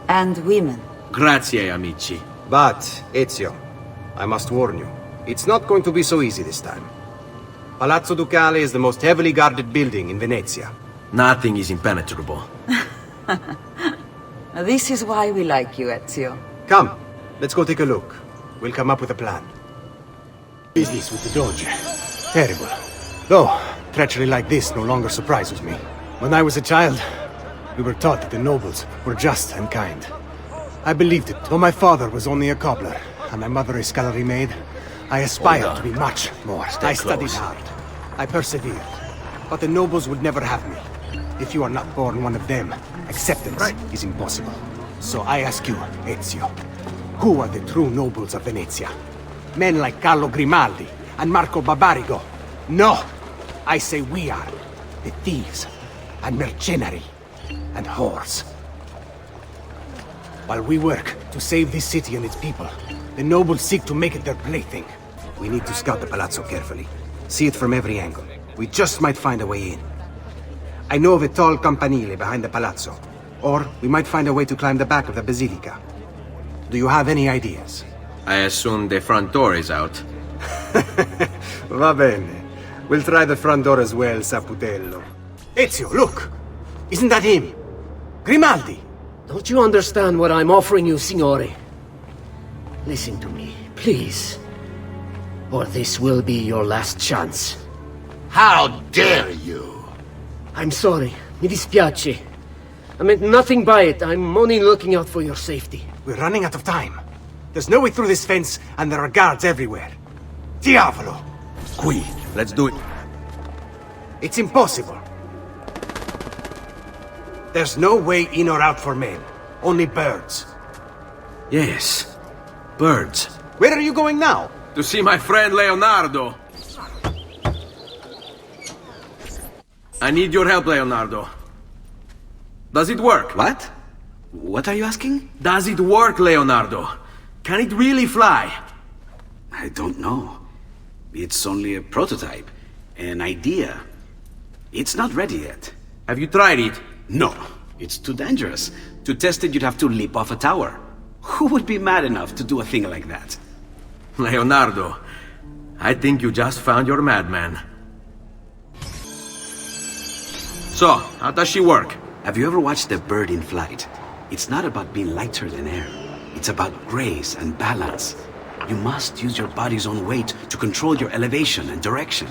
And women. Grazie, amici. But, Ezio, I must warn you. It's not going to be so easy this time. Palazzo Ducale is the most heavily guarded building in Venezia. Nothing is impenetrable. This is why we like you, Ezio. Come, let's go take a look. We'll come up with a plan. Business with the Doge. Terrible. Though, treachery like this no longer surprises me. When I was a child, we were taught that the nobles were just and kind. I believed it, though my father was only a cobbler, and my mother a scullery maid. I aspired to be much more. I studied hard. I persevered. But the nobles would never have me. If you are not born one of them, acceptance is impossible. So I ask you, Ezio, who are the true nobles of Venezia? Men like Carlo Grimaldi and Marco Barbarigo? No! I say we are. The thieves and mercenary and whores. While we work to save this city and its people, the nobles seek to make it their plaything. We need to scout the palazzo carefully. See it from every angle. We just might find a way in. I know of a tall campanile behind the palazzo. Or we might find a way to climb the back of the basilica. Do you have any ideas? I assume the front door is out. Va bene. We'll try the front door as well, Saputello. Ezio, look! Isn't that him? Grimaldi! Don't you understand what I'm offering you, Signore? Listen to me, please. Or this will be your last chance. How dare you? I'm sorry. Mi dispiace. I meant nothing by it. I'm only looking out for your safety. We're running out of time. There's no way through this fence, and there are guards everywhere. Diavolo! Qui, let's do it. It's impossible. There's no way in or out for men. Only birds. Yes, birds. Where are you going now? To see my friend Leonardo. I need your help, Leonardo. Does it work? What? What are you asking? Does it work, Leonardo? Can it really fly? I don't know. It's only a prototype, an idea. It's not ready yet. Have you tried it? No, it's too dangerous. To test it, you'd have to leap off a tower. Who would be mad enough to do a thing like that? Leonardo, I think you just found your madman. So, how does she work? Have you ever watched a bird in flight? It's not about being lighter than air. It's about grace and balance. You must use your body's own weight to control your elevation and direction.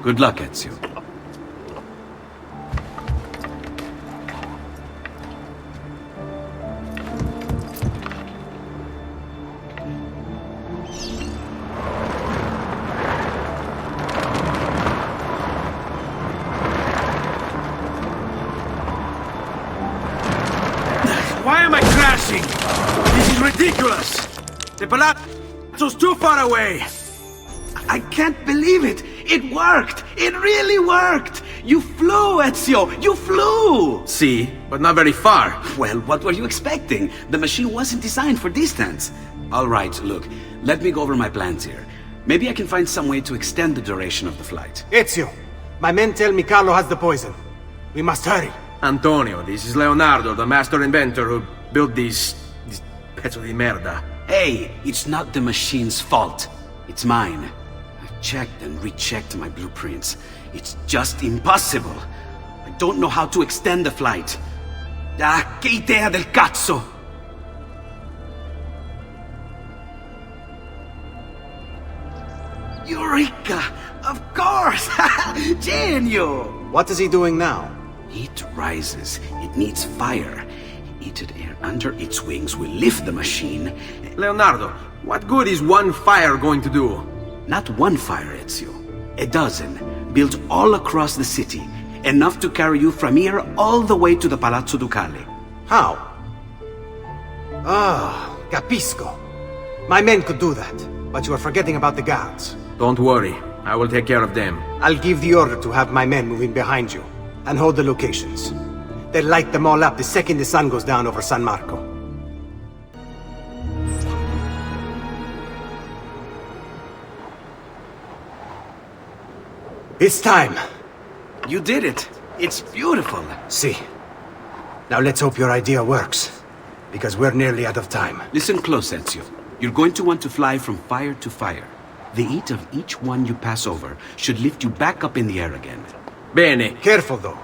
Good luck, Ezio. Why am I crashing? This is ridiculous! The palazzo's too far away! I can't believe it! It worked! It really worked! You flew, Ezio! You flew! See, but not very far. Well, what were you expecting? The machine wasn't designed for distance. All right, look, let me go over my plans here. Maybe I can find some way to extend the duration of the flight. Ezio, my men tell me Carlo has the poison. We must hurry. Antonio, this is Leonardo, the master inventor who built this pezzo di merda. Hey, it's not the machine's fault. It's mine. I've checked and rechecked my blueprints. It's just impossible. I don't know how to extend the flight. Ah, che idea del cazzo! Eureka! Of course! Genio! What is he doing now? It rises. It needs fire. Heated air under its wings will lift the machine. Leonardo, what good is one fire going to do? Not one fire, Ezio. A dozen, built all across the city. Enough to carry you from here all the way to the Palazzo Ducale. How? Ah, capisco. My men could do that, but you are forgetting about the guards. Don't worry, I will take care of them. I'll give the order to have my men move in behind you and hold the locations. They'll light them all up the second the sun goes down over San Marco. It's time. You did it. It's beautiful. See. Now let's hope your idea works, because we're nearly out of time. Listen close, Ezio. You're going to want to fly from fire to fire. The heat of each one you pass over should lift you back up in the air again. Bene. Careful, though.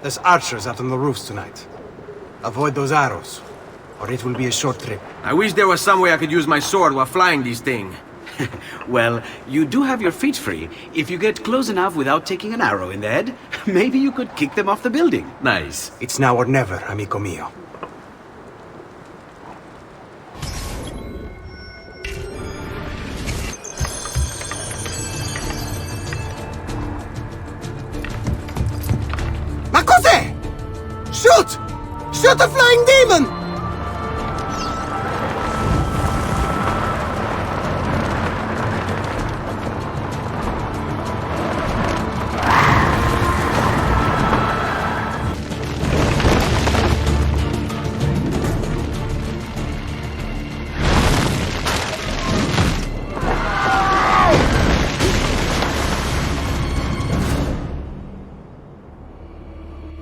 There's archers out on the roofs tonight. Avoid those arrows, or it will be a short trip. I wish there was some way I could use my sword while flying this thing. Well, you do have your feet free. If you get close enough without taking an arrow in the head, maybe you could kick them off the building. Nice. It's now or never, amico mio. Ma cos'è? Shoot! Shoot a flying demon!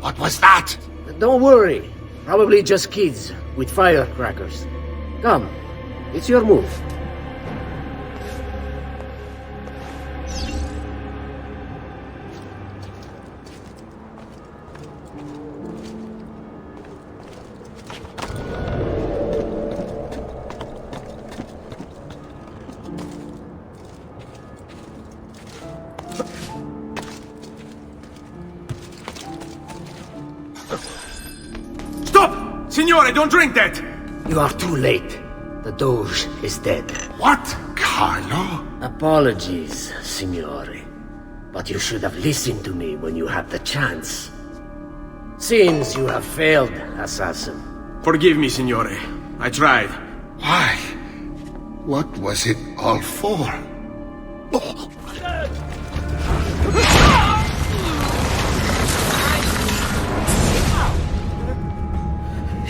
What was that? Don't worry. Probably just kids with firecrackers. Come, it's your move. Signore, don't drink that! You are too late. The Doge is dead. What? Carlo? Apologies, Signore. But you should have listened to me when you had the chance. Seems you have failed, Assassin. Forgive me, Signore. I tried. Why? What was it all for?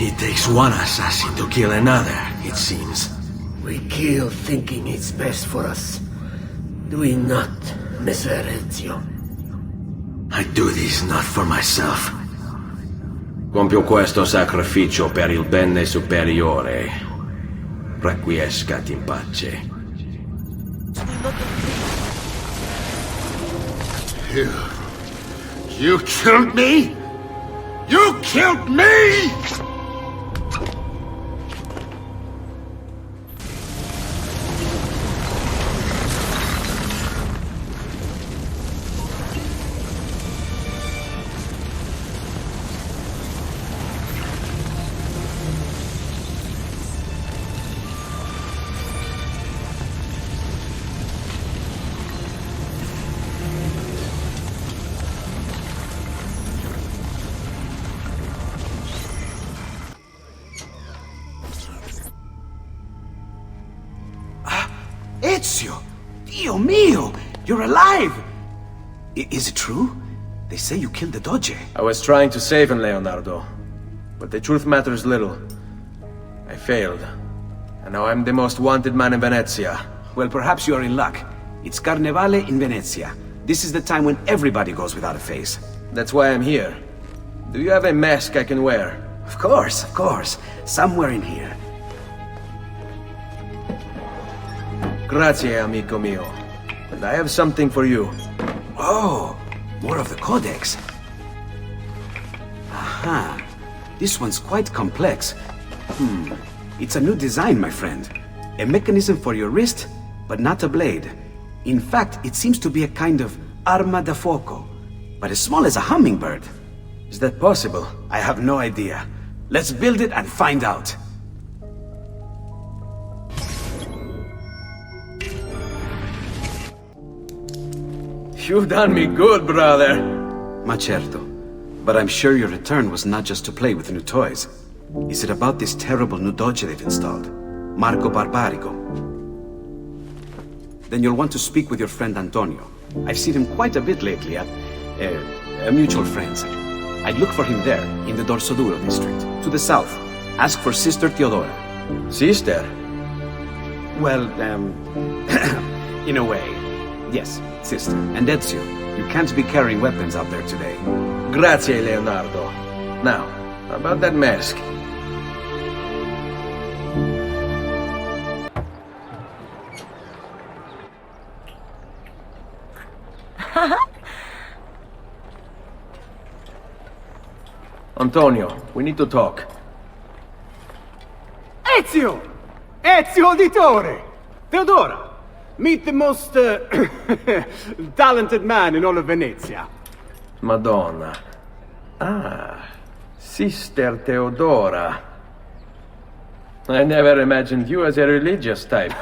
It takes one assassin to kill another, it seems. We kill thinking it's best for us. Do we not, Messer Ezio? I do this not for myself. Compio questo sacrificio per il bene superiore. Requiescat in pace. You killed me? You killed me?! Ezio! Dio mio! You're alive! Is it true? They say you killed the Doge. I was trying to save him, Leonardo. But the truth matters little. I failed. And now I'm the most wanted man in Venezia. Well, perhaps you are in luck. It's Carnevale in Venezia. This is the time when everybody goes without a face. That's why I'm here. Do you have a mask I can wear? Of course, of course. Somewhere in here. Grazie, amico mio. And I have something for you. Oh, more of the Codex. Aha. This one's quite complex. It's a new design, my friend. A mechanism for your wrist, but not a blade. In fact, it seems to be a kind of arma da fuoco, but as small as a hummingbird. Is that possible? I have no idea. Let's build it and find out. You've done me good, brother. Ma certo. But I'm sure your return was not just to play with new toys. Is it about this terrible new doge they've installed? Marco Barbarigo? Then you'll want to speak with your friend Antonio. I've seen him quite a bit lately at... mutual friends. I'd look for him there, in the Dorsoduro district, to the south. Ask for Sister Teodora. Sister? Well, in a way. Yes, sister. And Ezio, you can't be carrying weapons out there today. Grazie, Leonardo. Now, about that mask. Antonio, we need to talk. Ezio! Ezio Auditore! Teodora! Meet the most talented man in all of Venezia. Madonna. Ah, Sister Teodora. I never imagined you as a religious type.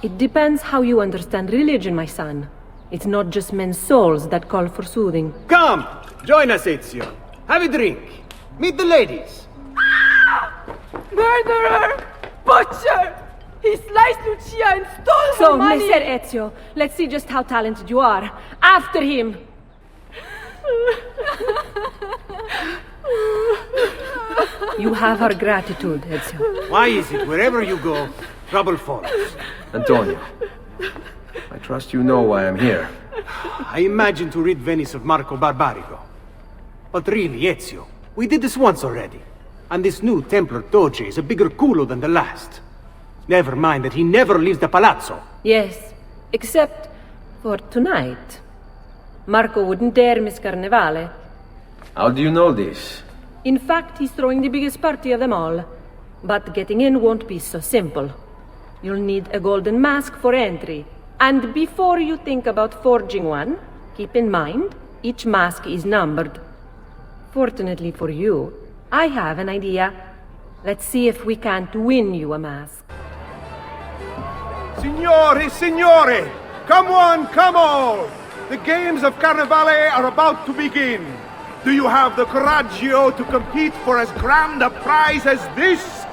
It depends how you understand religion, my son. It's not just men's souls that call for soothing. Come, join us, Ezio. Have a drink. Meet the ladies. Murderer! Butcher! He sliced Lucia and stole So, her money! Messer Ezio, let's see just how talented you are. After him! You have our gratitude, Ezio. Why is it wherever you go, trouble follows? Antonio, I trust you know why I'm here. I imagine to rid Venice of Marco Barbarigo. But really, Ezio, we did this once already. And this new Templar Doge is a bigger culo than the last. Never mind that he never leaves the palazzo. Yes, except for tonight. Marco wouldn't dare miss Carnevale. How do you know this? In fact, he's throwing the biggest party of them all. But getting in won't be so simple. You'll need a golden mask for entry. And before you think about forging one, keep in mind, each mask is numbered. Fortunately for you, I have an idea. Let's see if we can't win you a mask. Signori, signore! Come on, come on! The games of Carnevale are about to begin. Do you have the coraggio to compete for as grand a prize as this?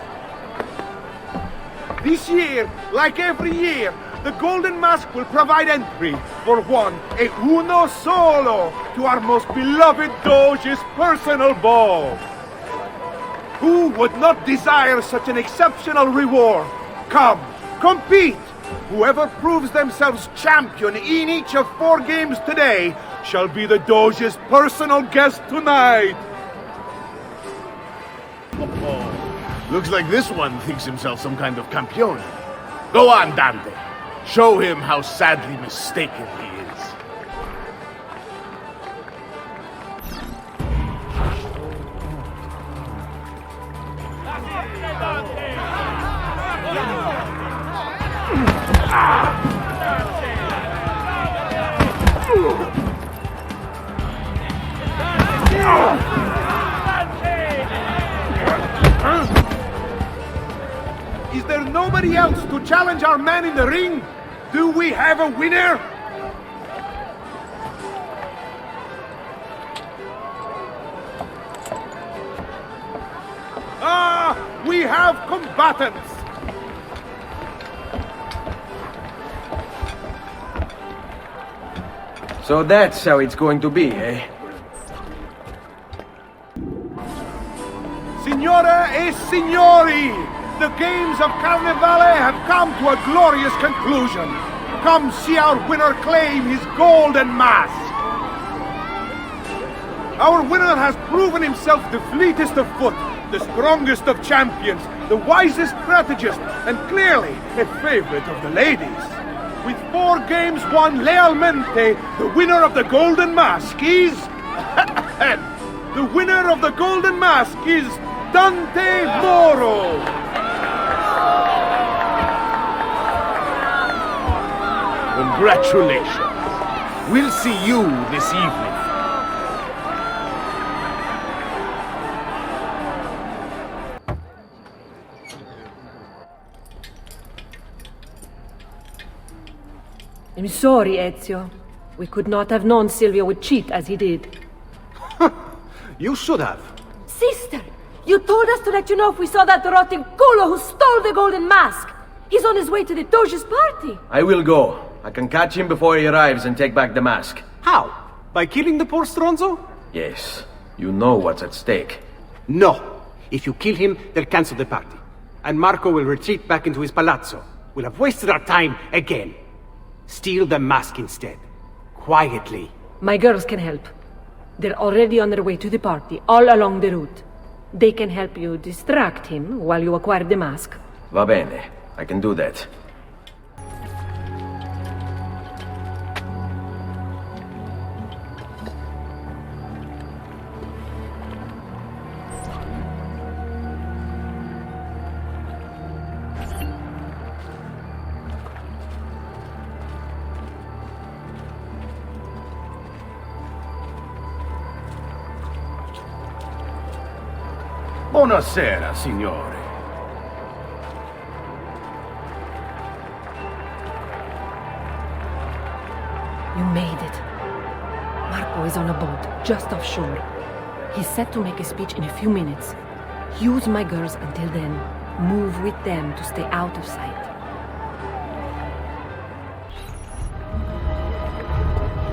This year, like every year, the Golden Mask will provide entry for one e uno solo to our most beloved Doge's personal ball. Who would not desire such an exceptional reward? Come, compete! Whoever proves themselves champion in each of 4 games today shall be the Doge's personal guest tonight. Looks like this one thinks himself some kind of campione. Go on, Dante. Show him how sadly mistaken he is. Is there nobody else to challenge our man in the ring? Do we have a winner? Ah, we have combatants! So that's how it's going to be, eh? Signore e signori, the games of Carnevale have come to a glorious conclusion. Come see our winner claim his golden mask. Our winner has proven himself the fleetest of foot, the strongest of champions, the wisest strategist, and clearly a favorite of the ladies. With 4 games won lealmente, the winner of the golden mask is... the winner of the golden mask is Dante Moro. Congratulations. We'll see you this evening. I'm sorry, Ezio. We could not have known Silvio would cheat as he did. You should have. Sister, you told us to let you know if we saw that rotting culo who stole the golden mask. He's on his way to the Doge's party. I will go. I can catch him before he arrives and take back the mask. How? By killing the poor Stronzo? Yes. You know what's at stake. No. If you kill him, they'll cancel the party. And Marco will retreat back into his palazzo. We'll have wasted our time again. Steal the mask instead. Quietly. My girls can help. They're already on their way to the party, all along the route. They can help you distract him while you acquire the mask. Va bene. I can do that. Buonasera, signore. You made it. Marco is on a boat, just offshore. He's set to make a speech in a few minutes. Use my girls until then. Move with them to stay out of sight.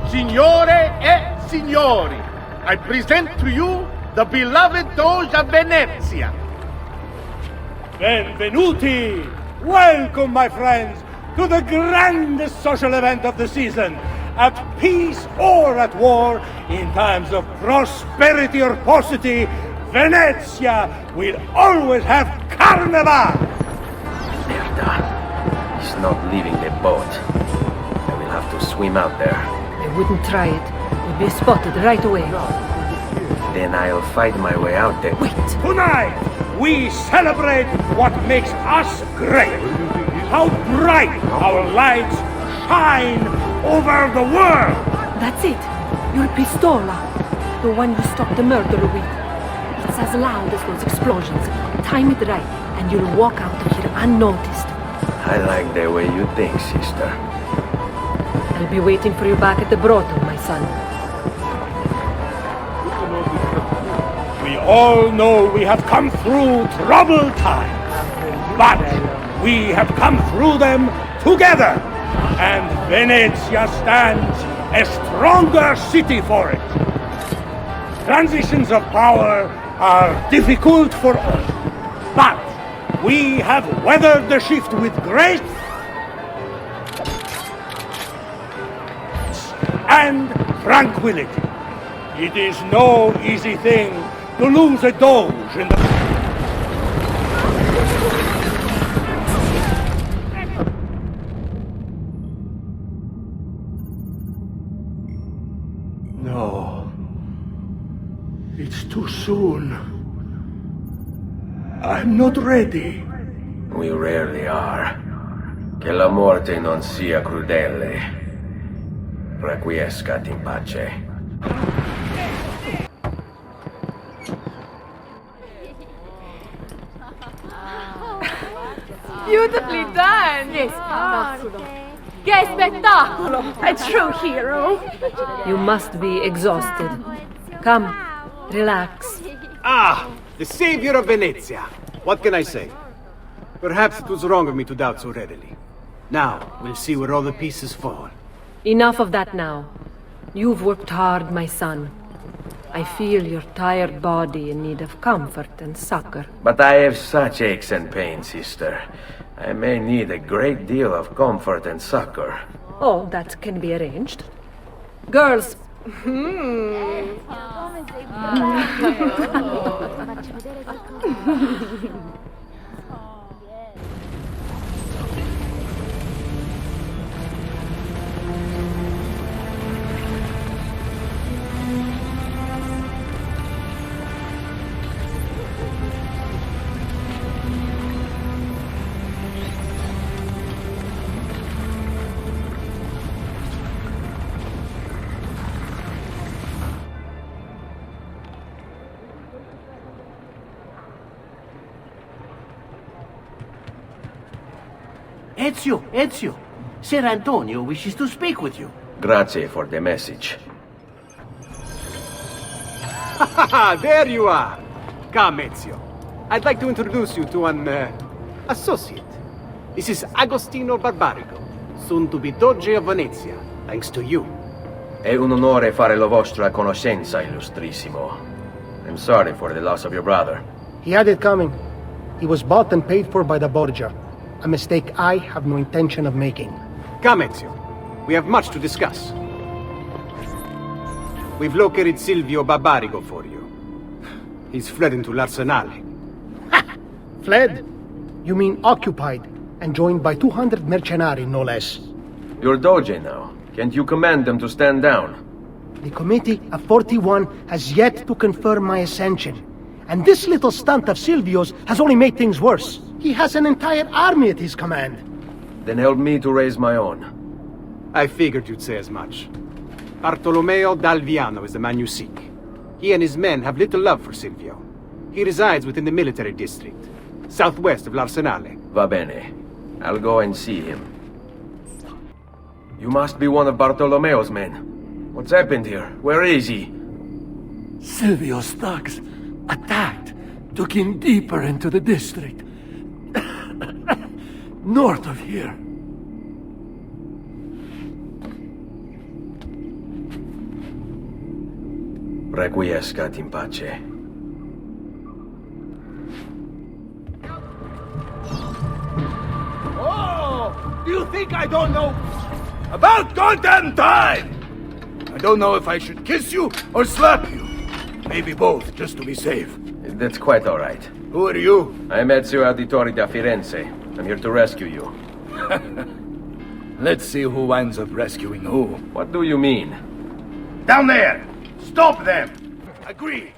Signore e signori, I present to you the beloved Doge of Venezia. Benvenuti! Welcome, my friends, to the grandest social event of the season, at peace or at war, in times of prosperity or paucity, Venezia will always have carnival! Merda. He's not leaving the boat. I will have to swim out there. I wouldn't try it. We'll be spotted right away. Then I'll fight my way out there. Wait! Tonight, we celebrate what makes us great. How bright our lights shine over the world! That's it. Your pistola. The one you stopped the murderer with. It's as loud as those explosions. Time it right, and you'll walk out of here unnoticed. I like the way you think, sister. I'll be waiting for you back at the brothel, my son. We all know we have come through troubled times, but we have come through them together, and Venezia stands a stronger city for it. Transitions of power are difficult for all, but we have weathered the shift with grace and tranquility. It is no easy thing to lose a doge in the... No. It's too soon. I'm not ready. We rarely are. Che la morte non sia crudele. Requiescat in pace. Beautifully done! Che spettacolo! Che spettacolo! A true hero! You must be exhausted. Come, relax. Ah, the savior of Venezia. What can I say? Perhaps it was wrong of me to doubt so readily. Now, we'll see where all the pieces fall. Enough of that now. You've worked hard, my son. I feel your tired body in need of comfort and succor. But I have such aches and pains, sister. I may need a great deal of comfort and succor. Oh, that can be arranged. Girls. Ezio, Ser Antonio wishes to speak with you. Grazie for the message. There you are! Come, Ezio. I'd like to introduce you to an, associate. This is Agostino Barbarigo, soon to be Doge of Venezia, thanks to you. È un onore fare la vostra conoscenza, illustrissimo. I'm sorry for the loss of your brother. He had it coming. He was bought and paid for by the Borgia. A mistake I have no intention of making. Come, Ezio. We have much to discuss. We've located Silvio Barbarigo for you. He's fled into l'Arsenale. Fled? You mean occupied, and joined by 200 mercenari, no less. You're Doge now. Can't you command them to stand down? The Committee of 41 has yet to confirm my ascension. And this little stunt of Silvio's has only made things worse. He has an entire army at his command. Then help me to raise my own. I figured you'd say as much. Bartolomeo d'Alviano is the man you seek. He and his men have little love for Silvio. He resides within the military district, southwest of l'Arsenale. Va bene. I'll go and see him. You must be one of Bartolomeo's men. What's happened here? Where is he? Silvio's thugs attacked, took him deeper into the district. North of here. Requiescat in pace. Oh! Do you think I don't know? About goddamn time! I don't know if I should kiss you or slap you. Maybe both, just to be safe. That's quite all right. Who are you? I'm Ezio Auditore da Firenze. I'm here to rescue you. Let's see who winds up rescuing who. What do you mean? Down there! Stop them! Agree.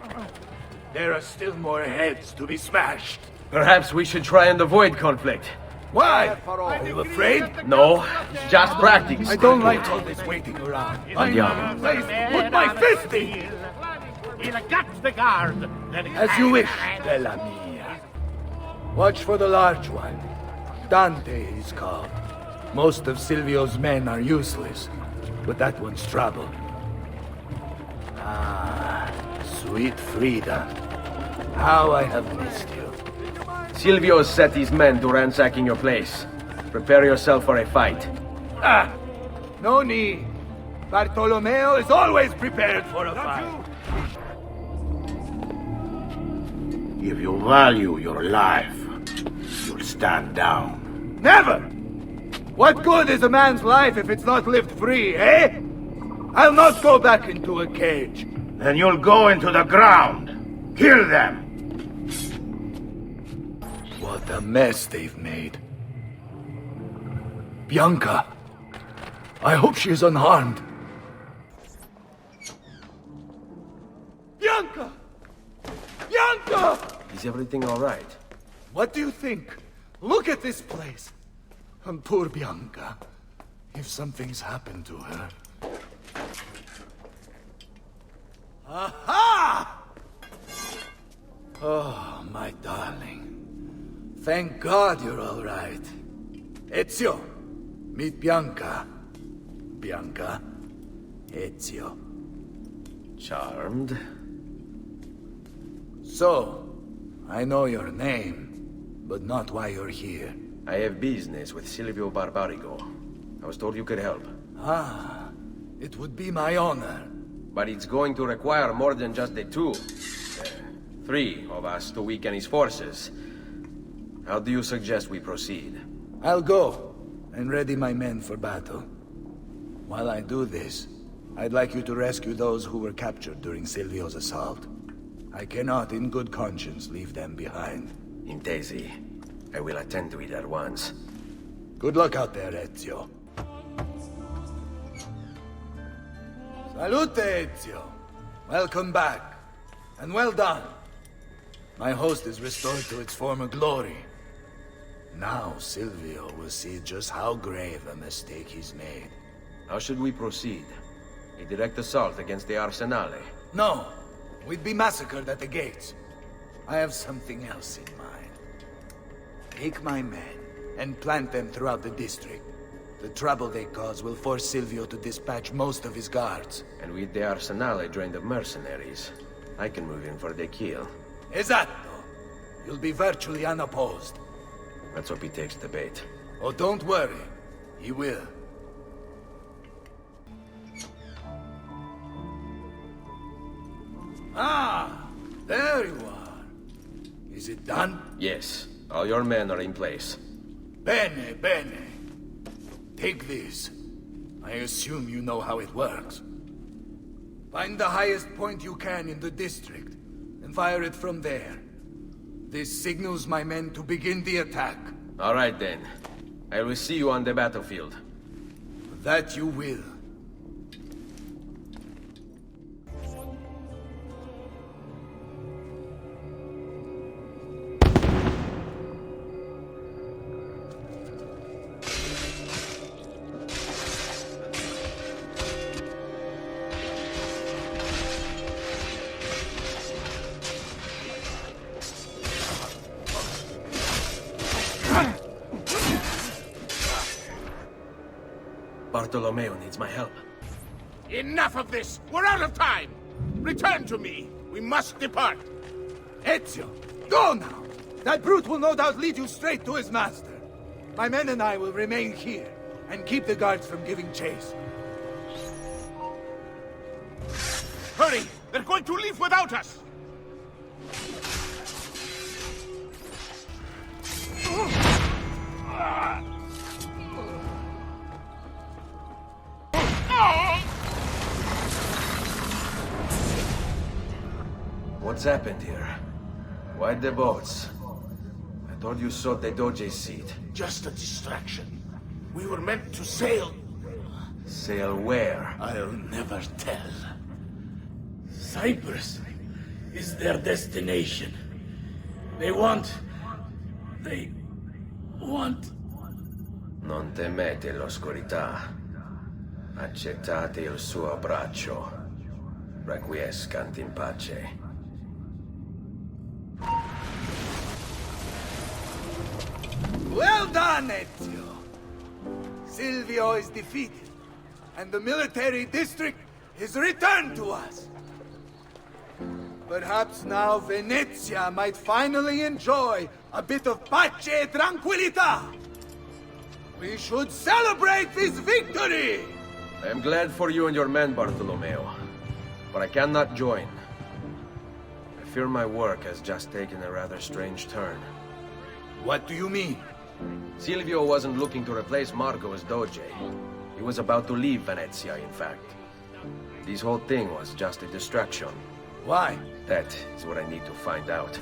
There are still more heads to be smashed. Perhaps we should try and avoid conflict. Why? Are you afraid? No, it's just practice. I don't like all this waiting around. Andiamo. Put my fist in! As you wish, Bella mia. Watch for the large one. Dante is called. Most of Silvio's men are useless, but that one's trouble. Ah, sweet Frida. How I have missed you. Silvio set his men to ransacking your place. Prepare yourself for a fight. Ah, no need. Bartolomeo is always prepared for a fight. If you value your life, you'll stand down. Never! What good is a man's life if it's not lived free, eh? I'll not go back into a cage. Then you'll go into the ground. Kill them. What a mess they've made. Bianca. I hope she is unharmed. Bianca! Bianca! Is everything all right? What do you think? Look at this place. And poor Bianca. If something's happened to her. Aha! Oh, my darling. Thank God you're all right. Ezio, meet Bianca. Bianca, Ezio. Charmed. So, I know your name, but not why you're here. I have business with Silvio Barbarigo. I was told you could help. Ah, it would be my honor. But it's going to require more than just the two. 3 of us to weaken his forces. How do you suggest we proceed? I'll go and ready my men for battle. While I do this, I'd like you to rescue those who were captured during Silvio's assault. I cannot, in good conscience, leave them behind. Intesi. I will attend to it at once. Good luck out there, Ezio. Salute, Ezio. Welcome back. And well done. My host is restored to its former glory. Now Silvio will see just how grave a mistake he's made. How should we proceed? A direct assault against the Arsenale? No. We'd be massacred at the gates. I have something else in mind. Take my men and plant them throughout the district. The trouble they cause will force Silvio to dispatch most of his guards. And with the Arsenale drained of mercenaries, I can move in for the kill. Esatto. You'll be virtually unopposed. Let's hope he takes the bait. Oh, don't worry. He will. Ah, there you are. Is it done? Yes. All your men are in place. Bene, bene. Take this. I assume you know how it works. Find the highest point you can in the district, and fire it from there. This signals my men to begin the attack. All right, then. I will see you on the battlefield. That you will. Bartolomeo needs my help. Enough of this! We're out of time! Return to me! We must depart! Ezio, go now! That brute will no doubt lead you straight to his master. My men and I will remain here, and keep the guards from giving chase. Hurry! They're going to leave without us! What's happened here? Why the boats? I thought you sought the Doge's seat. Just a distraction. We were meant to sail. Sail where? I'll never tell. Cyprus is their destination. They want... Non temete l'oscurità. Accettate il suo abbraccio. Requiescant in pace. Well done, Ezio! Silvio is defeated, and the military district is returned to us. Perhaps now Venezia might finally enjoy a bit of pace e tranquillità. We should celebrate this victory! I am glad for you and your men, Bartolomeo, but I cannot join. I fear my work has just taken a rather strange turn. What do you mean? Silvio wasn't looking to replace Marco as Doge. He was about to leave Venezia, in fact. This whole thing was just a distraction. Why? That is what I need to find out.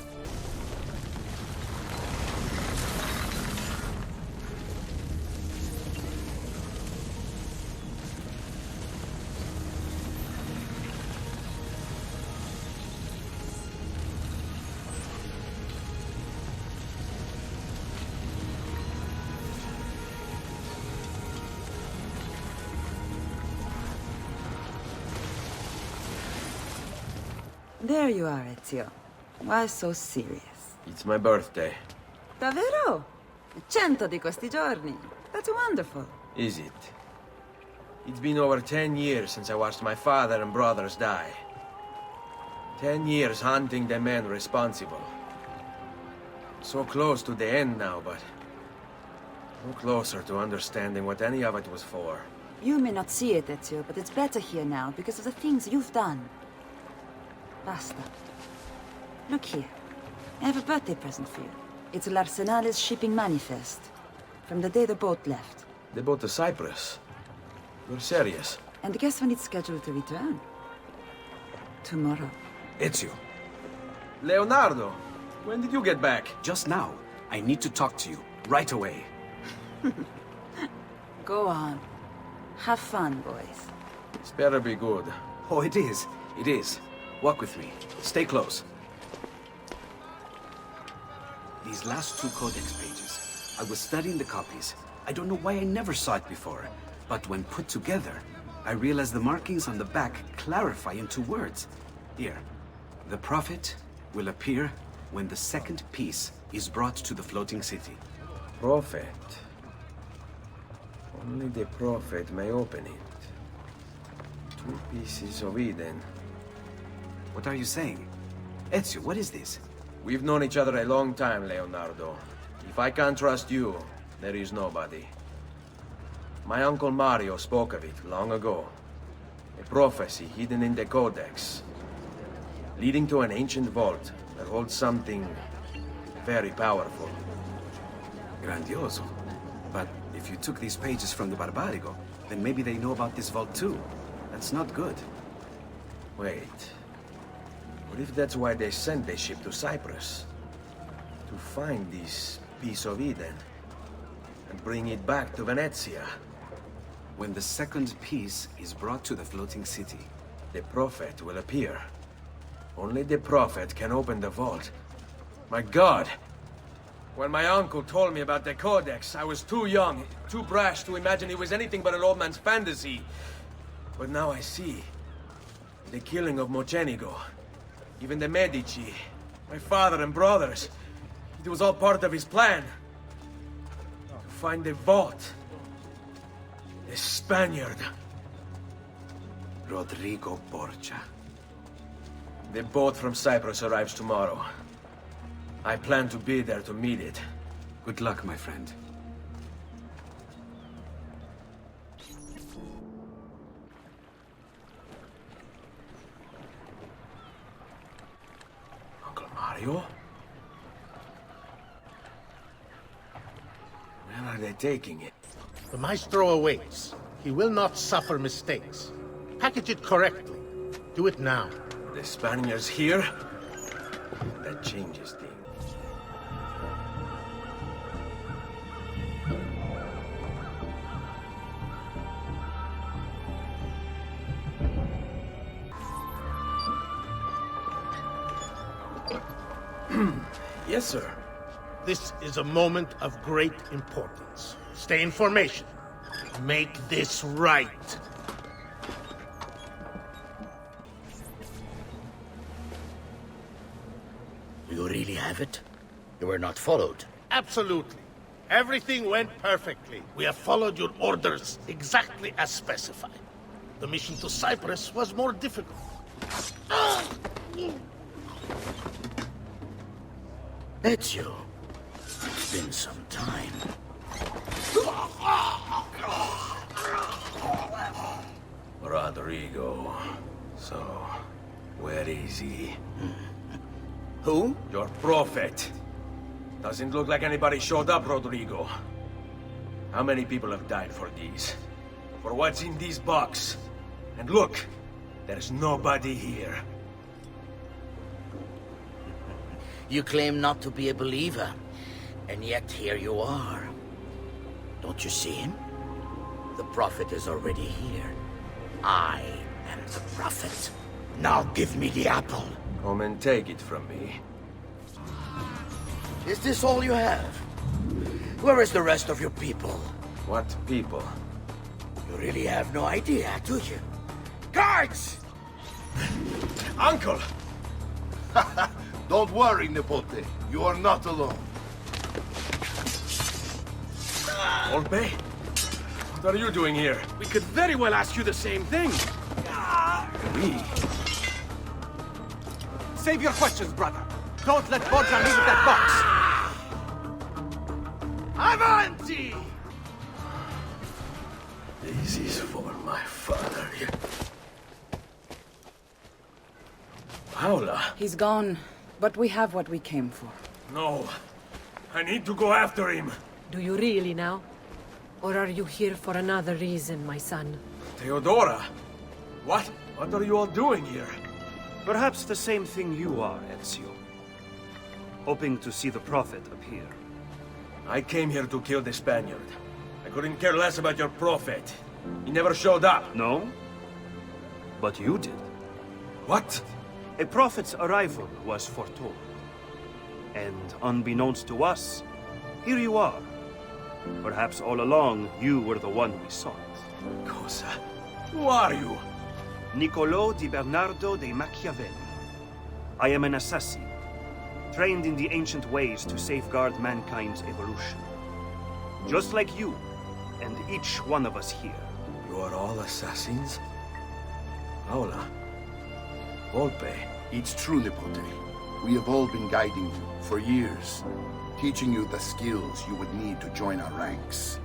There you are, Ezio. Why so serious? It's my birthday. Davvero? 100 di questi giorni. That's wonderful. Is it? It's been over 10 years since I watched my father and brothers die. 10 years hunting the men responsible. So close to the end now, but no closer to understanding what any of it was for. You may not see it, Ezio, but it's better here now because of the things you've done. Basta. Look here. I have a birthday present for you. It's l'Arsenale's shipping manifest. From the day the boat left. The boat to Cyprus? You're serious? And guess when it's scheduled to return? Tomorrow. Ezio. Leonardo! When did you get back? Just now. I need to talk to you. Right away. Go on. Have fun, boys. This better be good. Oh, it is. It is. Walk with me. Stay close. These last 2 codex pages. I was studying the copies. I don't know why I never saw it before. But when put together, I realized the markings on the back clarify into words. Here. The prophet will appear when the second piece is brought to the floating city. Prophet? Only the prophet may open it. 2 pieces of Eden. What are you saying? Ezio, what is this? We've known each other a long time, Leonardo. If I can't trust you, there is nobody. My uncle Mario spoke of it long ago. A prophecy hidden in the Codex. Leading to an ancient vault that holds something very powerful. Grandioso. But if you took these pages from the Barbarigo, then maybe they know about this vault too. That's not good. Wait. What if that's why they sent the ship to Cyprus? To find this piece of Eden and bring it back to Venezia. When the second piece is brought to the floating city, the prophet will appear. Only the prophet can open the vault. My God! When my uncle told me about the Codex, I was too young, too brash to imagine it was anything but an old man's fantasy. But now I see. The killing of Mocenigo. Even the Medici, my father and brothers. It was all part of his plan. To find the vault. The Spaniard. Rodrigo Borgia. The boat from Cyprus arrives tomorrow. I plan to be there to meet it. Good luck, my friend. Uncle Mario? Where are they taking it? The Maestro awaits. He will not suffer mistakes. Package it correctly. Do it now. The Spaniards here? That changes things. Yes, sir. This is a moment of great importance. Stay in formation. Make this right. You really have it? You were not followed? Absolutely. Everything went perfectly. We have followed your orders exactly as specified. The mission to Cyprus was more difficult. Ezio, it's been some time. Rodrigo. So, where is he? Who? Your prophet. Doesn't look like anybody showed up, Rodrigo. How many people have died for these? For what's in this box? And look, there's nobody here. You claim not to be a believer, and yet here you are. Don't you see him? The prophet is already here. I am the prophet. Now give me the apple. Come and take it from me. Is this all you have? Where is the rest of your people? What people? You really have no idea, do you? Guards! Uncle! Don't worry, Nipote. You are not alone. Volpe? What are you doing here? We could very well ask you the same thing. We? Save your questions, brother. Don't let Borgia leave that box. Avanti! This is for my father. Paola. He's gone, but we have what we came for. No. I need to go after him. Do you really now? Or are you here for another reason, my son? Theodora? What? What are you all doing here? Perhaps the same thing you are, Ezio. Hoping to see the prophet appear. I came here to kill the Spaniard. I couldn't care less about your prophet. He never showed up. No? But you did. What? A prophet's arrival was foretold. And unbeknownst to us, here you are. Perhaps all along, you were the one we sought. Cosa? Who are you? Niccolò di Bernardo de Machiavelli. I am an assassin, trained in the ancient ways to safeguard mankind's evolution. Just like you, and each one of us here. You are all assassins? Paola. Volpe. It's true, Nipote. We have all been guiding you for years, teaching you the skills you would need to join our ranks.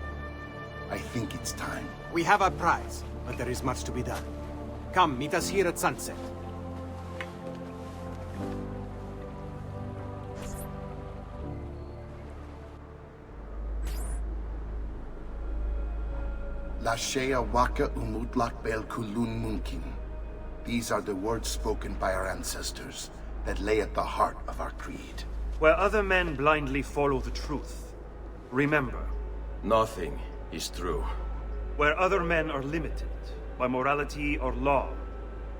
I think it's time. We have our prize, but there is much to be done. Come, meet us here at sunset. Lashea waka umutlak bel kulun munkin. These are the words spoken by our ancestors that lay at the heart of our creed. Where other men blindly follow the truth, remember. Nothing is true. Where other men are limited by morality or law,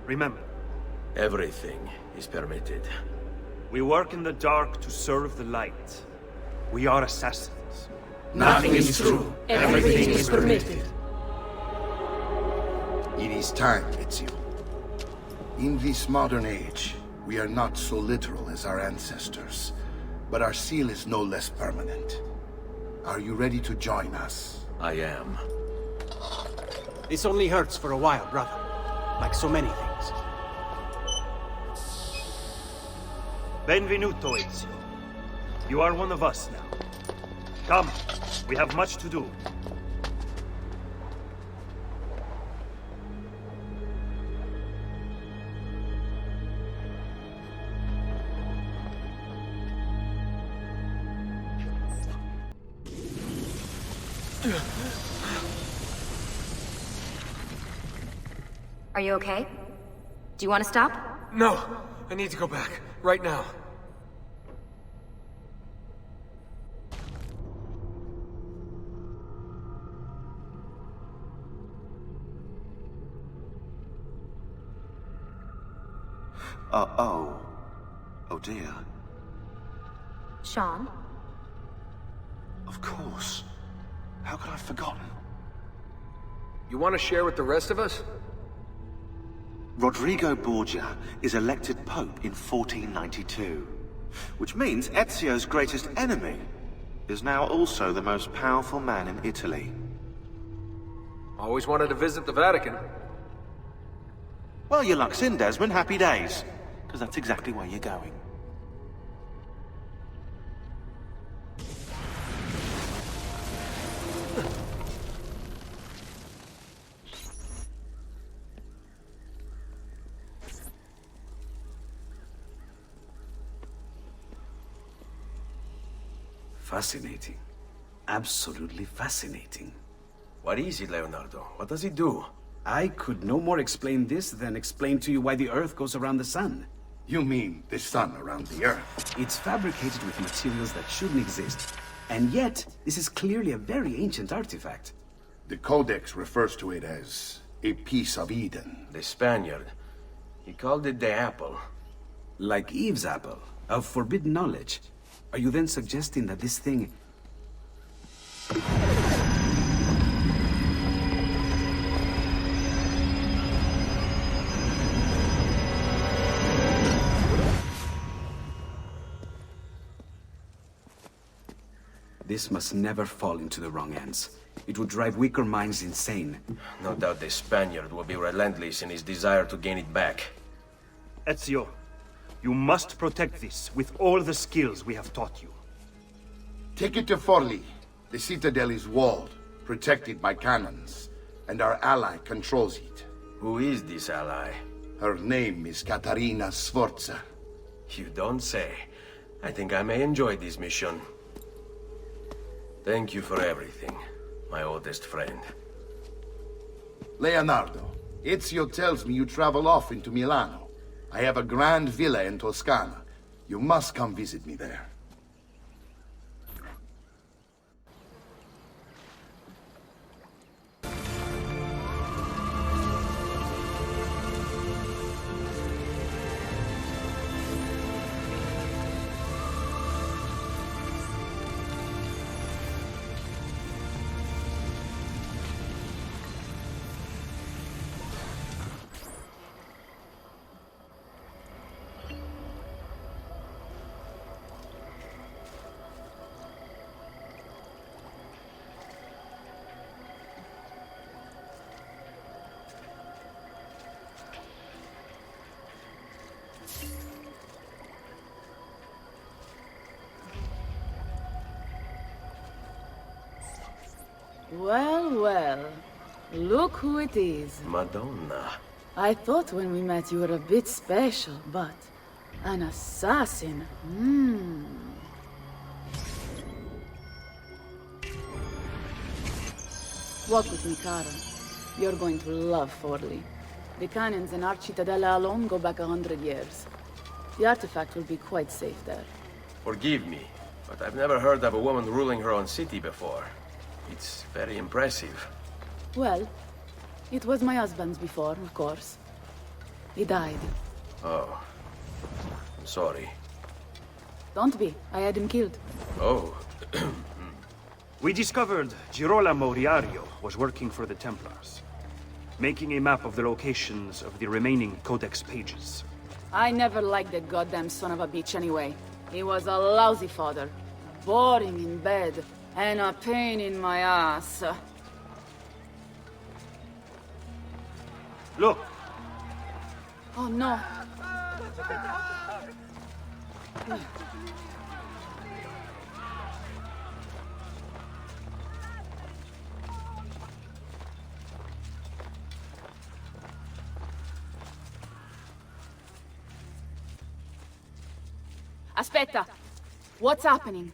remember. Everything is permitted. We work in the dark to serve the light. We are assassins. Nothing is true. Everything is permitted. It is time, Ezio. In this modern age, we are not so literal as our ancestors, but our seal is no less permanent. Are you ready to join us? I am. This only hurts for a while, brother. Like so many things. Benvenuto, Ezio. You are one of us now. Come, we have much to do. Are you okay? Do you want to stop? No, I need to go back. Right now. Oh dear. Sean? Of course. How could I have forgotten? You want to share with the rest of us? Rodrigo Borgia is elected Pope in 1492, which means Ezio's greatest enemy is now also the most powerful man in Italy. Always wanted to visit the Vatican. Well, your luck's in, Desmond. Happy days. Because that's exactly where you're going. Fascinating. Absolutely fascinating. What is it, Leonardo? What does it do? I could no more explain this than explain to you why the Earth goes around the Sun. You mean the sun around the Earth? It's fabricated with materials that shouldn't exist. And yet, this is clearly a very ancient artifact. The Codex refers to it as a piece of Eden. The Spaniard. He called it the apple. Like Eve's apple, of forbidden knowledge. Are you then suggesting that this thing... This must never fall into the wrong hands. It would drive weaker minds insane. No doubt the Spaniard will be relentless in his desire to gain it back. Ezio, you must protect this with all the skills we have taught you. Take it to Forlì. The citadel is walled, protected by cannons, and our ally controls it. Who is this ally? Her name is Caterina Sforza. You don't say. I think I may enjoy this mission. Thank you for everything, my oldest friend. Leonardo, Ezio tells me you travel off into Milano. I have a grand villa in Toscana. You must come visit me there. Well, well. Look who it is. Madonna. I thought when we met you were a bit special, but... an assassin? Walk with me, Cara. You're going to love Forlì. The cannons in our Cittadella alone go back 100 years. The artifact will be quite safe there. Forgive me, but I've never heard of a woman ruling her own city before. It's very impressive. Well, it was my husband's before, of course. He died. Oh. I'm sorry. Don't be. I had him killed. Oh. We discovered Girolamo Riario was working for the Templars, making a map of the locations of the remaining Codex pages. I never liked that goddamn son of a bitch anyway. He was a lousy father. Boring in bed. And a pain in my ass. Look! Oh no. Aspetta! What's happening?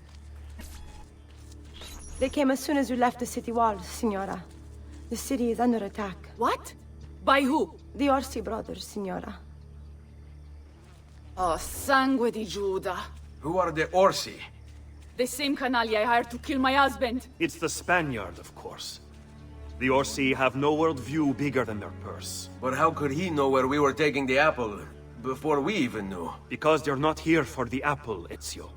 They came as soon as you left the city walls, Signora. The city is under attack. What? By who? The Orsi brothers, Signora. Oh, sangue di Giuda. Who are the Orsi? The same canaglia I hired to kill my husband. It's the Spaniard, of course. The Orsi have no worldview bigger than their purse. But how could he know where we were taking the apple? Before we even knew. Because they're not here for the apple, Ezio.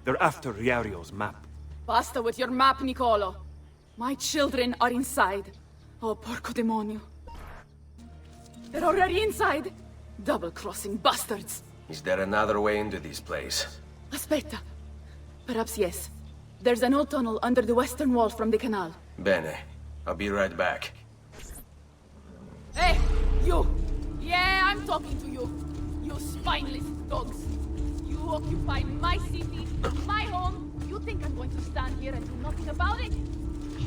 They're after Riario's map. Basta with your map, Niccolo. My children are inside. Oh, porco demonio. They're already inside. Double-crossing bastards. Is there another way into this place? Aspetta. Perhaps yes. There's an old tunnel under the western wall from the canal. Bene. I'll be right back. Hey, you! Yeah, I'm talking to you. You spineless dogs. You occupy my city, my home. You think I'm going to stand here and do nothing about it?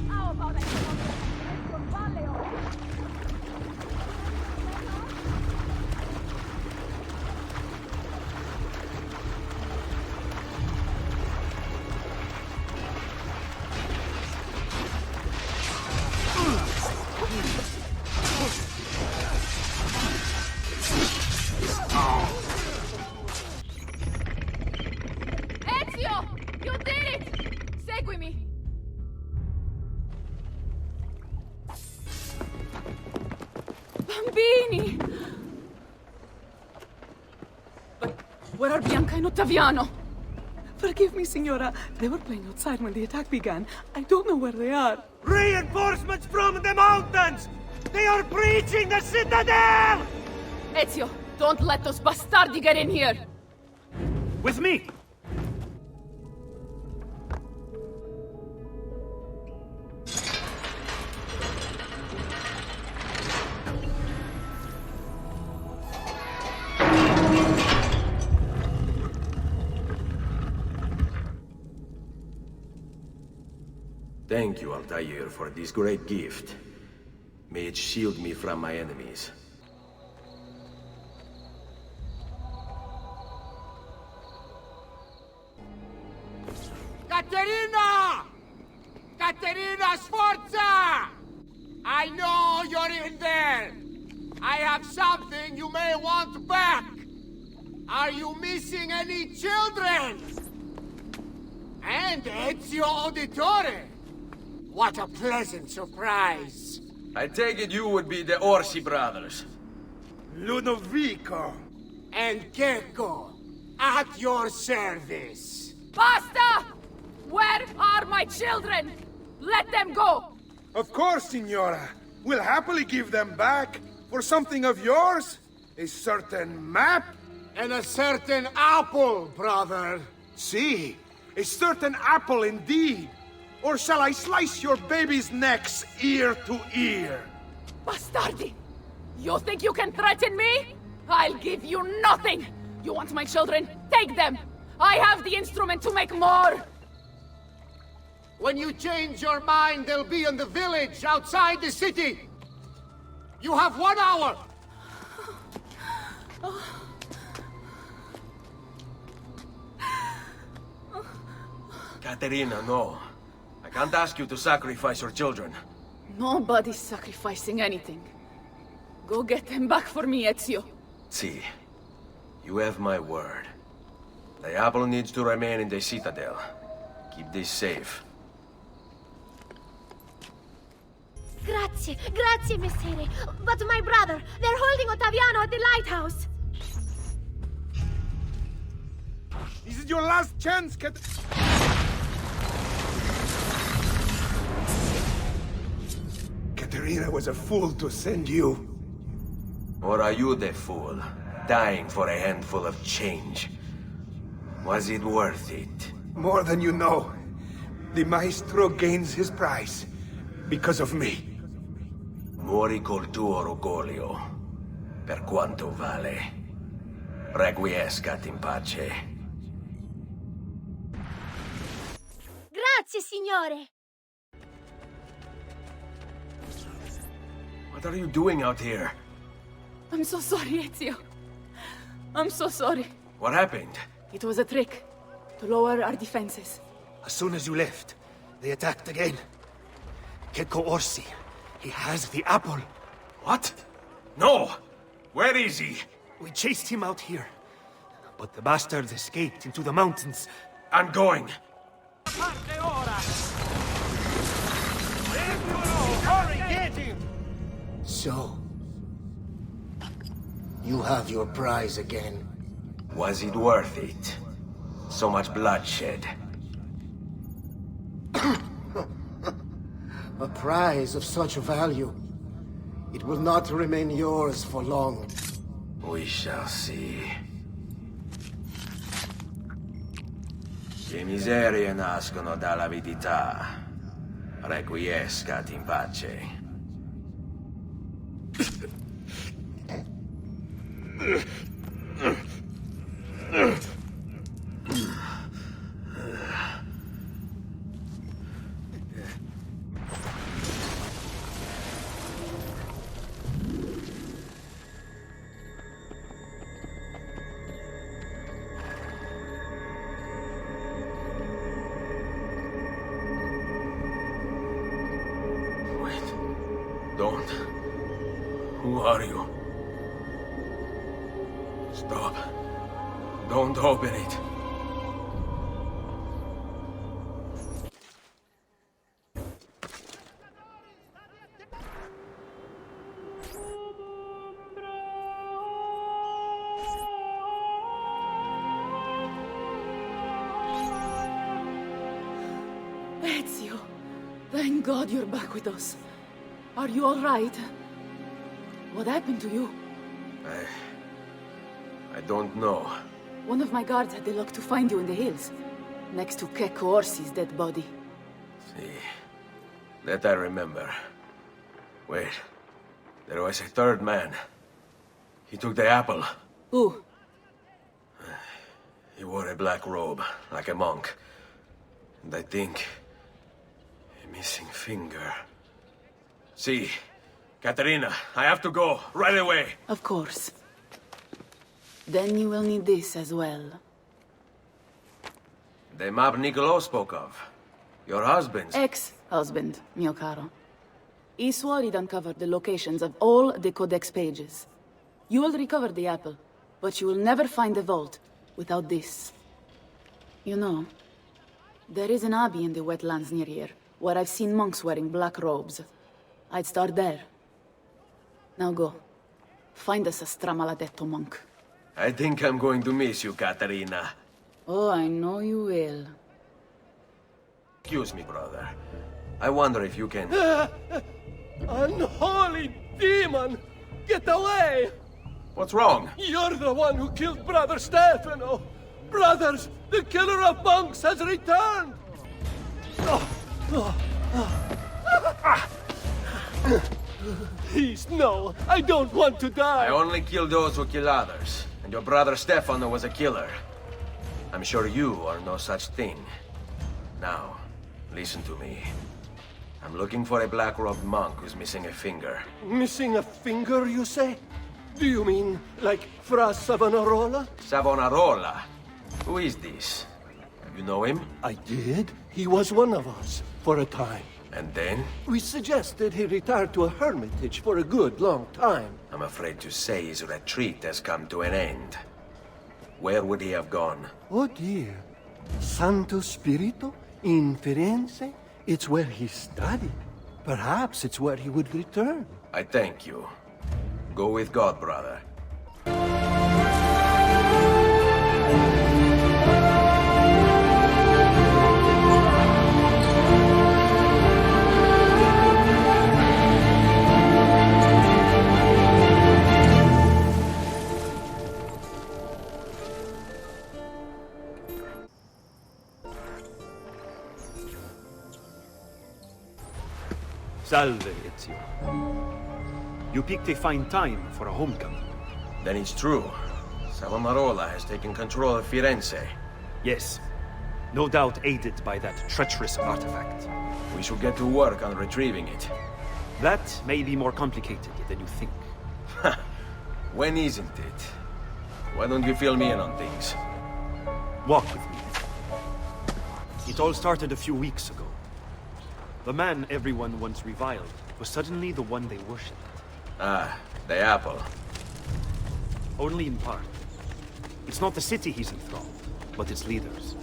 How about I come up with Ezio! You did it! Seguimi! Bambini! But where are Bianca and Ottaviano? Forgive me, Signora. They were playing outside when the attack began. I don't know where they are. Reinforcements from the mountains! They are breaching the citadel! Ezio, don't let those bastardi get in here! With me! Thank you, Altair, for this great gift. May it shield me from my enemies. Caterina! Caterina, Sforza! I know you're in there! I have something you may want back! Are you missing any children? And Ezio Auditore! What a pleasant surprise! I take it you would be the Orsi brothers. Ludovico and Gecko, at your service. Basta! Where are my children? Let them go! Of course, Signora. We'll happily give them back for something of yours. A certain map. And a certain apple, brother. See, a certain apple indeed. Or shall I slice your baby's necks ear to ear? Bastardi! You think you can threaten me? I'll give you nothing! You want my children? Take them! I have the instrument to make more! When you change your mind, they'll be in the village outside the city! You have 1 hour! Caterina, no. I can't ask you to sacrifice your children. Nobody's sacrificing anything. Go get them back for me, Ezio. See, you have my word. The apple needs to remain in the citadel. Keep this safe. Grazie, grazie, messere. But my brother, they're holding Ottaviano at the lighthouse. This is your last chance, Caterina was a fool to send you. Or are you the fool, dying for a handful of change? Was it worth it? More than you know. The maestro gains his prize because of me. Muori col tuo orgoglio, per quanto vale. Requiescat in pace. Grazie, signore. What are you doing out here? I'm so sorry, Ezio. I'm so sorry. What happened? It was a trick to lower our defenses. As soon as you left, they attacked again. Gecko Orsi. He has the apple. What? No! Where is he? We chased him out here. But the bastards escaped into the mountains. I'm going. Hurry, get him! So, You have your prize again. Was it worth it? So much bloodshed. A prize of such value. It will not remain yours for long. We shall see. Le miserie nascono dall'avidità. Requiescat in pace. Don't. Who are you? Stop. Don't open it. Ezio, thank God you're back with us. Are you all right? What happened to you? I don't know. One of my guards had the luck to find you in the hills, next to Kek Orsi's dead body. See, that I remember. Wait, there was a third man. He took the apple. Who? He wore a black robe, like a monk. And I think... a missing finger. See, Caterina, I have to go, right away. Of course. Then you will need this as well. The map Niccolo spoke of. Your husband's. Ex-husband, mio caro. He swore he'd uncovered the locations of all the Codex pages. You will recover the apple, but you will never find the vault without this. You know, there is an abbey in the wetlands near here, where I've seen monks wearing black robes. I'd start there. Now go. Find us a stramaladetto monk. I think I'm going to miss you, Caterina. Oh, I know you will. Excuse me, brother. I wonder if you can... Unholy demon! Get away! What's wrong? You're the one who killed Brother Stefano! Brothers, the killer of monks has returned! Please, no. I don't want to die. I only kill those who kill others. And your brother Stefano was a killer. I'm sure you are no such thing. Now, listen to me. I'm looking for a black-robed monk who's missing a finger. Missing a finger, you say? Do you mean like Fra Savonarola? Savonarola? Who is this? You know him? I did. He was one of us, for a time. And then? We suggested he retire to a hermitage for a good long time. I'm afraid to say his retreat has come to an end. Where would he have gone? Oh dear. Santo Spirito? In Firenze? It's where he studied. Perhaps it's where he would return. I thank you. Go with God, brother. Salve, Ezio. You picked a fine time for a homecoming. Then it's true. Savonarola has taken control of Firenze. Yes. No doubt aided by that treacherous artifact. We should get to work on retrieving it. That may be more complicated than you think. When isn't it? Why don't you fill me in on things? Walk with me. It all started a few weeks ago. The man everyone once reviled was suddenly the one they worshipped. Ah, the apple. Only in part. It's not the city he's enthralled, but its leaders.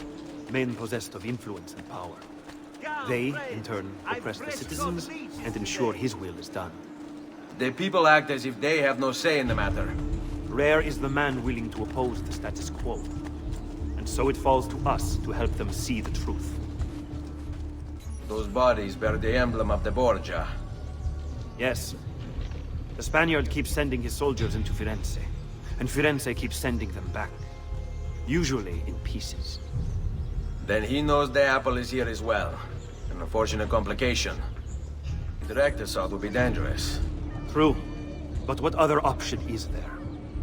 Men possessed of influence and power. They, in turn, oppress the citizens and ensure his will is done. The people act as if they have no say in the matter. Rare is the man willing to oppose the status quo. And so it falls to us to help them see the truth. Those bodies bear the emblem of the Borgia. Yes. The Spaniard keeps sending his soldiers into Firenze, and Firenze keeps sending them back. Usually in pieces. Then he knows the apple is here as well. An unfortunate complication. A direct assault would be dangerous. True. But what other option is there?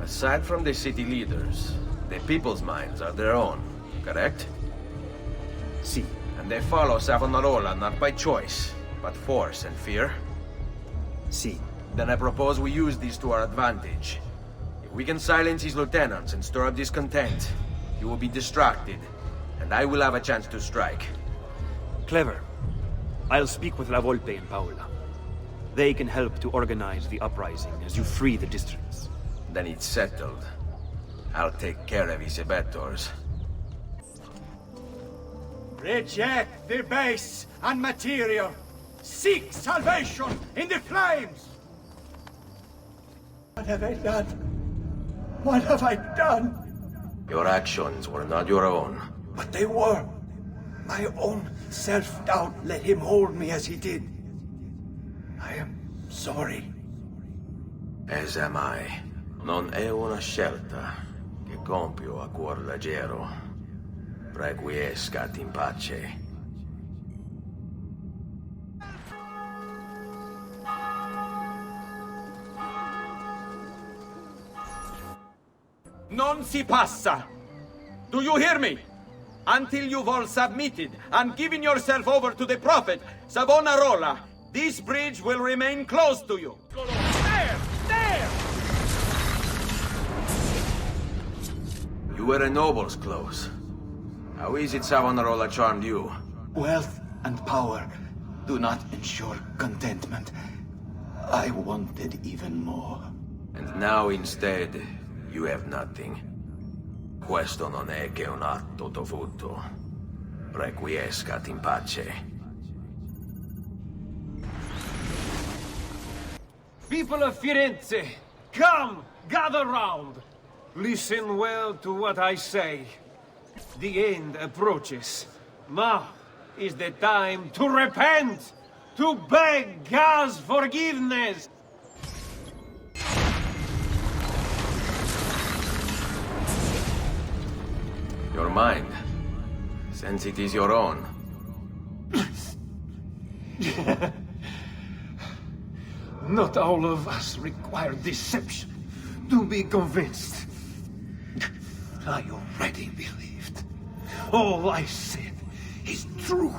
Aside from the city leaders, the people's minds are their own, correct? Si. And they follow Savonarola not by choice, but force and fear? Si. Then I propose we use these to our advantage. If we can silence his lieutenants and stir up discontent, he will be distracted, and I will have a chance to strike. Clever. I'll speak with La Volpe and Paola. They can help to organize the uprising as you free the districts. Then it's settled. I'll take care of his abettors. Reject the base and material. Seek salvation in the flames. What have I done? What have I done? Your actions were not your own. But they were. My own self-doubt let him hold me as he did. I am sorry. As am I. Non è una scelta che compio a cuor leggero. Requiescat in pace. Non si passa! Do you hear me? Until you've all submitted and given yourself over to the Prophet, Savonarola, this bridge will remain closed to you. There! There! You were a noble's close. How is it Savonarola charmed you? Wealth and power do not ensure contentment. I wanted even more. And now instead, you have nothing. Questo non è che un atto dovuto. Requiescat in pace. People of Firenze, come, gather round. Listen well to what I say. The end approaches. Now is the time to repent, to beg God's forgiveness. Your mind, since it is your own. Not all of us require deception to be convinced. I already believed. All I said is true.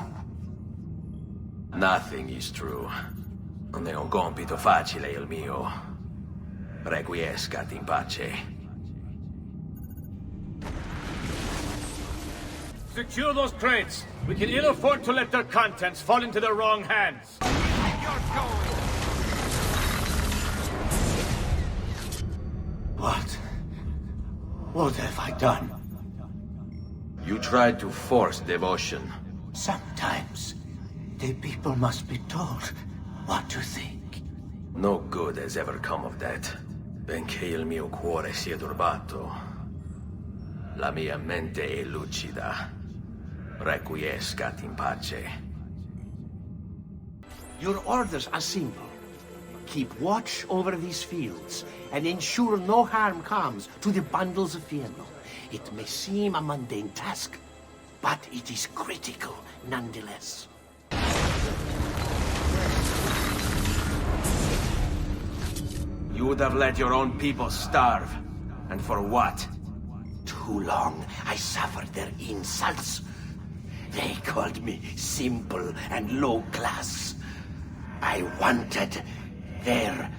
Nothing is true. Non è un compito facile il mio. Requiescat in pace. Secure those crates. We can ill afford to let their contents fall into the wrong hands. What have I done? You tried to force devotion. Sometimes, the people must be told what to think. No good has ever come of that. Benché il mio cuore sia turbato, la mia mente è lucida. Requiescat in pace. Your orders are simple. Keep watch over these fields, and ensure no harm comes to the bundles of Fieno. It may seem a mundane task, but it is critical nonetheless. You would have let your own people starve. And for what? Too long I suffered their insults. They called me simple and low class. I wanted their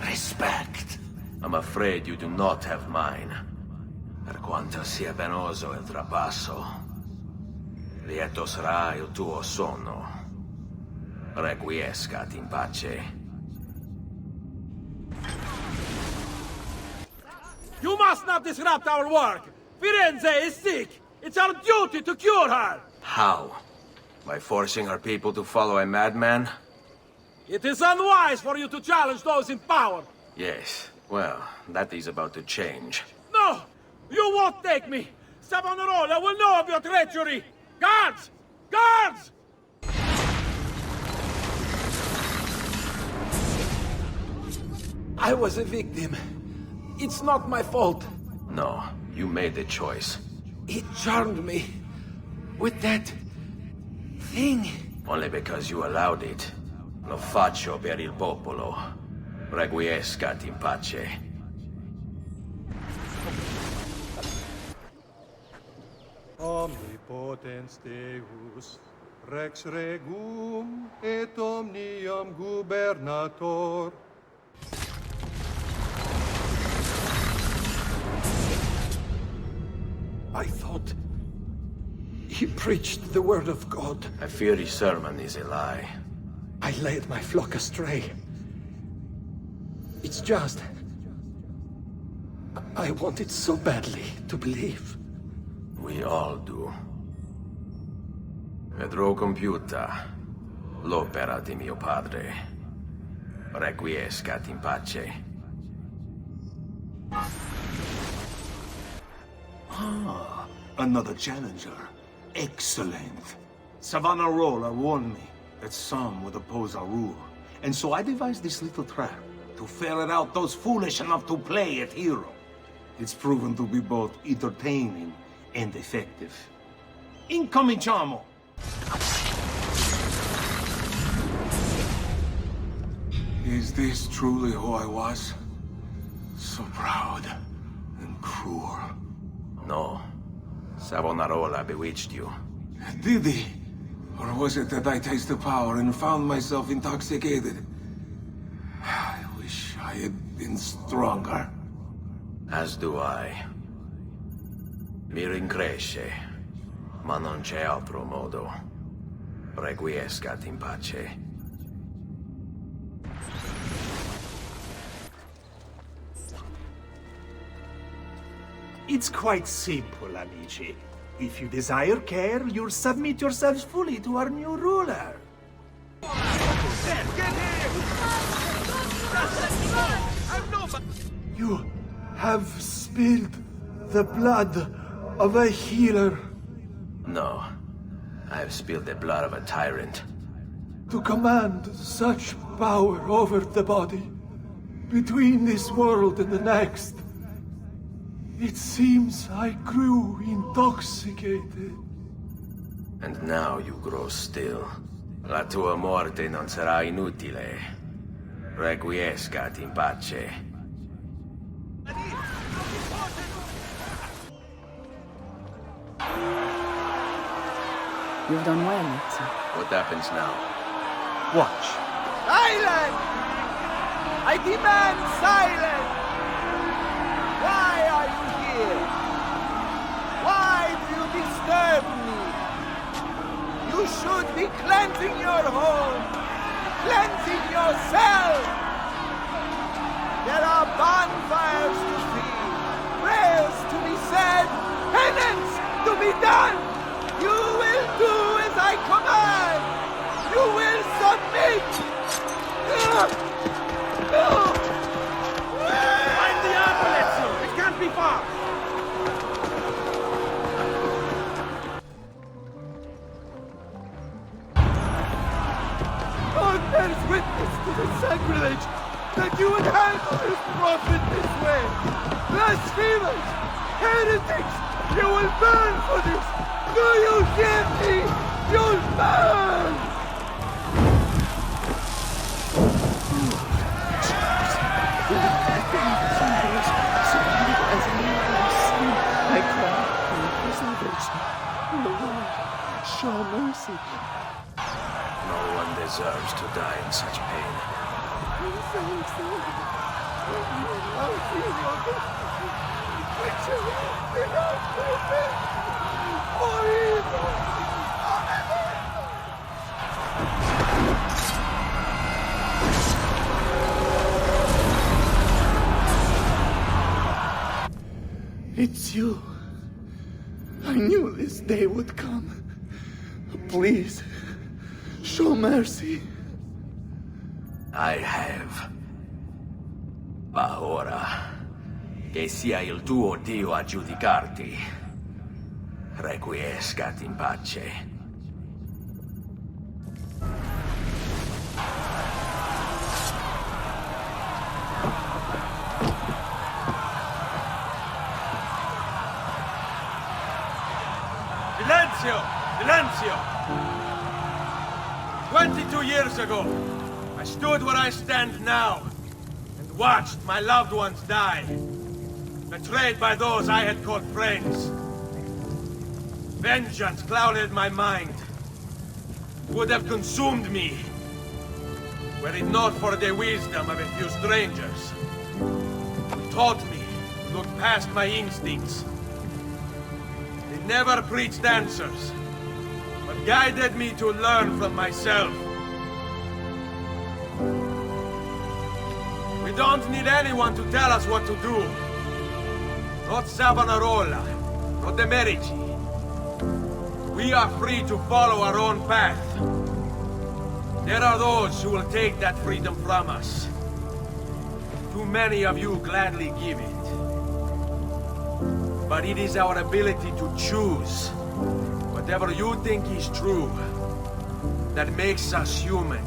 respect. I'm afraid you do not have mine. Per quanto sia penoso il trapasso, lieto sarà il tuo sonno. Requiescat in pace. You must not disrupt our work! Firenze is sick! It's our duty to cure her! How? By forcing our people to follow a madman? It is unwise for you to challenge those in power! Yes, Well, that is about to change. No! You won't take me! Savonarola will know of your treachery! Guards! Guards! I was a victim. It's not my fault. No, you made the choice. It charmed me. With that... thing. Only because you allowed it. Lo faccio per il popolo. Requiescat in pace. Omnipotens Deus, Rex Regum et omnium gubernator. I thought... he preached the word of God. I fear his sermon is a lie. I led my flock astray. It's just... I wanted so badly to believe. We all do. Vedrò compiuta l'opera di mio padre. Requiescat in pace. Ah, another challenger. Excellent. Savonarola warned me that some would oppose our rule. And so I devised this little trap to ferret out those foolish enough to play at hero. It's proven to be both entertaining and effective. Incominciamo! Is this truly who I was? So proud and cruel. No. Savonarola bewitched you. Did he? Or was it that I tasted power and found myself intoxicated? I wish I had been stronger. As do I. Mi rincresce, ma non c'è altro modo. Requiescat in pace. It's quite simple, amici. If you desire care, you'll submit yourselves fully to our new ruler. You have spilled the blood of a healer. No. I've spilled the blood of a tyrant. To command such power over the body, between this world and the next. It seems I grew intoxicated. And now you grow still. La tua morte non sarà inutile. Requiescat in pace. You've done well, Ezio. What happens now? Watch. Silence! I demand silence! Why are you here? Why do you disturb me? You should be cleansing your home, cleansing yourself. There are bonfires to feed, prayers to be said, penance to be done. You will do as I command. You will submit. Find the apple, Ezio! It can't be far! God bears witness to the sacrilege that you would handle this prophet this way. Blasphemers! Heretics! You will burn for this! Do you hear me? You'll burn! I cry for your salvation. Lord, show mercy. No one deserves to die in such pain. It's you. I knew this day would come. Please, show mercy. I have. Ma ora, che sia il tuo Dio a giudicarti, requiescat in pace. Silenzio! Silenzio! 22 years ago, I stood where I stand now, and watched my loved ones die, betrayed by those I had called friends. Vengeance clouded my mind, would have consumed me, were it not for the wisdom of a few strangers, who taught me to look past my instincts. They never preached answers, but guided me to learn from myself. We don't need anyone to tell us what to do. Not Savonarola, not the Medici. We are free to follow our own path. There are those who will take that freedom from us. Too many of you gladly give it. But it is our ability to choose whatever you think is true that makes us human.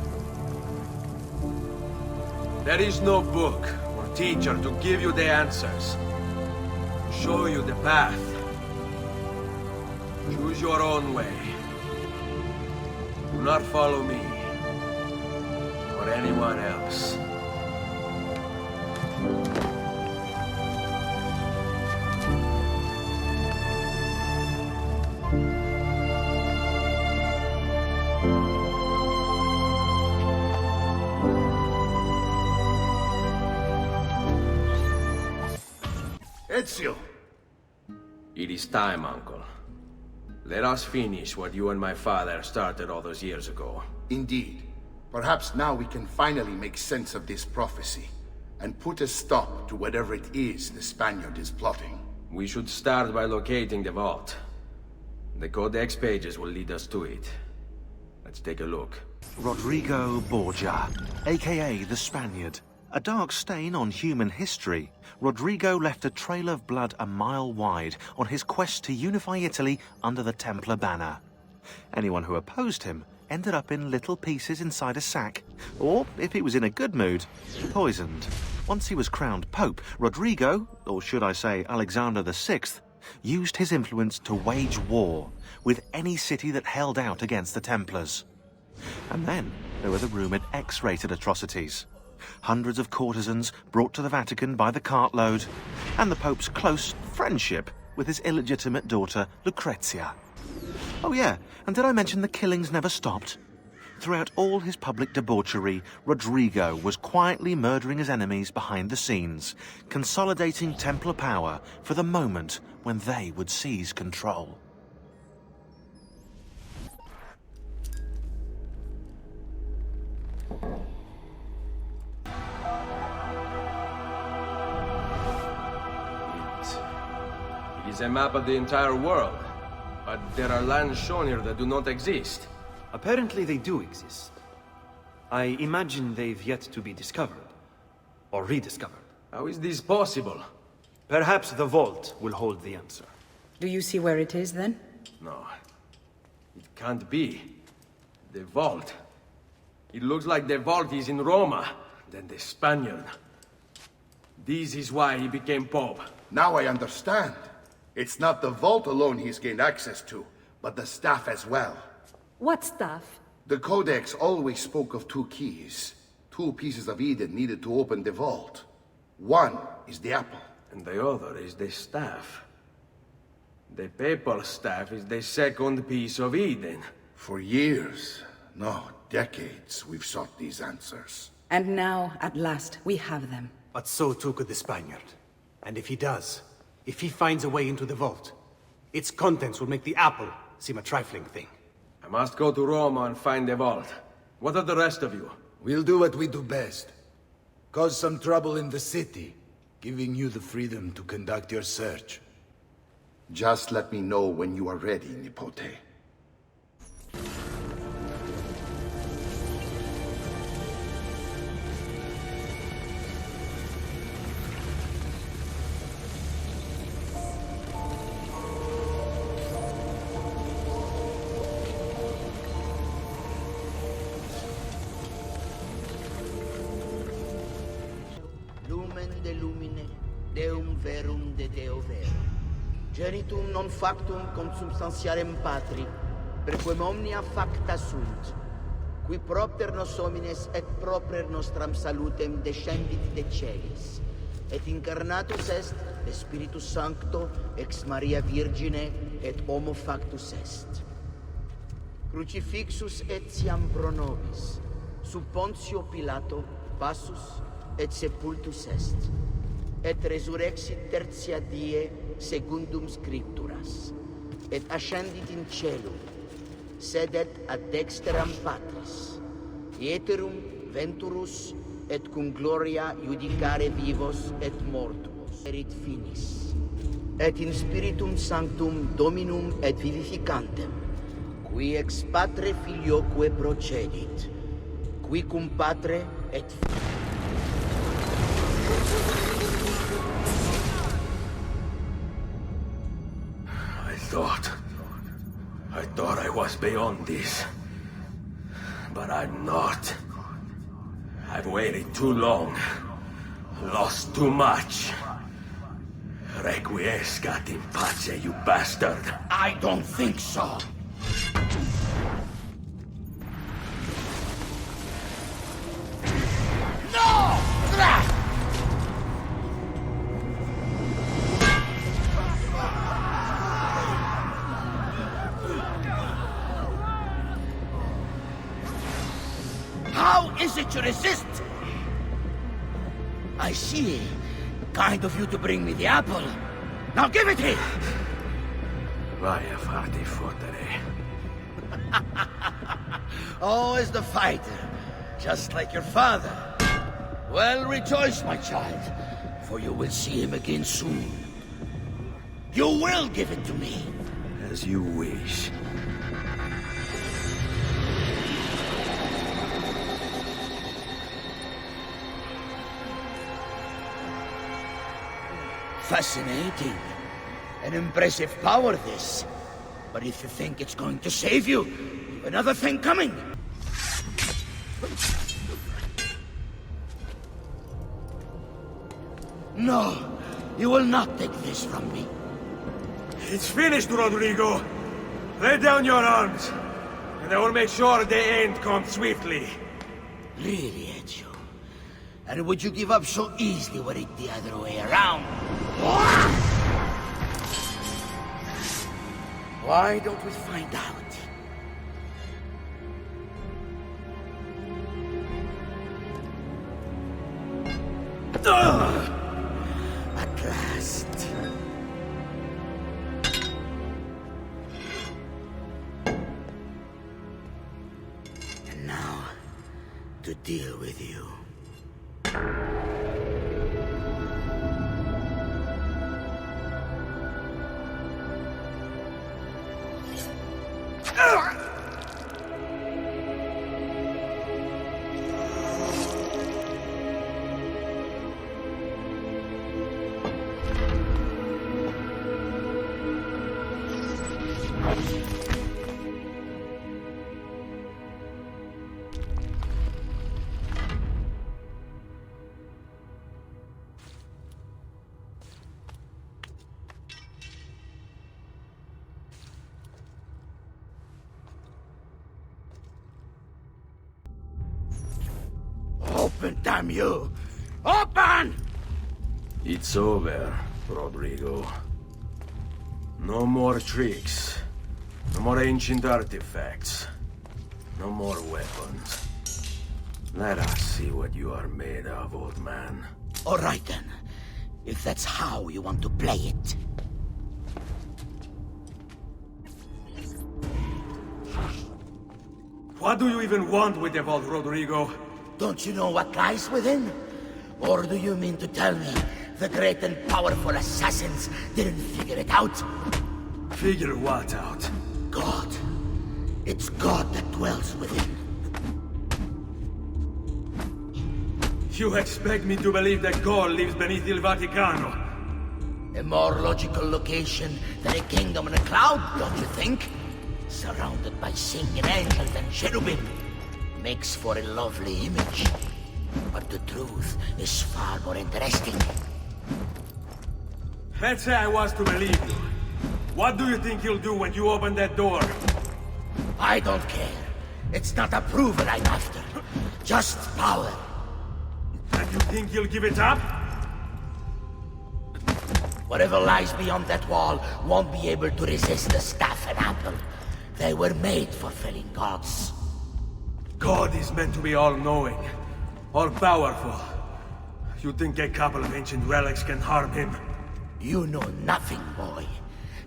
There is no book or teacher to give you the answers, to show you the path. Choose your own way. Do not follow me or anyone else. Ezio! It is time, Uncle. Let us finish what you and my father started all those years ago. Indeed. Perhaps now we can finally make sense of this prophecy, and put a stop to whatever it is the Spaniard is plotting. We should start by locating the vault. The Codex pages will lead us to it. Let's take a look. Rodrigo Borgia, aka the Spaniard. A dark stain on human history, Rodrigo left a trail of blood a mile wide on his quest to unify Italy under the Templar banner. Anyone who opposed him ended up in little pieces inside a sack, or, if he was in a good mood, poisoned. Once he was crowned Pope, Rodrigo, or should I say Alexander VI, used his influence to wage war with any city that held out against the Templars. And then there were the rumoured X-rated atrocities. Hundreds of courtesans brought to the Vatican by the cartload, and the Pope's close friendship with his illegitimate daughter, Lucrezia. Oh yeah, and did I mention the killings never stopped? Throughout all his public debauchery, Rodrigo was quietly murdering his enemies behind the scenes, consolidating Templar power for the moment when they would seize control. It is a map of the entire world, but there are lands shown here that do not exist. Apparently they do exist. I imagine they've yet to be discovered. Or rediscovered. How is this possible? Perhaps the vault will hold the answer. Do you see where it is, then? No. It can't be. The vault. It looks like the vault is in Roma, then the Spaniard. This is why he became Pope. Now I understand. It's not the vault alone he's gained access to, but the staff as well. What staff? The Codex always spoke of two keys. Two pieces of Eden needed to open the vault. One is the apple. And the other is the staff. The papal staff is the second piece of Eden. For years, no, decades, we've sought these answers. And now, at last, we have them. But so too could the Spaniard. And if he does, if he finds a way into the vault, its contents will make the apple seem a trifling thing. I must go to Roma and find the vault. What are the rest of you? We'll do what we do best. Cause some trouble in the city, giving you the freedom to conduct your search. Just let me know when you are ready, Nipote. Deum verum de Deo vero. Genitum non factum consubstantiarem patri, perquem omnia facta sunt, qui propter nos homines et proper nostram salutem descendit de celis, et incarnatus est de Spiritus Sancto ex Maria Virgine et homo factus est. Crucifixus etiam pro nobis, sub Pontio Pilato passus et sepultus est, et resurrexit tertia die secundum scripturas, et ascendit in celum, sedet ad dexteram Patris, iterum venturus et cum gloria judicare vivos et mortuos erit finis, et in Spiritum Sanctum Dominum et vivificantem, qui ex Patre Filioque procedit, qui cum Patre et I thought I was beyond this. But I'm not. I've waited too long. Lost too much. Requiescat in pace, you bastard. I don't think so. No! How is it you resist? I see. Kind of you to bring me the apple. Now give it here! Vaya farti fottere. Always the fighter, just like your father. Well, rejoice, my child, for you will see him again soon. You will give it to me. As you wish. Fascinating. An impressive power, this. But if you think it's going to save you, you've another thing coming. No, you will not take this from me. It's finished, Rodrigo. Lay down your arms, and I will make sure the end comes swiftly. Really, Ezio? And would you give up so easily were it the other way around? Why don't we find out? At last. And now, to deal with you. Open, damn you! Open! It's over, Rodrigo. No more tricks. No more ancient artifacts. No more weapons. Let us see what you are made of, old man. All right, then. If that's how you want to play it. What do you even want with the vault, Rodrigo? Don't you know what lies within? Or do you mean to tell me the great and powerful assassins didn't figure it out? Figure what out? God. It's God that dwells within. You expect me to believe that God lives beneath Il Vaticano? A more logical location than a kingdom in a cloud, don't you think? Surrounded by singing angels and cherubim. Makes for a lovely image. But the truth is far more interesting. Let's say I was to believe you. What do you think he'll do when you open that door? I don't care. It's not approval I'm after. Just power. And you think he'll give it up? Whatever lies beyond that wall won't be able to resist the staff and apple. They were made for felling gods. God is meant to be all-knowing, all-powerful. You think a couple of ancient relics can harm him? You know nothing, boy.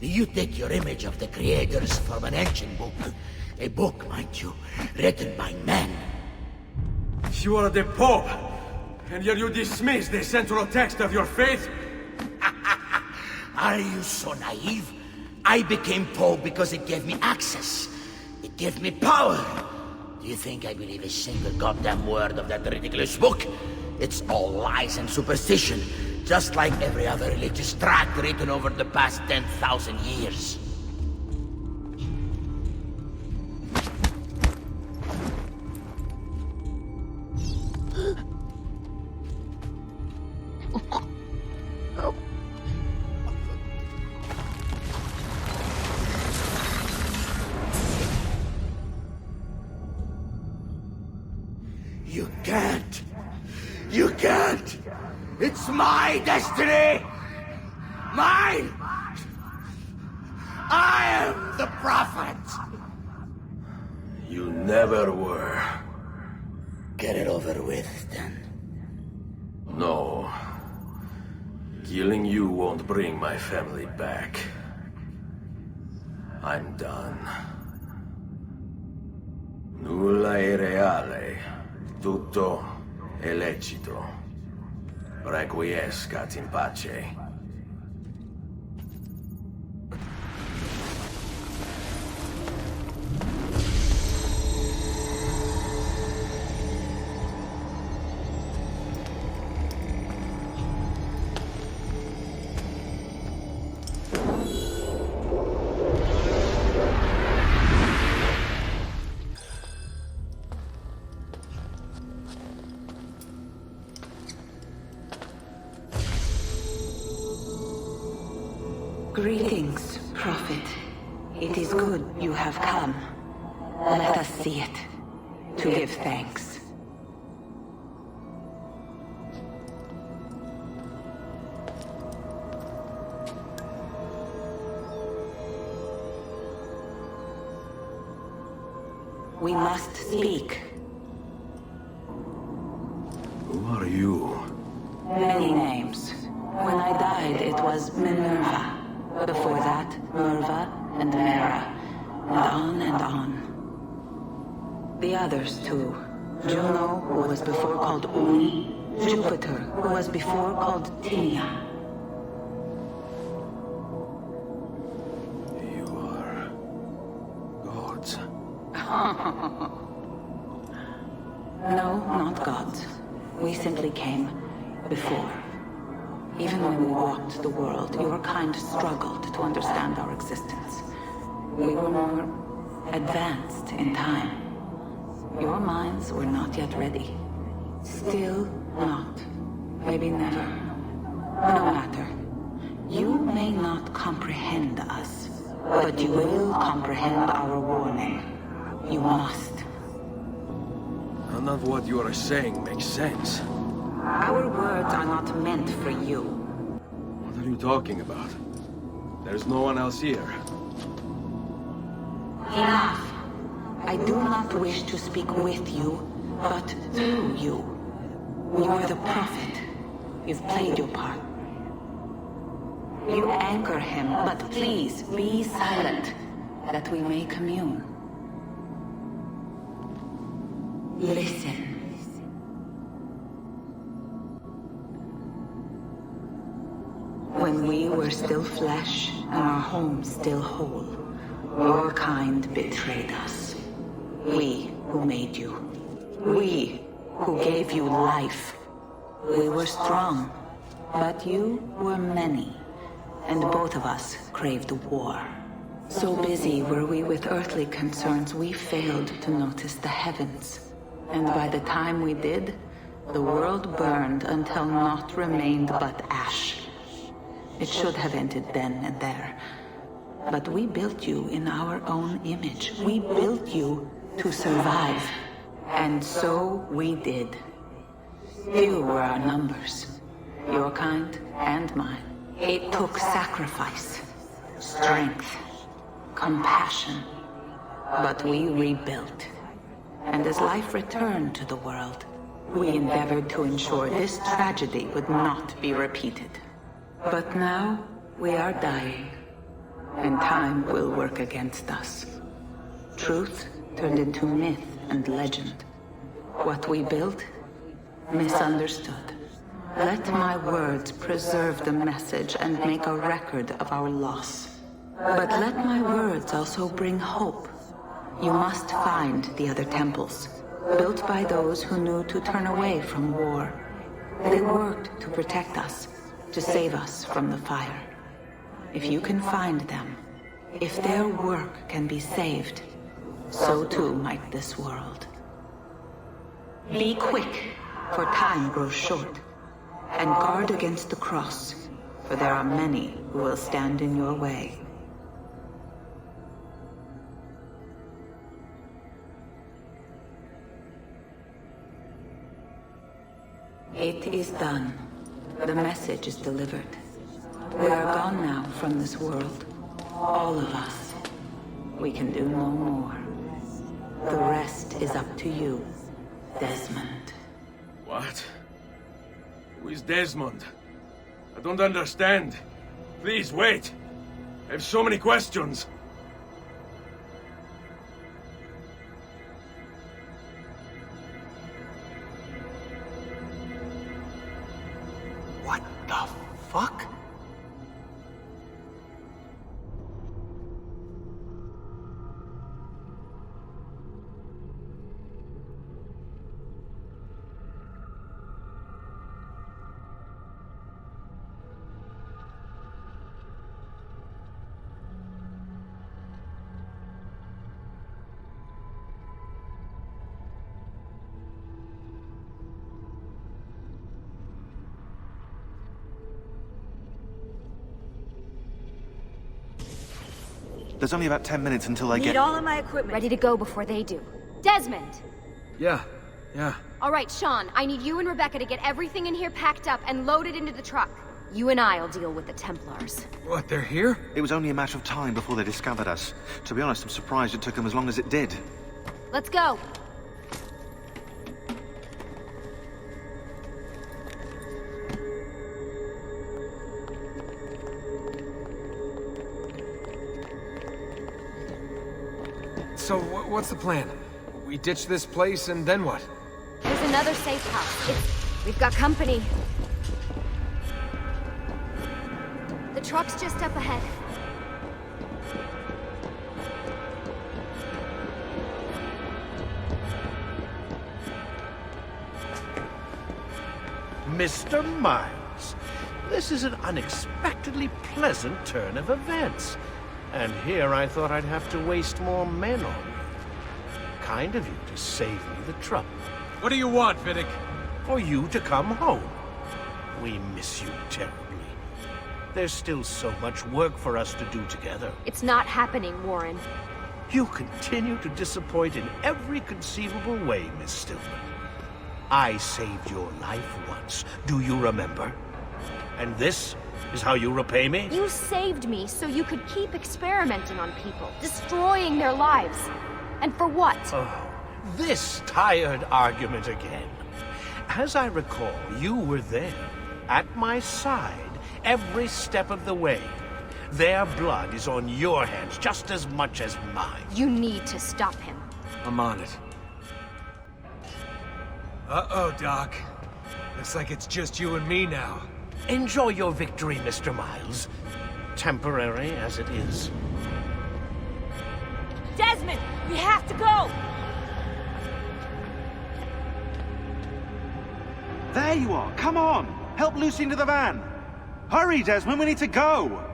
You take your image of the creators from an ancient book. A book, mind you, written by men. You are the Pope, and yet you dismiss the central text of your faith? Are you so naive? I became Pope because it gave me access. It gave me power. Do you think I believe a single goddamn word of that ridiculous book? It's all lies and superstition, just like every other religious tract written over the past 10,000 years. You can't! You can't! It's my destiny! Mine! I am the prophet! You never were. Get it over with, then. No. Killing you won't bring my family back. I'm done. Nulla è reale. Tutto è lecito. Requiescat in pace. Greetings, Prophet. It is good you have come. Let us see it, to give thanks. We must speak. Who are you? Many names. When I died, it was Minerva. Before that, Merva and Mera, and on and on. The others, too. Juno, who was before called Uni, Jupiter, who was before called Tinia. You are... gods. No, not gods. We simply came before. Even when we walked the world, your kind struggled to understand our existence. We were more advanced in time. Your minds were not yet ready. Still not. Maybe never. No matter. You may not comprehend us, but you will comprehend our warning. You must. None of what you are saying makes sense. Our words are not meant for you. What are you talking about? There's no one else here. Enough. I do not wish to speak with you, but through you. You are the prophet. You've played your part. You anchor him, but please be silent, that we may commune. Listen. When we were still flesh, and our home still whole, your kind betrayed us. We who made you. We who gave you life. We were strong, but you were many, and both of us craved war. So busy were we with earthly concerns, we failed to notice the heavens. And by the time we did, the world burned until naught remained but ash. It should have ended then and there. But we built you in our own image. We built you to survive. And so we did. Few were our numbers. Your kind and mine. It took sacrifice, strength, compassion. But we rebuilt. And as life returned to the world, we endeavored to ensure this tragedy would not be repeated. But now, we are dying. And time will work against us. Truth turned into myth and legend. What we built, misunderstood. Let my words preserve the message and make a record of our loss. But let my words also bring hope. You must find the other temples, built by those who knew to turn away from war. They worked to protect us, to save us from the fire. If you can find them, if their work can be saved, so too might this world. Be quick, for time grows short. And guard against the cross, for there are many who will stand in your way. It is done. The message is delivered. We are gone now from this world. All of us. We can do no more. The rest is up to you, Desmond. What? Who is Desmond? I don't understand. Please, wait. I have so many questions. What the fuck? There's only about 10 minutes until I Need get... all of my equipment ready to go before they do. Desmond! Yeah. All right, Sean, I need you and Rebecca to get everything in here packed up and loaded into the truck. You and I'll deal with the Templars. What, they're here? It was only a matter of time before they discovered us. To be honest, I'm surprised it took them as long as it did. Let's go. So, what's the plan? We ditch this place and then what? There's another safe house. We've got company. The truck's just up ahead. Mr. Miles, this is an unexpectedly pleasant turn of events. And here I thought I'd have to waste more men on you. Kind of you to save me the trouble. What do you want, Vidic? For you to come home. We miss you terribly. There's still so much work for us to do together. It's not happening, Warren. You continue to disappoint in every conceivable way, Miss Stillman. I saved your life once, do you remember? And this is how you repay me? You saved me so you could keep experimenting on people, destroying their lives. And for what? Oh, this tired argument again. As I recall, you were there, at my side, every step of the way. Their blood is on your hands just as much as mine. You need to stop him. I'm on it. Uh-oh, Doc. Looks like it's just you and me now. Enjoy your victory, Mr. Miles. Temporary as it is. Desmond, we have to go! There you are! Come on! Help Lucy into the van! Hurry, Desmond, we need to go!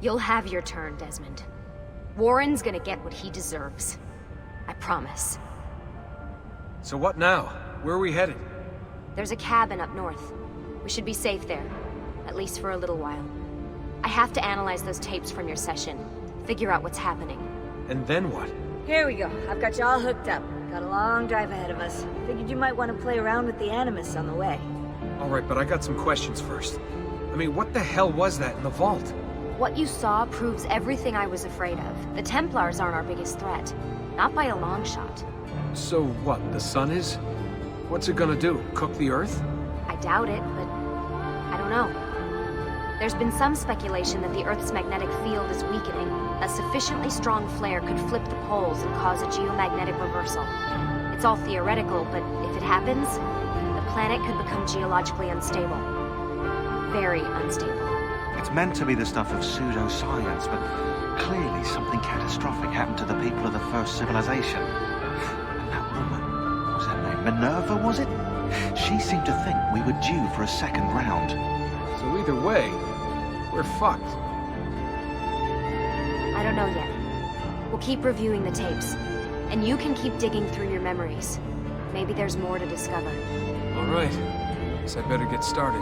You'll have your turn, Desmond. Warren's gonna get what he deserves. I promise. So what now? Where are we headed? There's a cabin up north. We should be safe there. at least for a little while. I have to analyze those tapes from your session, figure out what's happening. And then what? Here we go. I've got you all hooked up. Got a long drive ahead of us. Figured you might want to play around with the Animus on the way. Alright, but I got some questions first. I mean, what the hell was that in the vault? What you saw proves everything I was afraid of. The Templars aren't our biggest threat. Not by a long shot. So what, the sun is? What's it gonna do? Cook the Earth? I doubt it, but I don't know. There's been some speculation that the Earth's magnetic field is weakening. A sufficiently strong flare could flip the poles and cause a geomagnetic reversal. It's all theoretical, but if it happens, the planet could become geologically unstable. Very unstable. It's meant to be the stuff of pseudoscience, but clearly something catastrophic happened to the people of the first civilization. And that woman, what's her name? Minerva, was it? She seemed to think we were due for a second round. So either way, we're fucked. I don't know yet. We'll keep reviewing the tapes. And you can keep digging through your memories. Maybe there's more to discover. Alright. Guess I better get started.